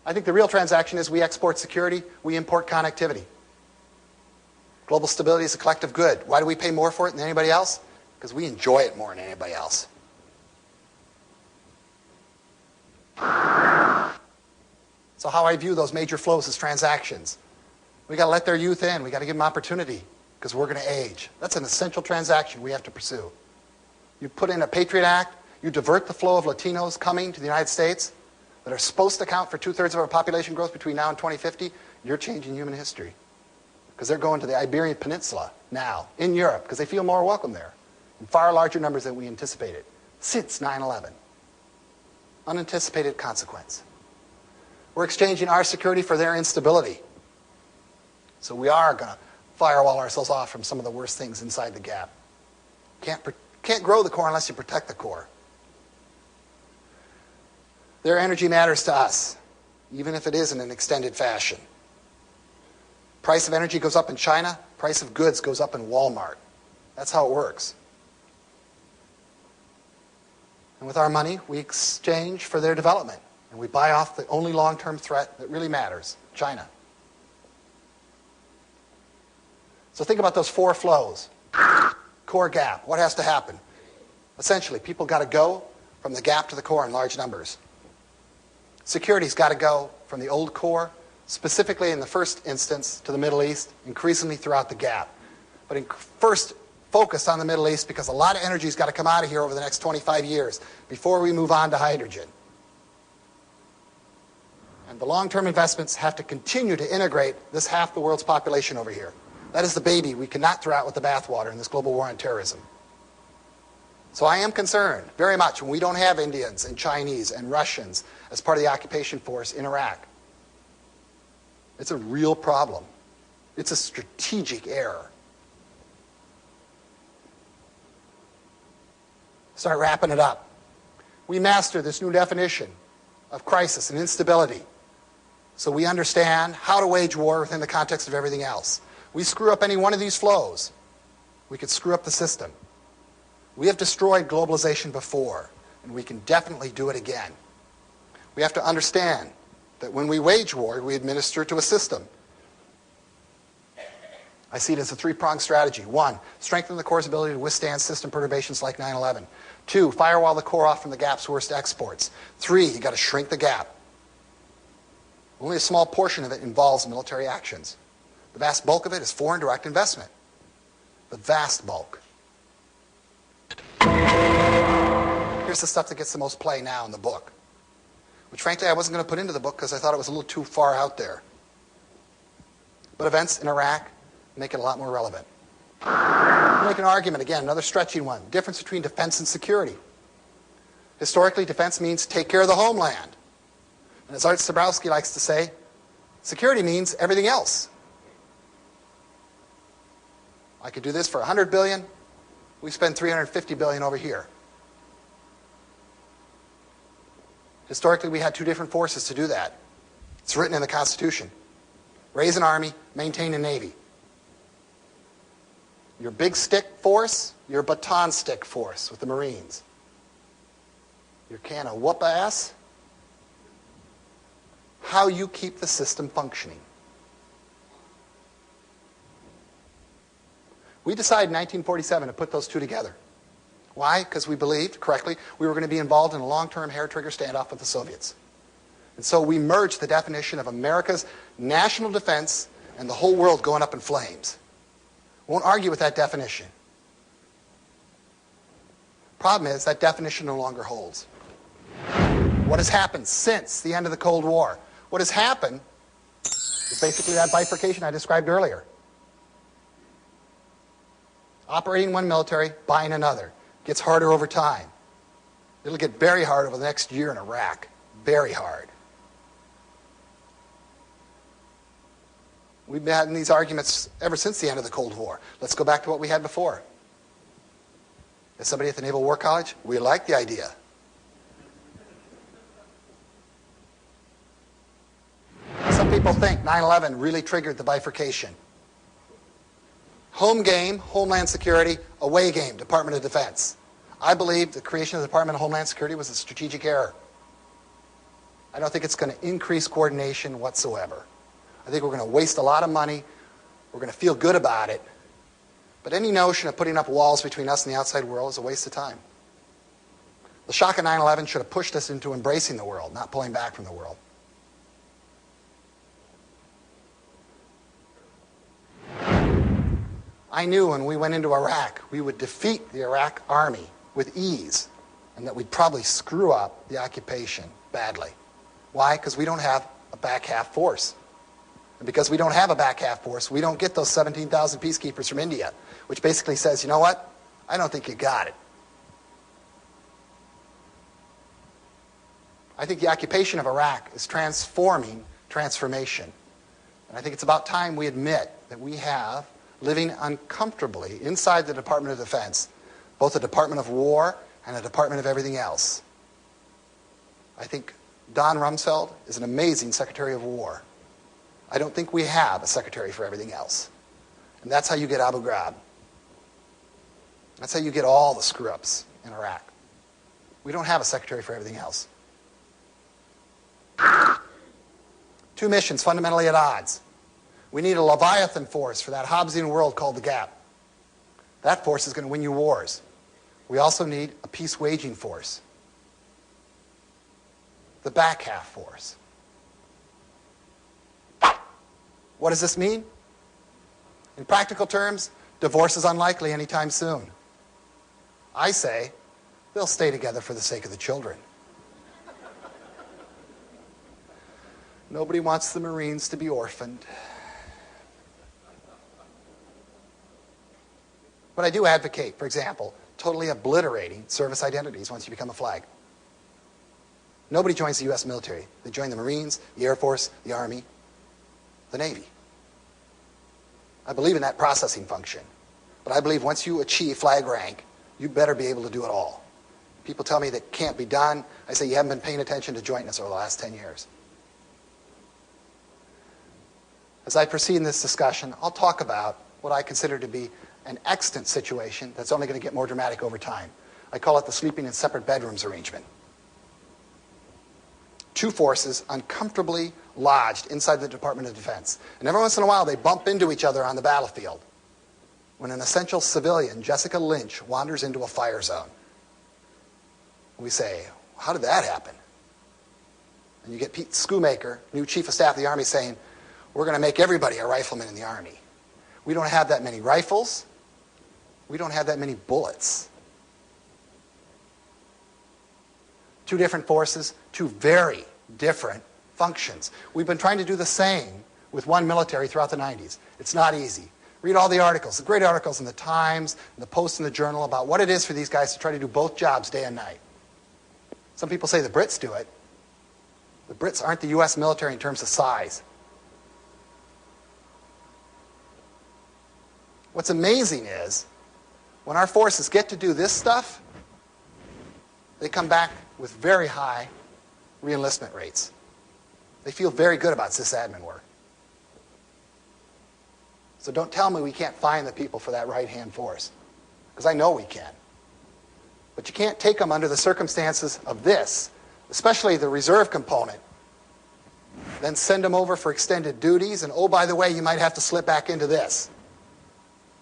I think the real transaction is we export security, we import connectivity. Global stability is a collective good. Why do we pay more for it than anybody else? Because we enjoy it more than anybody else. So how I view those major flows as transactions. We got to let their youth in. We got to give them opportunity because we're going to age. That's an essential transaction we have to pursue. You put in a Patriot Act, you divert the flow of Latinos coming to the United States that are supposed to account for 2/3 of our population growth between now and 2050, you're changing human history. Because they're going to the Iberian Peninsula now, in Europe, because they feel more welcome there, in far larger numbers than we anticipated, since 9/11. Unanticipated consequence. We're exchanging our security for their instability. So we are going to firewall ourselves off from some of the worst things inside the gap. Can't grow the core unless you protect the core. Their energy matters to us, even if it is in an extended fashion. Price of energy goes up in China, price of goods goes up in Walmart. That's how it works. And with our money, we exchange for their development. And we buy off the only long-term threat that really matters, China. So think about those four flows. Core gap, what has to happen? Essentially, people got to go from the gap to the core in large numbers. Security's got to go from the old core, specifically in the first instance to the Middle East, increasingly throughout the gap. But first, focus on the Middle East because a lot of energy's got to come out of here over the next 25 years before we move on to hydrogen. And the long-term investments have to continue to integrate this half the world's population over here. That is the baby we cannot throw out with the bathwater in this global war on terrorism. So I am concerned very much when we don't have Indians and Chinese and Russians as part of the occupation force in Iraq. It's a real problem. It's a strategic error. Start wrapping it up. We master this new definition of crisis and instability so we understand how to wage war within the context of everything else. We screw up any one of these flows, we could screw up the system. We have destroyed globalization before, and we can definitely do it again. We have to understand that when we wage war, we administer to a system. I see it as a three-pronged strategy. 1, strengthen the core's ability to withstand system perturbations like 9/11. 2, firewall the core off from the gap's worst exports. 3, you got to shrink the gap. Only a small portion of it involves military actions. The vast bulk of it is foreign direct investment. The vast bulk. Here's the stuff that gets the most play now in the book, which frankly I wasn't going to put into the book because I thought it was a little too far out there. But events in Iraq make it a lot more relevant. I'll make an argument, again, another stretching one. Difference between defense and security. Historically, defense means take care of the homeland. And as Art Sabrowski likes to say, security means everything else. I could do this for $100 billion. We spend $350 billion over here. Historically, we had two different forces to do that. It's written in the Constitution. Raise an army, maintain a navy. Your big stick force, your baton stick force with the Marines. Your can of whoop-ass, how you keep the system functioning. We decided in 1947 to put those two together. Why? Because we believed, correctly, we were going to be involved in a long-term hair-trigger standoff with the Soviets. And so we merged the definition of America's national defense and the whole world going up in flames. Won't argue with that definition. Problem is, that definition no longer holds. What has happened since the end of the Cold War? What has happened is basically that bifurcation I described earlier. Operating one military, buying another. Gets harder over time. It'll get very hard over the next year in Iraq. Very hard. We've been having these arguments ever since the end of the Cold War. Let's go back to what we had before. As somebody at the Naval War College, we like the idea. Some people think 9/11 really triggered the bifurcation. Home game, Homeland Security. Away game, Department of Defense. I believe the creation of the Department of Homeland Security was a strategic error. I don't think it's going to increase coordination whatsoever. I think we're going to waste a lot of money. We're going to feel good about it. But any notion of putting up walls between us and the outside world is a waste of time. The shock of 9/11 should have pushed us into embracing the world, not pulling back from the world. I knew when we went into Iraq, we would defeat the Iraq army with ease, and that we'd probably screw up the occupation badly. Why? Because we don't have a back half force. And because we don't have a back half force, we don't get those 17,000 peacekeepers from India, which basically says, you know what? I don't think you got it. I think the occupation of Iraq is transforming transformation. And I think it's about time we admit that we have, living uncomfortably inside the Department of Defense, both a Department of War and a Department of everything else. I think Don Rumsfeld is an amazing Secretary of War. I don't think we have a Secretary for everything else. And that's how you get Abu Ghraib. That's how you get all the screw-ups in Iraq. We don't have a Secretary for everything else. Two missions fundamentally at odds. We need a Leviathan force for that Hobbesian world called the Gap. That force is going to win you wars. We also need a peace-waging force. The back half force. What does this mean? In practical terms, divorce is unlikely anytime soon. I say they'll stay together for the sake of the children. Nobody wants the Marines to be orphaned. But I do advocate, for example, totally obliterating service identities once you become a flag. Nobody joins the U.S. military. They join the Marines, the Air Force, the Army, the Navy. I believe in that processing function. But I believe once you achieve flag rank, you better be able to do it all. People tell me that can't be done. I say you haven't been paying attention to jointness over the last 10 years. As I proceed in this discussion, I'll talk about what I consider to be an extant situation that's only going to get more dramatic over time. I call it the sleeping in separate bedrooms arrangement. Two forces uncomfortably lodged inside the Department of Defense. And every once in a while, they bump into each other on the battlefield. When an essential civilian, Jessica Lynch, wanders into a fire zone. We say, how did that happen? And you get Pete Schoomaker, new Chief of Staff of the Army, saying, we're going to make everybody a rifleman in the Army. We don't have that many rifles. We don't have that many bullets. Two different forces, two very different functions. We've been trying to do the same with one military throughout the 90s. It's not easy. Read all the articles, the great articles in the Times, in the Post and the Journal about what it is for these guys to try to do both jobs day and night. Some people say the Brits do it. The Brits aren't the U.S. military in terms of size. What's amazing is, when our forces get to do this stuff, they come back with very high re-enlistment rates. They feel very good about sysadmin work. So don't tell me we can't find the people for that right-hand force, because I know we can. But you can't take them under the circumstances of this, especially the reserve component, then send them over for extended duties, and oh, by the way, you might have to slip back into this,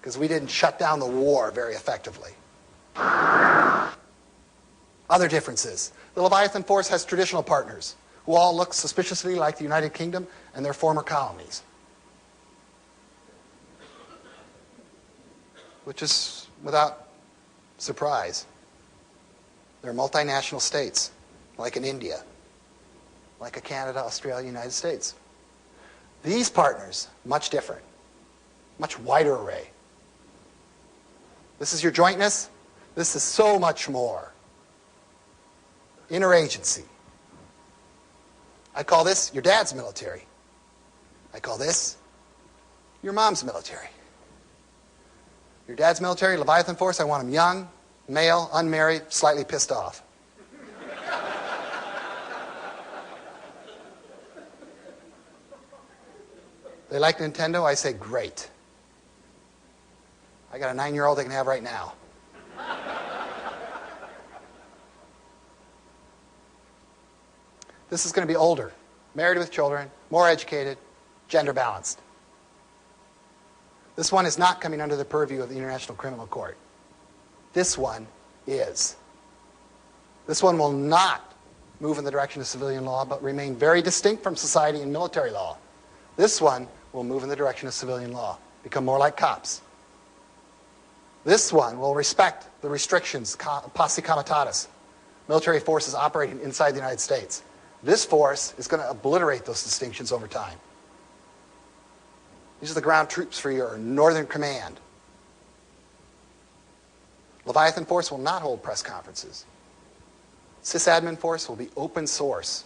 because we didn't shut down the war very effectively. Other differences. The Leviathan force has traditional partners who all look suspiciously like the United Kingdom and their former colonies, which is without surprise. They're multinational states, like in India, like a Canada, Australia, United States. These partners, much different, much wider array. This is your jointness. This is so much more. Interagency. I call this your dad's military. I call this your mom's military. Your dad's military, Leviathan force, I want them young, male, unmarried, slightly pissed off. They like Nintendo? I say, great. I got a 9-year-old they can have right now. This is going to be older, married with children, more educated, gender balanced. This one is not coming under the purview of the International Criminal Court. This one is. This one will not move in the direction of civilian law, but remain very distinct from society and military law. This one will move in the direction of civilian law, become more like cops. This one will respect the restrictions, posse comitatus, military forces operating inside the United States. This force is going to obliterate those distinctions over time. These are the ground troops for your Northern Command. Leviathan force will not hold press conferences. Sysadmin force will be open source.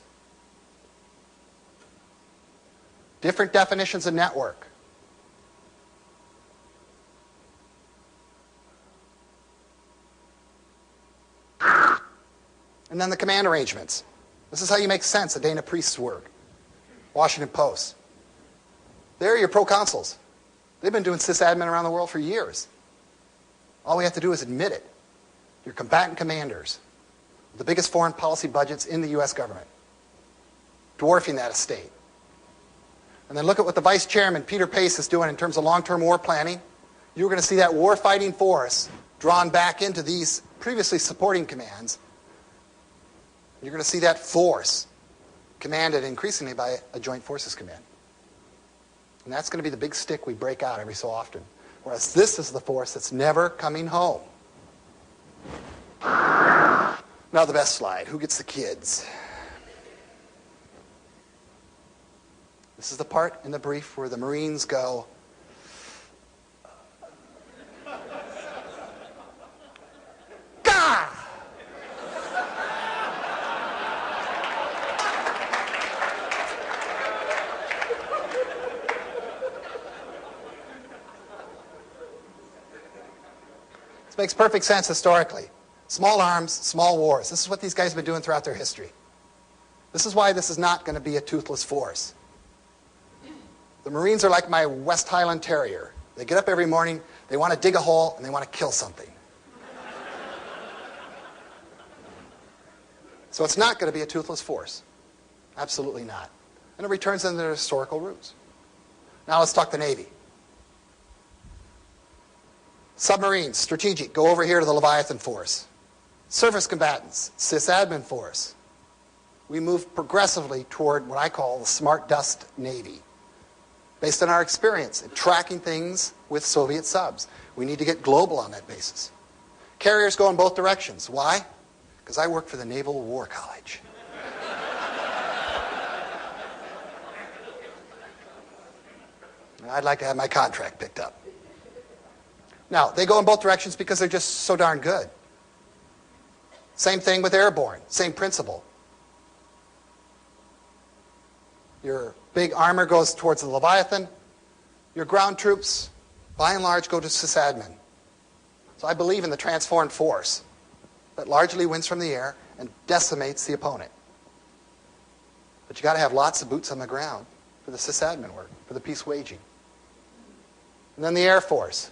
Different definitions of network. And then the command arrangements. This is how you make sense of Dana Priest's work. Washington Post. They're your proconsuls. They've been doing sysadmin around the world for years. All we have to do is admit it. Your combatant commanders, the biggest foreign policy budgets in the U.S. government, dwarfing that estate. And then look at what the vice chairman, Peter Pace, is doing in terms of long-term war planning. You're going to see that war-fighting force drawn back into these previously supporting commands. You're going to see that force commanded increasingly by a joint forces command. And that's going to be the big stick we break out every so often. Whereas this is the force that's never coming home. Now the best slide. Who gets the kids? This is the part in the brief where the Marines go, Gah! This makes perfect sense historically. Small arms, small wars. This is what these guys have been doing throughout their history. This is why this is not going to be a toothless force. The Marines are like my West Highland Terrier. They get up every morning, they want to dig a hole, and they want to kill something. So it's not going to be a toothless force. Absolutely not. And it returns to their historical roots. Now let's talk the Navy. Submarines, strategic, go over here to the Leviathan force. Surface combatants, sysadmin force. we move progressively toward what I call the smart dust Navy. Based on our experience in tracking things with Soviet subs, we need to get global on that basis. Carriers go in both directions. Why? Because I work for the Naval War College. I'd like to have my contract picked up. Now, they go in both directions because they're just so darn good. Same thing with airborne, same principle. Your big armor goes towards the Leviathan. Your ground troops, by and large, go to sysadmin. So I believe in the transformed force that largely wins from the air and decimates the opponent. But you got to have lots of boots on the ground for the sysadmin work, for the peace waging. And then the Air Force.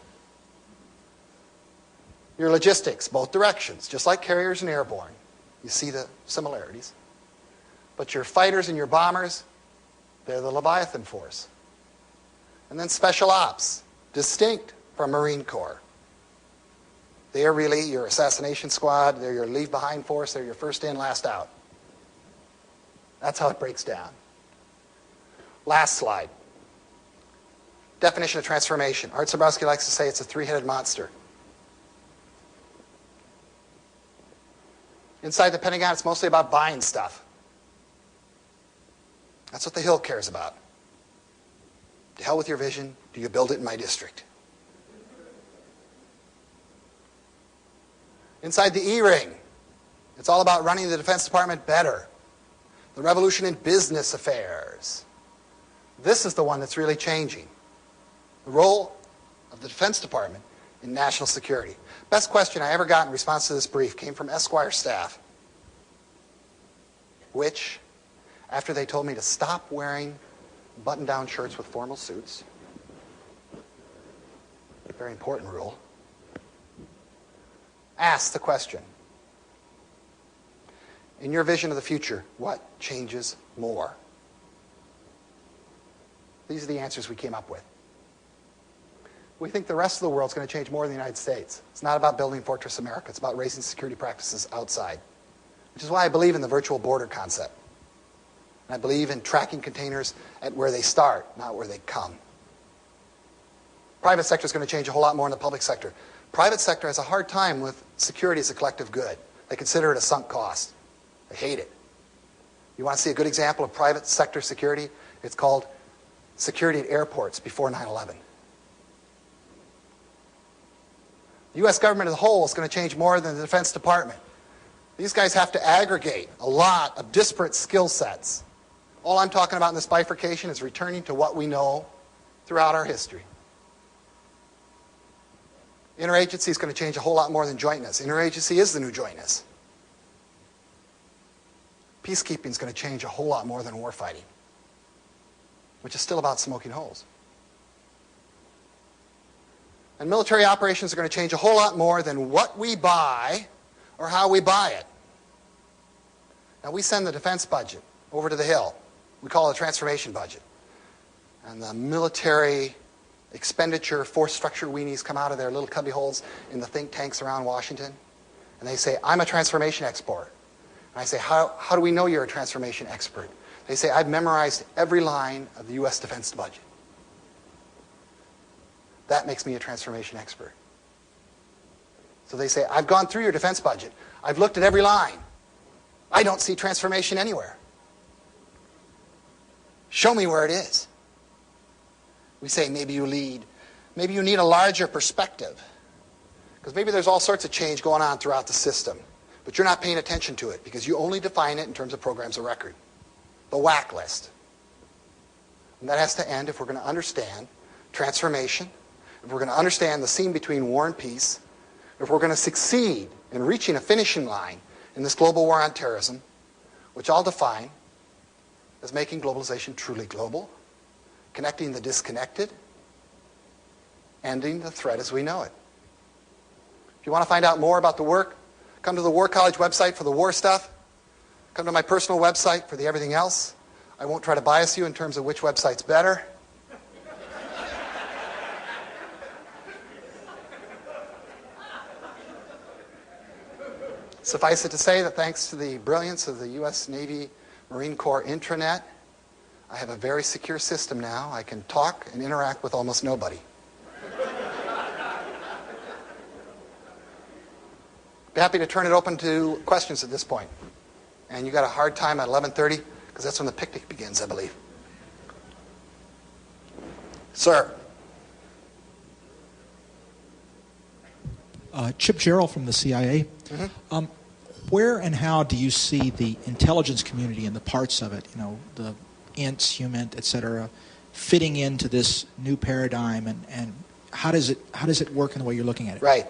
Your logistics, both directions, just like carriers and airborne. You see the similarities. But your fighters and your bombers, they're the Leviathan force. And then special ops, distinct from Marine Corps. They are really your assassination squad, they're your leave behind force, they're your first in, last out. That's how it breaks down. Last slide. Definition of transformation. Art Zabrowski likes to say it's a three-headed monster. Inside the Pentagon, it's mostly about buying stuff. That's what the Hill cares about. To hell with your vision, do you build it in my district? Inside the E-ring, it's all about running the Defense Department better. The revolution in business affairs. This is the one that's really changing. The role of the Defense Department in national security. Best question I ever got in response to this brief came from Esquire staff, which, after they told me to stop wearing button-down shirts with formal suits, a very important rule, asked the question, in your vision of the future, what changes more? These are the answers we came up with. We think the rest of the world is going to change more than the United States. It's not about building Fortress America. It's about raising security practices outside, which is why I believe in the virtual border concept. And I believe in tracking containers at where they start, not where they come. Private sector is going to change a whole lot more than the public sector. Private sector has a hard time with security as a collective good. They consider it a sunk cost. They hate it. You want to see a good example of private sector security? It's called security at airports before 9/11. The U.S. government as a whole is going to change more than the Defense Department. These guys have to aggregate a lot of disparate skill sets. All I'm talking about in this bifurcation is returning to what we know throughout our history. Interagency is going to change a whole lot more than jointness. Interagency is the new jointness. Peacekeeping is going to change a whole lot more than warfighting, which is still about smoking holes. And military operations are going to change a whole lot more than what we buy or how we buy it. Now, we send the defense budget over to the Hill. We call it a transformation budget. And the military expenditure force structure weenies come out of their little cubby holes in the think tanks around Washington. And they say, I'm a transformation expert. And I say, how do we know you're a transformation expert? They say, I've memorized every line of the U.S. defense budget. That makes me a transformation expert. So they say, I've gone through your defense budget. I've looked at every line. I don't see transformation anywhere. Show me where it is. We say, maybe you need a larger perspective. Because maybe there's all sorts of change going on throughout the system. But you're not paying attention to it because you only define it in terms of programs of record. The whack list. And that has to end if we're going to understand transformation, if we're going to understand the seam between war and peace, if we're going to succeed in reaching a finishing line in this global war on terrorism, which I'll define as making globalization truly global, connecting the disconnected, ending the threat as we know it. If you want to find out more about the work, come to the War College website for the war stuff. Come to my personal website for the everything else. I won't try to bias you in terms of which website's better. Suffice it to say that thanks to the brilliance of the U.S. Navy Marine Corps intranet. I have a very secure system now. I can talk and interact with almost nobody. Be happy to turn it open to questions at this point. And you got a hard time at 11:30 because that's when the picnic begins, I believe. Sir. Chip Gerald from the CIA. Mm-hmm. Where and how do you see the intelligence community and the parts of it, you know, the INTs, HUMINT, et cetera, fitting into this new paradigm, and how does it work in the way you're looking at it? Right.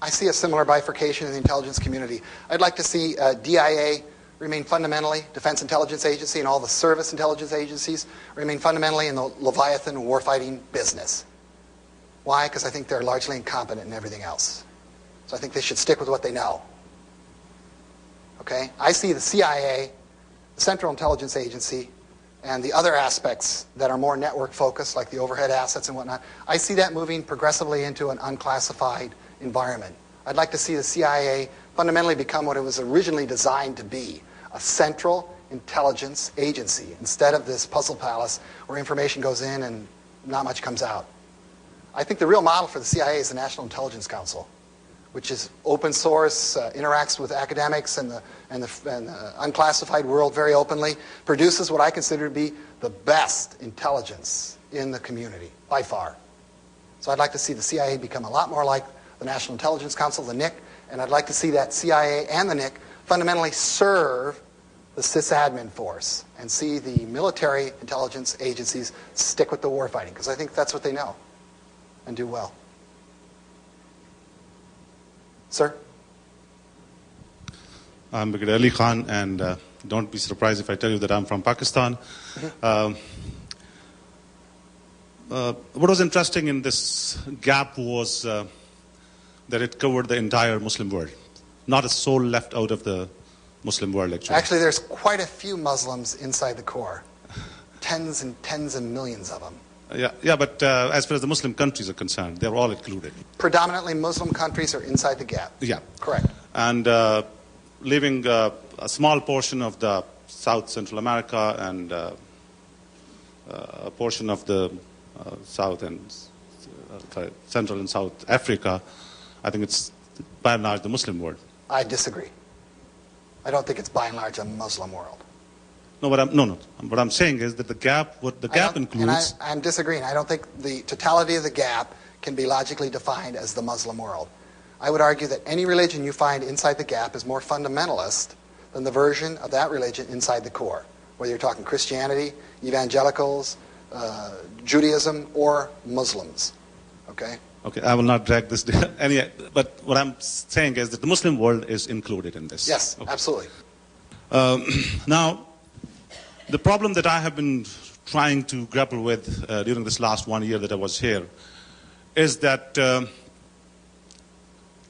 I see a similar bifurcation in the intelligence community. I'd like to see DIA remain fundamentally, Defense Intelligence Agency, and all the service intelligence agencies remain fundamentally in the Leviathan warfighting business. Why? Because I think they're largely incompetent in everything else. So I think they should stick with what they know. Okay? I see the CIA, the Central Intelligence Agency, and the other aspects that are more network focused, like the overhead assets and whatnot, I see that moving progressively into an unclassified environment. I'd like to see the CIA fundamentally become what it was originally designed to be, a central intelligence agency, instead of this puzzle palace where information goes in and not much comes out. I think the real model for the CIA is the National Intelligence Council, which is open source, interacts with academics and the unclassified world very openly, produces what I consider to be the best intelligence in the community, by far. So I'd like to see the CIA become a lot more like the National Intelligence Council, the NIC, and I'd like to see that CIA and the NIC fundamentally serve the sysadmin force and see the military intelligence agencies stick with the warfighting, because I think that's what they know and do well. Sir? I'm Brigadier Ali Khan, and don't be surprised if I tell you that I'm from Pakistan. Mm-hmm. What was interesting in this gap was that it covered the entire Muslim world. Not a soul left out of the Muslim world, actually. Actually, there's quite a few Muslims inside the Corps. Tens and tens of millions of them. Yeah, but as far as the Muslim countries are concerned, they're all included. Predominantly Muslim countries are inside the gap. Yeah. Correct. And leaving a small portion of the South Central America and a portion of the South and Central and South Africa, I think it's by and large the Muslim world. I disagree. I don't think it's by and large a Muslim world. No. What I'm saying is that the gap includes. And I'm disagreeing. I don't think the totality of the gap can be logically defined as the Muslim world. I would argue that any religion you find inside the gap is more fundamentalist than the version of that religion inside the core, whether you're talking Christianity, evangelicals, Judaism, or Muslims. Okay? Okay, I will not drag this down. But what I'm saying is that the Muslim world is included in this. Yes, okay. Absolutely. Now, the problem that I have been trying to grapple with during this last 1 year that I was here is that to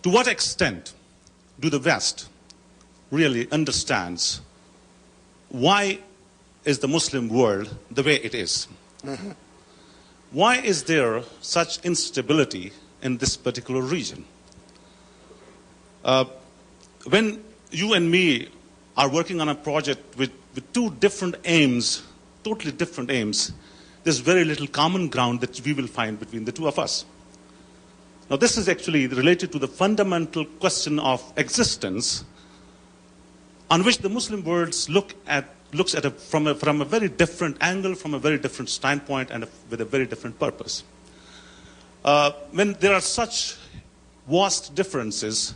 what extent do the West really understands why is the Muslim world the way it is? Mm-hmm. Why is there such instability in this particular region? When you and me are working on a project with two different aims, totally different aims, there's very little common ground that we will find between the two of us. Now, this is actually related to the fundamental question of existence on which the Muslim world looks at it from a very different angle, from a very different standpoint, and with a very different purpose. When there are such vast differences,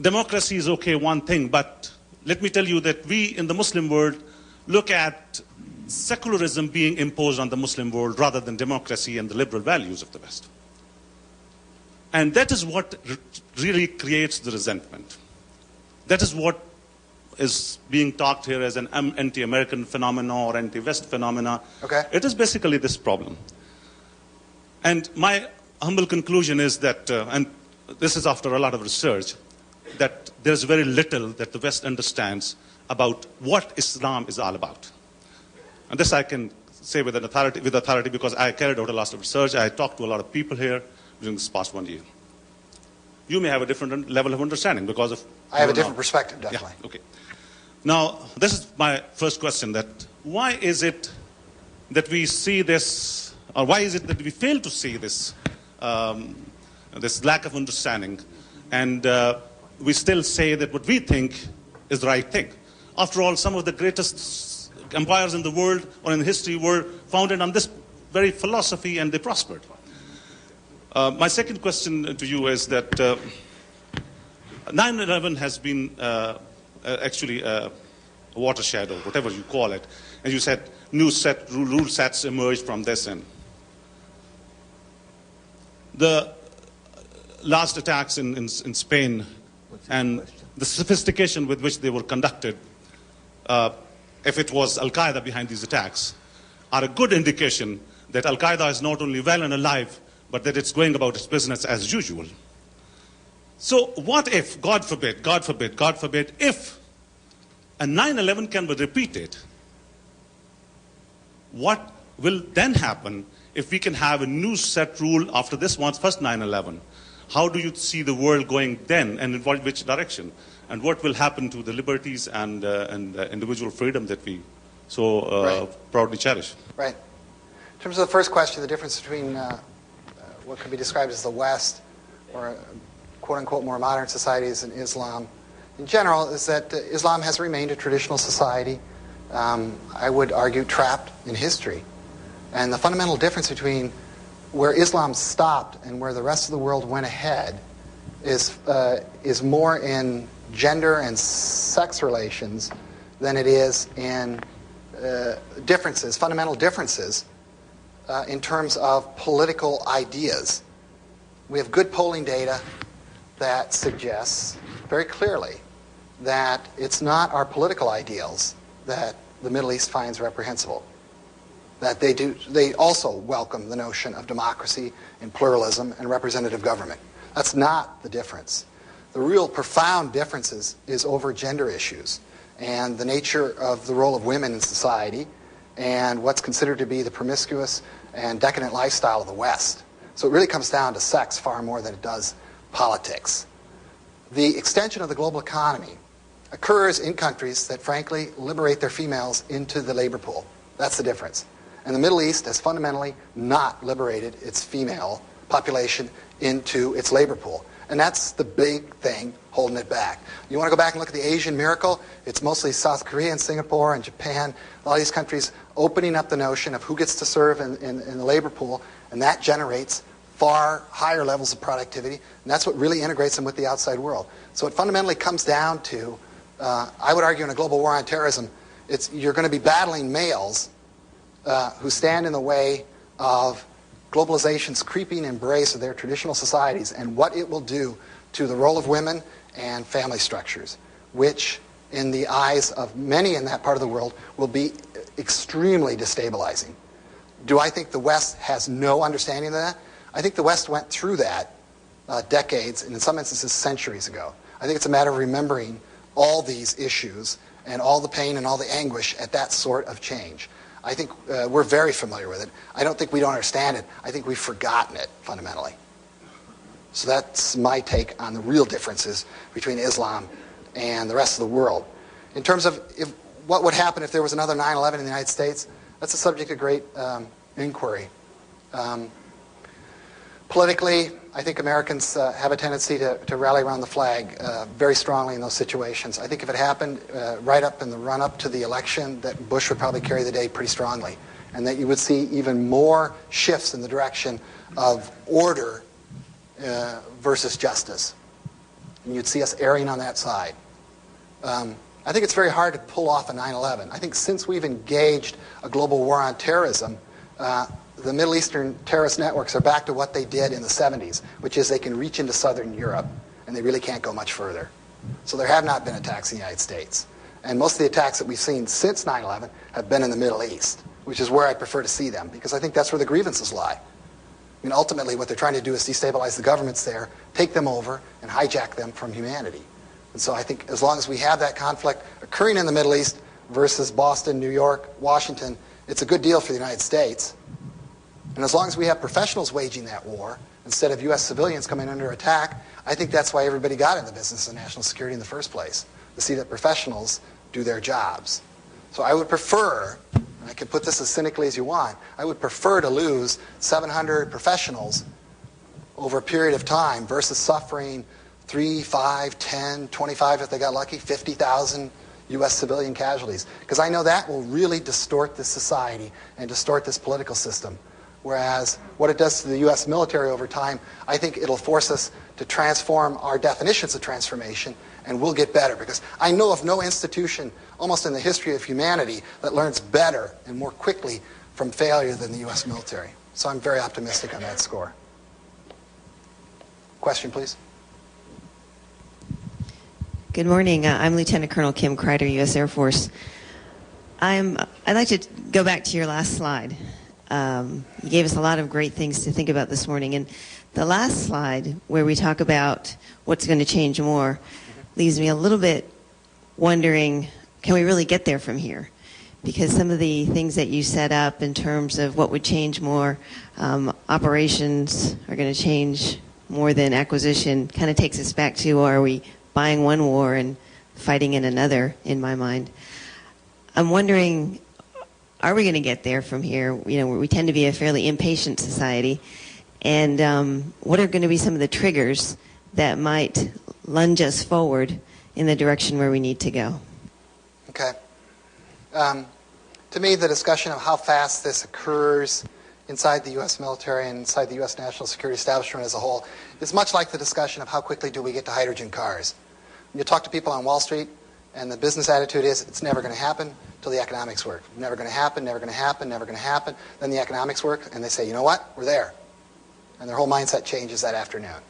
democracy is okay, one thing, but let me tell you that we in the Muslim world look at secularism being imposed on the Muslim world rather than democracy and the liberal values of the West. And that is what really creates the resentment. That is what is being talked here as an anti-American phenomena or anti-West phenomena. Okay. It is basically this problem. And my humble conclusion is that, and this is after a lot of research, that there's very little that the West understands about what Islam is all about. And this I can say with authority because I carried out a lot of research. I talked to a lot of people here during this past 1 year. You may have a different level of understanding because of... I have a different perspective, definitely. Yeah, okay. Now, this is my first question, that why is it that we see this, or why is it that we fail to see this, this lack of understanding, and we still say that what we think is the right thing? After all, some of the greatest empires in the world or in history were founded on this very philosophy, and they prospered. My second question to you is that 9/11 has been actually a watershed, or whatever you call it, and you said new rule sets emerged from this, and the last attacks in Spain and the sophistication with which they were conducted, if it was Al-Qaeda behind these attacks, are a good indication that Al-Qaeda is not only well and alive, but that it's going about its business as usual. So what if, God forbid, if a 9/11 can be repeated, what will then happen if we can have a new set rule after this one's first 9/11? How do you see the world going then, and in which direction? And what will happen to the liberties and individual freedom that we so proudly cherish? Right. In terms of the first question, the difference between what could be described as the West, or quote-unquote more modern societies, and Islam in general, is that Islam has remained a traditional society, I would argue trapped in history. And the fundamental difference between where Islam stopped and where the rest of the world went ahead is more in gender and sex relations than it is in differences, fundamental differences in terms of political ideas. We have good polling data that suggests very clearly that it's not our political ideals that the Middle East finds reprehensible. That they also welcome the notion of democracy and pluralism and representative government. That's not the difference. The real profound difference is over gender issues and the nature of the role of women in society and what's considered to be the promiscuous and decadent lifestyle of the West. So it really comes down to sex far more than it does politics. The extension of the global economy occurs in countries that frankly liberate their females into the labor pool. That's the difference. And the Middle East has fundamentally not liberated its female population into its labor pool. And that's the big thing holding it back. You want to go back and look at the Asian miracle? It's mostly South Korea and Singapore and Japan, a lot of these countries opening up the notion of who gets to serve in the labor pool, and that generates far higher levels of productivity, and that's what really integrates them with the outside world. So it fundamentally comes down to, I would argue in a global war on terrorism, you're going to be battling males who stand in the way of globalization's creeping embrace of their traditional societies and what it will do to the role of women and family structures, which in the eyes of many in that part of the world will be extremely destabilizing. Do I think the West has no understanding of that? I think the West went through that decades, and in some instances centuries ago. I think it's a matter of remembering all these issues and all the pain and all the anguish at that sort of change. I think we're very familiar with it. I don't think we don't understand it. I think we've forgotten it fundamentally. So that's my take on the real differences between Islam and the rest of the world. In terms of what would happen if there was another 9/11 in the United States, that's a subject of great inquiry. Politically, I think Americans have a tendency to rally around the flag very strongly in those situations. I think if it happened right up in the run-up to the election, that Bush would probably carry the day pretty strongly, and that you would see even more shifts in the direction of order versus justice. And you'd see us erring on that side. I think it's very hard to pull off a 9/11. I think since we've engaged a global war on terrorism, the Middle Eastern terrorist networks are back to what they did in the 70s, which is they can reach into southern Europe, and they really can't go much further. So there have not been attacks in the United States. And most of the attacks that we've seen since 9/11 have been in the Middle East, which is where I prefer to see them, because I think that's where the grievances lie. I mean, ultimately, what they're trying to do is destabilize the governments there, take them over, and hijack them from humanity. And so I think as long as we have that conflict occurring in the Middle East versus Boston, New York, Washington, it's a good deal for the United States. And as long as we have professionals waging that war, instead of U.S. civilians coming under attack, I think that's why everybody got in the business of national security in the first place, to see that professionals do their jobs. So I would prefer, I can put this as cynically as you want, I would prefer to lose 700 professionals over a period of time versus suffering 3, 5, 10, 25, if they got lucky, 50,000 U.S. civilian casualties. Because I know that will really distort this society and distort this political system. Whereas what it does to the U.S. military over time, I think it'll force us to transform our definitions of transformation, and we'll get better. Because I know of no institution, almost in the history of humanity, that learns better and more quickly from failure than the U.S. military. So I'm very optimistic on that score. Question, please. Good morning. I'm Lieutenant Colonel Kim Kreider, U.S. Air Force. I'd like to go back to your last slide. You gave us a lot of great things to think about this morning. And the last slide, where we talk about what's going to change more, leaves me a little bit wondering, can we really get there from here? Because some of the things that you set up in terms of what would change more, operations are going to change more than acquisition, kind of takes us back to, are we buying one war and fighting in another, in my mind. I'm wondering, are we going to get there from here? You know, we tend to be a fairly impatient society. And what are going to be some of the triggers that might lunge us forward in the direction where we need to go? Okay. To me, the discussion of how fast this occurs inside the U.S. military and inside the U.S. national security establishment as a whole is much like the discussion of how quickly do we get to hydrogen cars. When you talk to people on Wall Street, and the business attitude is, it's never going to happen until the economics work. Never going to happen, never going to happen, never going to happen. Then the economics work, and they say, you know what? We're there. And their whole mindset changes that afternoon.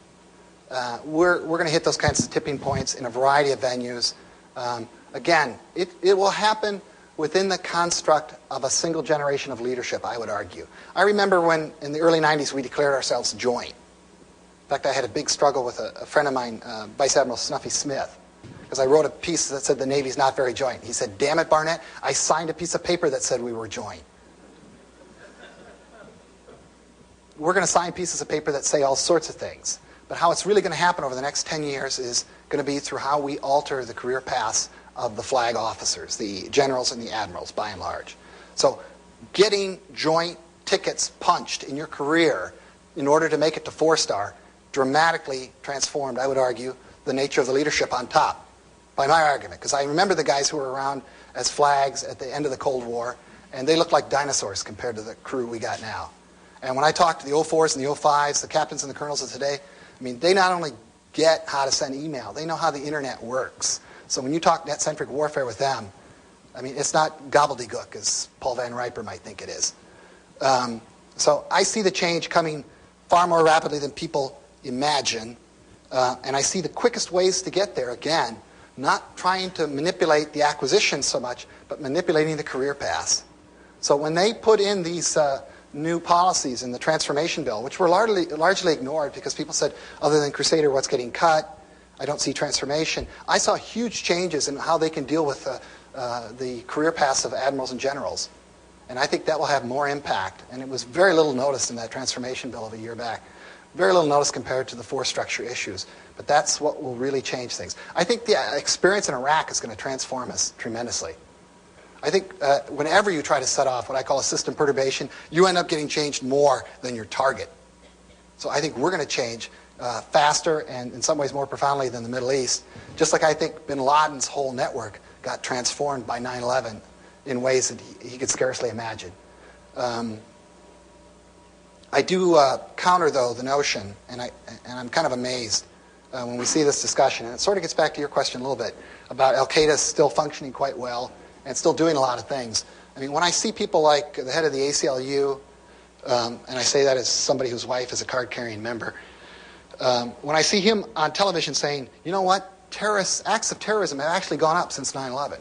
We're going to hit those kinds of tipping points in a variety of venues. Again, it will happen within the construct of a single generation of leadership, I would argue. I remember when, in the early 90s, we declared ourselves joint. In fact, I had a big struggle with a friend of mine, Vice Admiral Snuffy Smith, because I wrote a piece that said the Navy's not very joint. He said, damn it, Barnett, I signed a piece of paper that said we were joint. We're going to sign pieces of paper that say all sorts of things. But how it's really going to happen over the next 10 years is going to be through how we alter the career paths of the flag officers, the generals and the admirals, by and large. So getting joint tickets punched in your career in order to make it to 4-star dramatically transformed, I would argue, the nature of the leadership on top, by my argument. Because I remember the guys who were around as flags at the end of the Cold War, and they looked like dinosaurs compared to the crew we got now. And when I talk to the 04s and the 05s, the captains and the colonels of today, I mean, they not only get how to send email, they know how the internet works. So when you talk net-centric warfare with them, I mean, it's not gobbledygook, as Paul Van Riper might think it is. So I see the change coming far more rapidly than people imagine. And I see the quickest ways to get there, again, not trying to manipulate the acquisition so much, but manipulating the career paths. So when they put in these new policies in the transformation bill, which were largely ignored because people said, other than Crusader, what's getting cut? I don't see transformation. I saw huge changes in how they can deal with the career paths of admirals and generals. And I think that will have more impact. And it was very little noticed in that transformation bill of a year back. Very little notice compared to the force structure issues. But that's what will really change things. I think the experience in Iraq is going to transform us tremendously. I think whenever you try to set off what I call a system perturbation, you end up getting changed more than your target. So I think we're going to change faster and in some ways more profoundly than the Middle East, just like I think bin Laden's whole network got transformed by 9/11 in ways that he could scarcely imagine. I do counter, though, the notion, and I'm kind of amazed when we see this discussion, and it sort of gets back to your question a little bit, about Al-Qaeda still functioning quite well and still doing a lot of things. I mean, when I see people like the head of the ACLU, and I say that as somebody whose wife is a card-carrying member, when I see him on television saying, you know what, acts of terrorism have actually gone up since 9/11.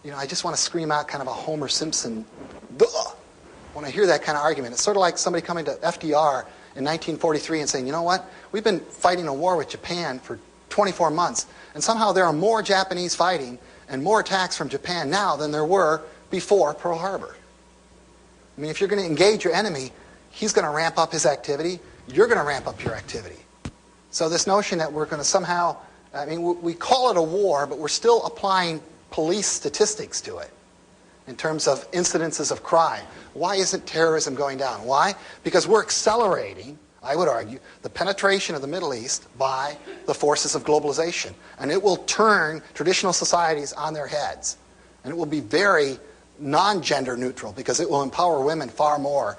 You know, I just want to scream out kind of a Homer Simpson, duh, when I hear that kind of argument. It's sort of like somebody coming to FDR in 1943 and saying, you know what, we've been fighting a war with Japan for 24 months, and somehow there are more Japanese fighting and more attacks from Japan now than there were before Pearl Harbor. I mean, if you're going to engage your enemy, he's going to ramp up his activity, you're going to ramp up your activity. So this notion that we're going to somehow, I mean, we call it a war, but we're still applying police statistics to it in terms of incidences of crime. Why isn't terrorism going down? Why? Because we're accelerating, I would argue, the penetration of the Middle East by the forces of globalization. And it will turn traditional societies on their heads. And it will be very non-gender neutral because it will empower women far more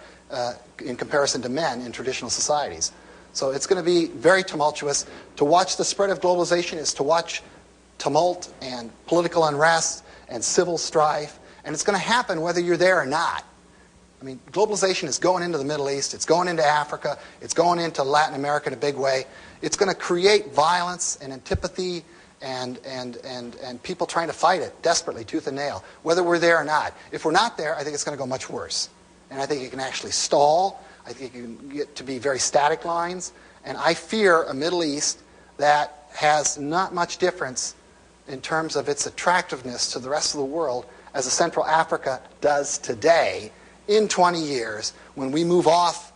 in comparison to men in traditional societies. So it's going to be very tumultuous. To watch the spread of globalization is to watch tumult and political unrest and civil strife. And it's going to happen whether you're there or not. I mean, globalization is going into the Middle East. It's going into Africa. It's going into Latin America in a big way. It's going to create violence and antipathy and people trying to fight it desperately, tooth and nail, whether we're there or not. If we're not there, I think it's going to go much worse. And I think it can actually stall. I think it can get to be very static lines. And I fear a Middle East that has not much difference in terms of its attractiveness to the rest of the world as Central Africa does today in 20 years when we move off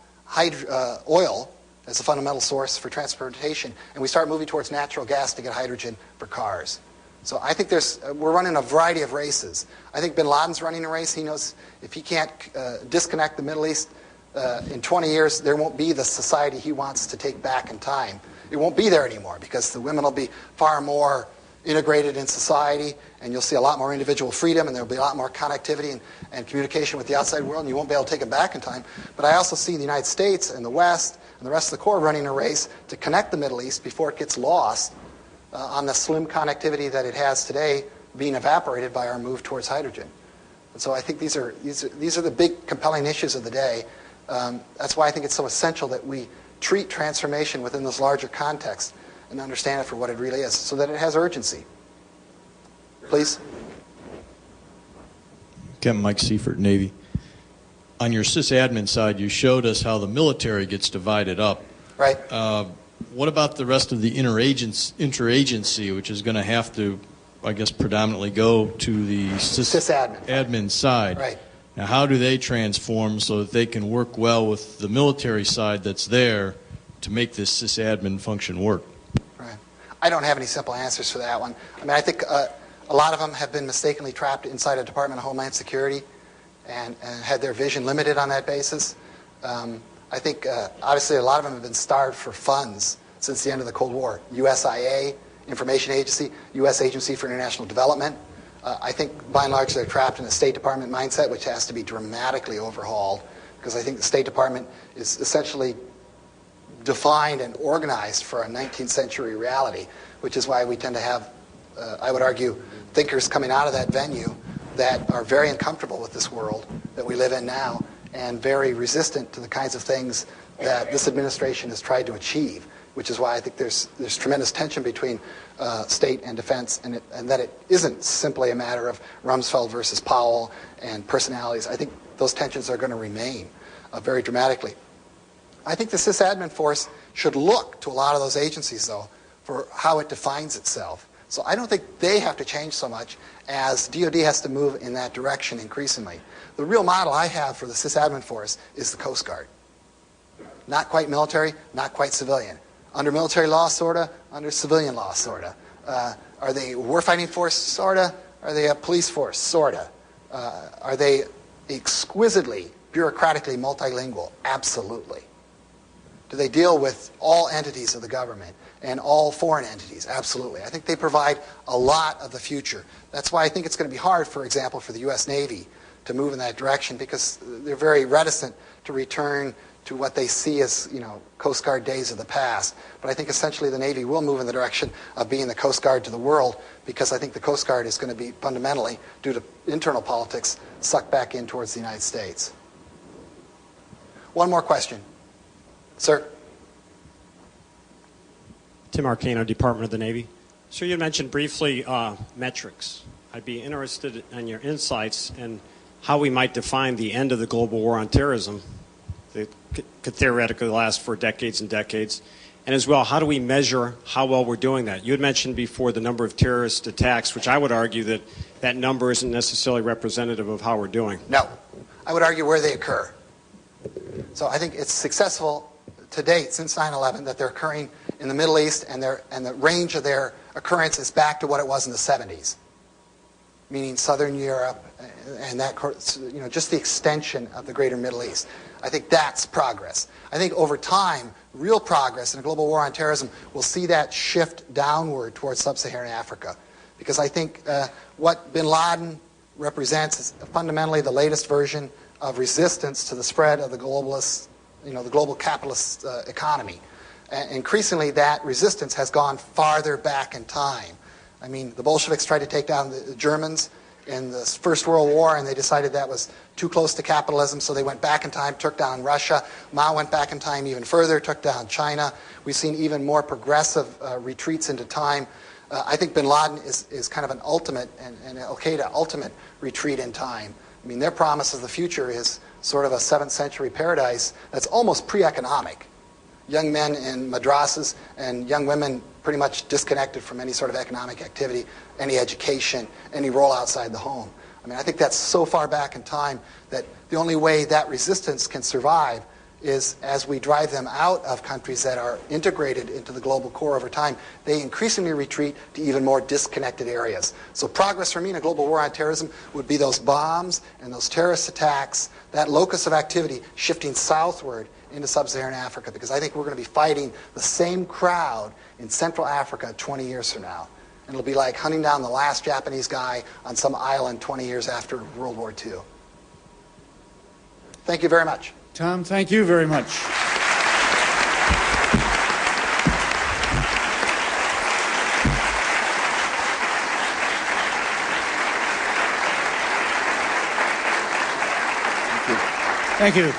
oil as a fundamental source for transportation and we start moving towards natural gas to get hydrogen for cars. So I think we're running a variety of races. I think bin Laden's running a race. He knows if he can't disconnect the Middle East in 20 years, there won't be the society he wants to take back in time. It won't be there anymore because the women will be far more integrated in society, and you'll see a lot more individual freedom, and there'll be a lot more connectivity and communication with the outside world, and you won't be able to take it back in time. But I also see the United States and the West and the rest of the core running a race to connect the Middle East before it gets lost on the slim connectivity that it has today being evaporated by our move towards hydrogen. And so I think these are the big compelling issues of the day. That's why I think it's so essential that we treat transformation within this larger context and understand it for what it really is, so that it has urgency. Please. Captain Mike Seifert, Navy. On your sysadmin side, you showed us how the military gets divided up. Right. What about the rest of the interagency, which is going to have to, I guess, predominantly go to the sysadmin side? Right. Now, how do they transform so that they can work well with the military side that's there to make this sysadmin function work? Right. I don't have any simple answers for that one. I mean, I think a lot of them have been mistakenly trapped inside a Department of Homeland Security and had their vision limited on that basis. I think, obviously, a lot of them have been starved for funds since the end of the Cold War. USIA, Information Agency, U.S. Agency for International Development. I think, by and large, they're trapped in a State Department mindset, which has to be dramatically overhauled, because I think the State Department is essentially defined and organized for a 19th century reality, which is why we tend to have, I would argue, thinkers coming out of that venue that are very uncomfortable with this world that we live in now and very resistant to the kinds of things that this administration has tried to achieve, which is why I think there's tremendous tension between state and defense, and that it isn't simply a matter of Rumsfeld versus Powell and personalities. I think those tensions are going to remain very dramatically. I think the sysadmin force should look to a lot of those agencies, though, for how it defines itself. So I don't think they have to change so much as DoD has to move in that direction increasingly. The real model I have for the sysadmin force is the Coast Guard. Not quite military, not quite civilian. Under military law, sorta. Under civilian law, sorta. Are they a warfighting force, sorta? Are they a police force, sorta? Are they exquisitely, bureaucratically multilingual? Absolutely. Do they deal with all entities of the government and all foreign entities? Absolutely. I think they provide a lot of the future. That's why I think it's going to be hard, for example, for the U.S. Navy to move in that direction, because they're very reticent to return to what they see as, Coast Guard days of the past. But I think essentially the Navy will move in the direction of being the Coast Guard to the world, because I think the Coast Guard is going to be fundamentally, due to internal politics, sucked back in towards the United States. One more question. Sir? Tim Arcano, Department of the Navy. Sir, you mentioned briefly metrics. I'd be interested in your insights and how we might define the end of the global war on terrorism that could theoretically last for decades and decades. And as well, how do we measure how well we're doing that? You had mentioned before the number of terrorist attacks, which I would argue that that number isn't necessarily representative of how we're doing. No. I would argue where they occur. So I think it's successful to date since 9/11 that they're occurring in the Middle East, and the range of their occurrence is back to what it was in the 70s. meaning Southern Europe, and that, just the extension of the greater Middle East. I think that's progress. I think over time, real progress in a global war on terrorism will see that shift downward towards sub-Saharan Africa. Because I think what bin Laden represents is fundamentally the latest version of resistance to the spread of the globalist, the global capitalist economy. Increasingly, that resistance has gone farther back in time. I mean, the Bolsheviks tried to take down the Germans in the First World War, and they decided that was too close to capitalism, so they went back in time, took down Russia. Mao went back in time even further, took down China. We've seen even more progressive retreats into time. I think bin Laden is kind of an ultimate, and al-Qaeda ultimate retreat in time. I mean, their promise of the future is sort of a 7th century paradise that's almost pre-economic. Young men in madrasas and young women pretty much disconnected from any sort of economic activity, any education, any role outside the home. I mean, I think that's so far back in time that the only way that resistance can survive is as we drive them out of countries that are integrated into the global core over time, they increasingly retreat to even more disconnected areas. So progress for me in a global war on terrorism would be those bombs and those terrorist attacks, that locus of activity shifting southward into sub-Saharan Africa, because I think we're going to be fighting the same crowd in Central Africa 20 years from now. And it'll be like hunting down the last Japanese guy on some island 20 years after World War II. Thank you very much. Tom, thank you very much. Thank you.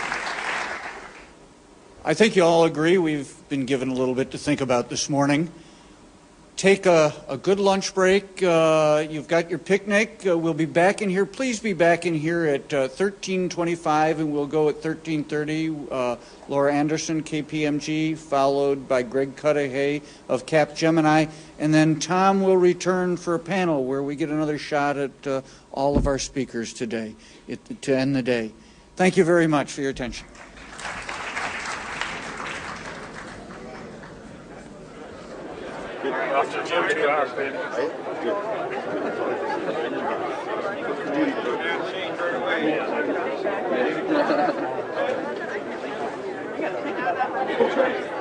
I think you all agree we've been given a little bit to think about this morning. Take a good lunch break. You've got your picnic. We'll be back in here. Please be back in here at 13:25, and we'll go at 13:30. Laura Anderson, KPMG, followed by Greg Cudahy of Capgemini. And then Tom will return for a panel where we get another shot at all of our speakers today to end the day. Thank you very much for your attention. Good.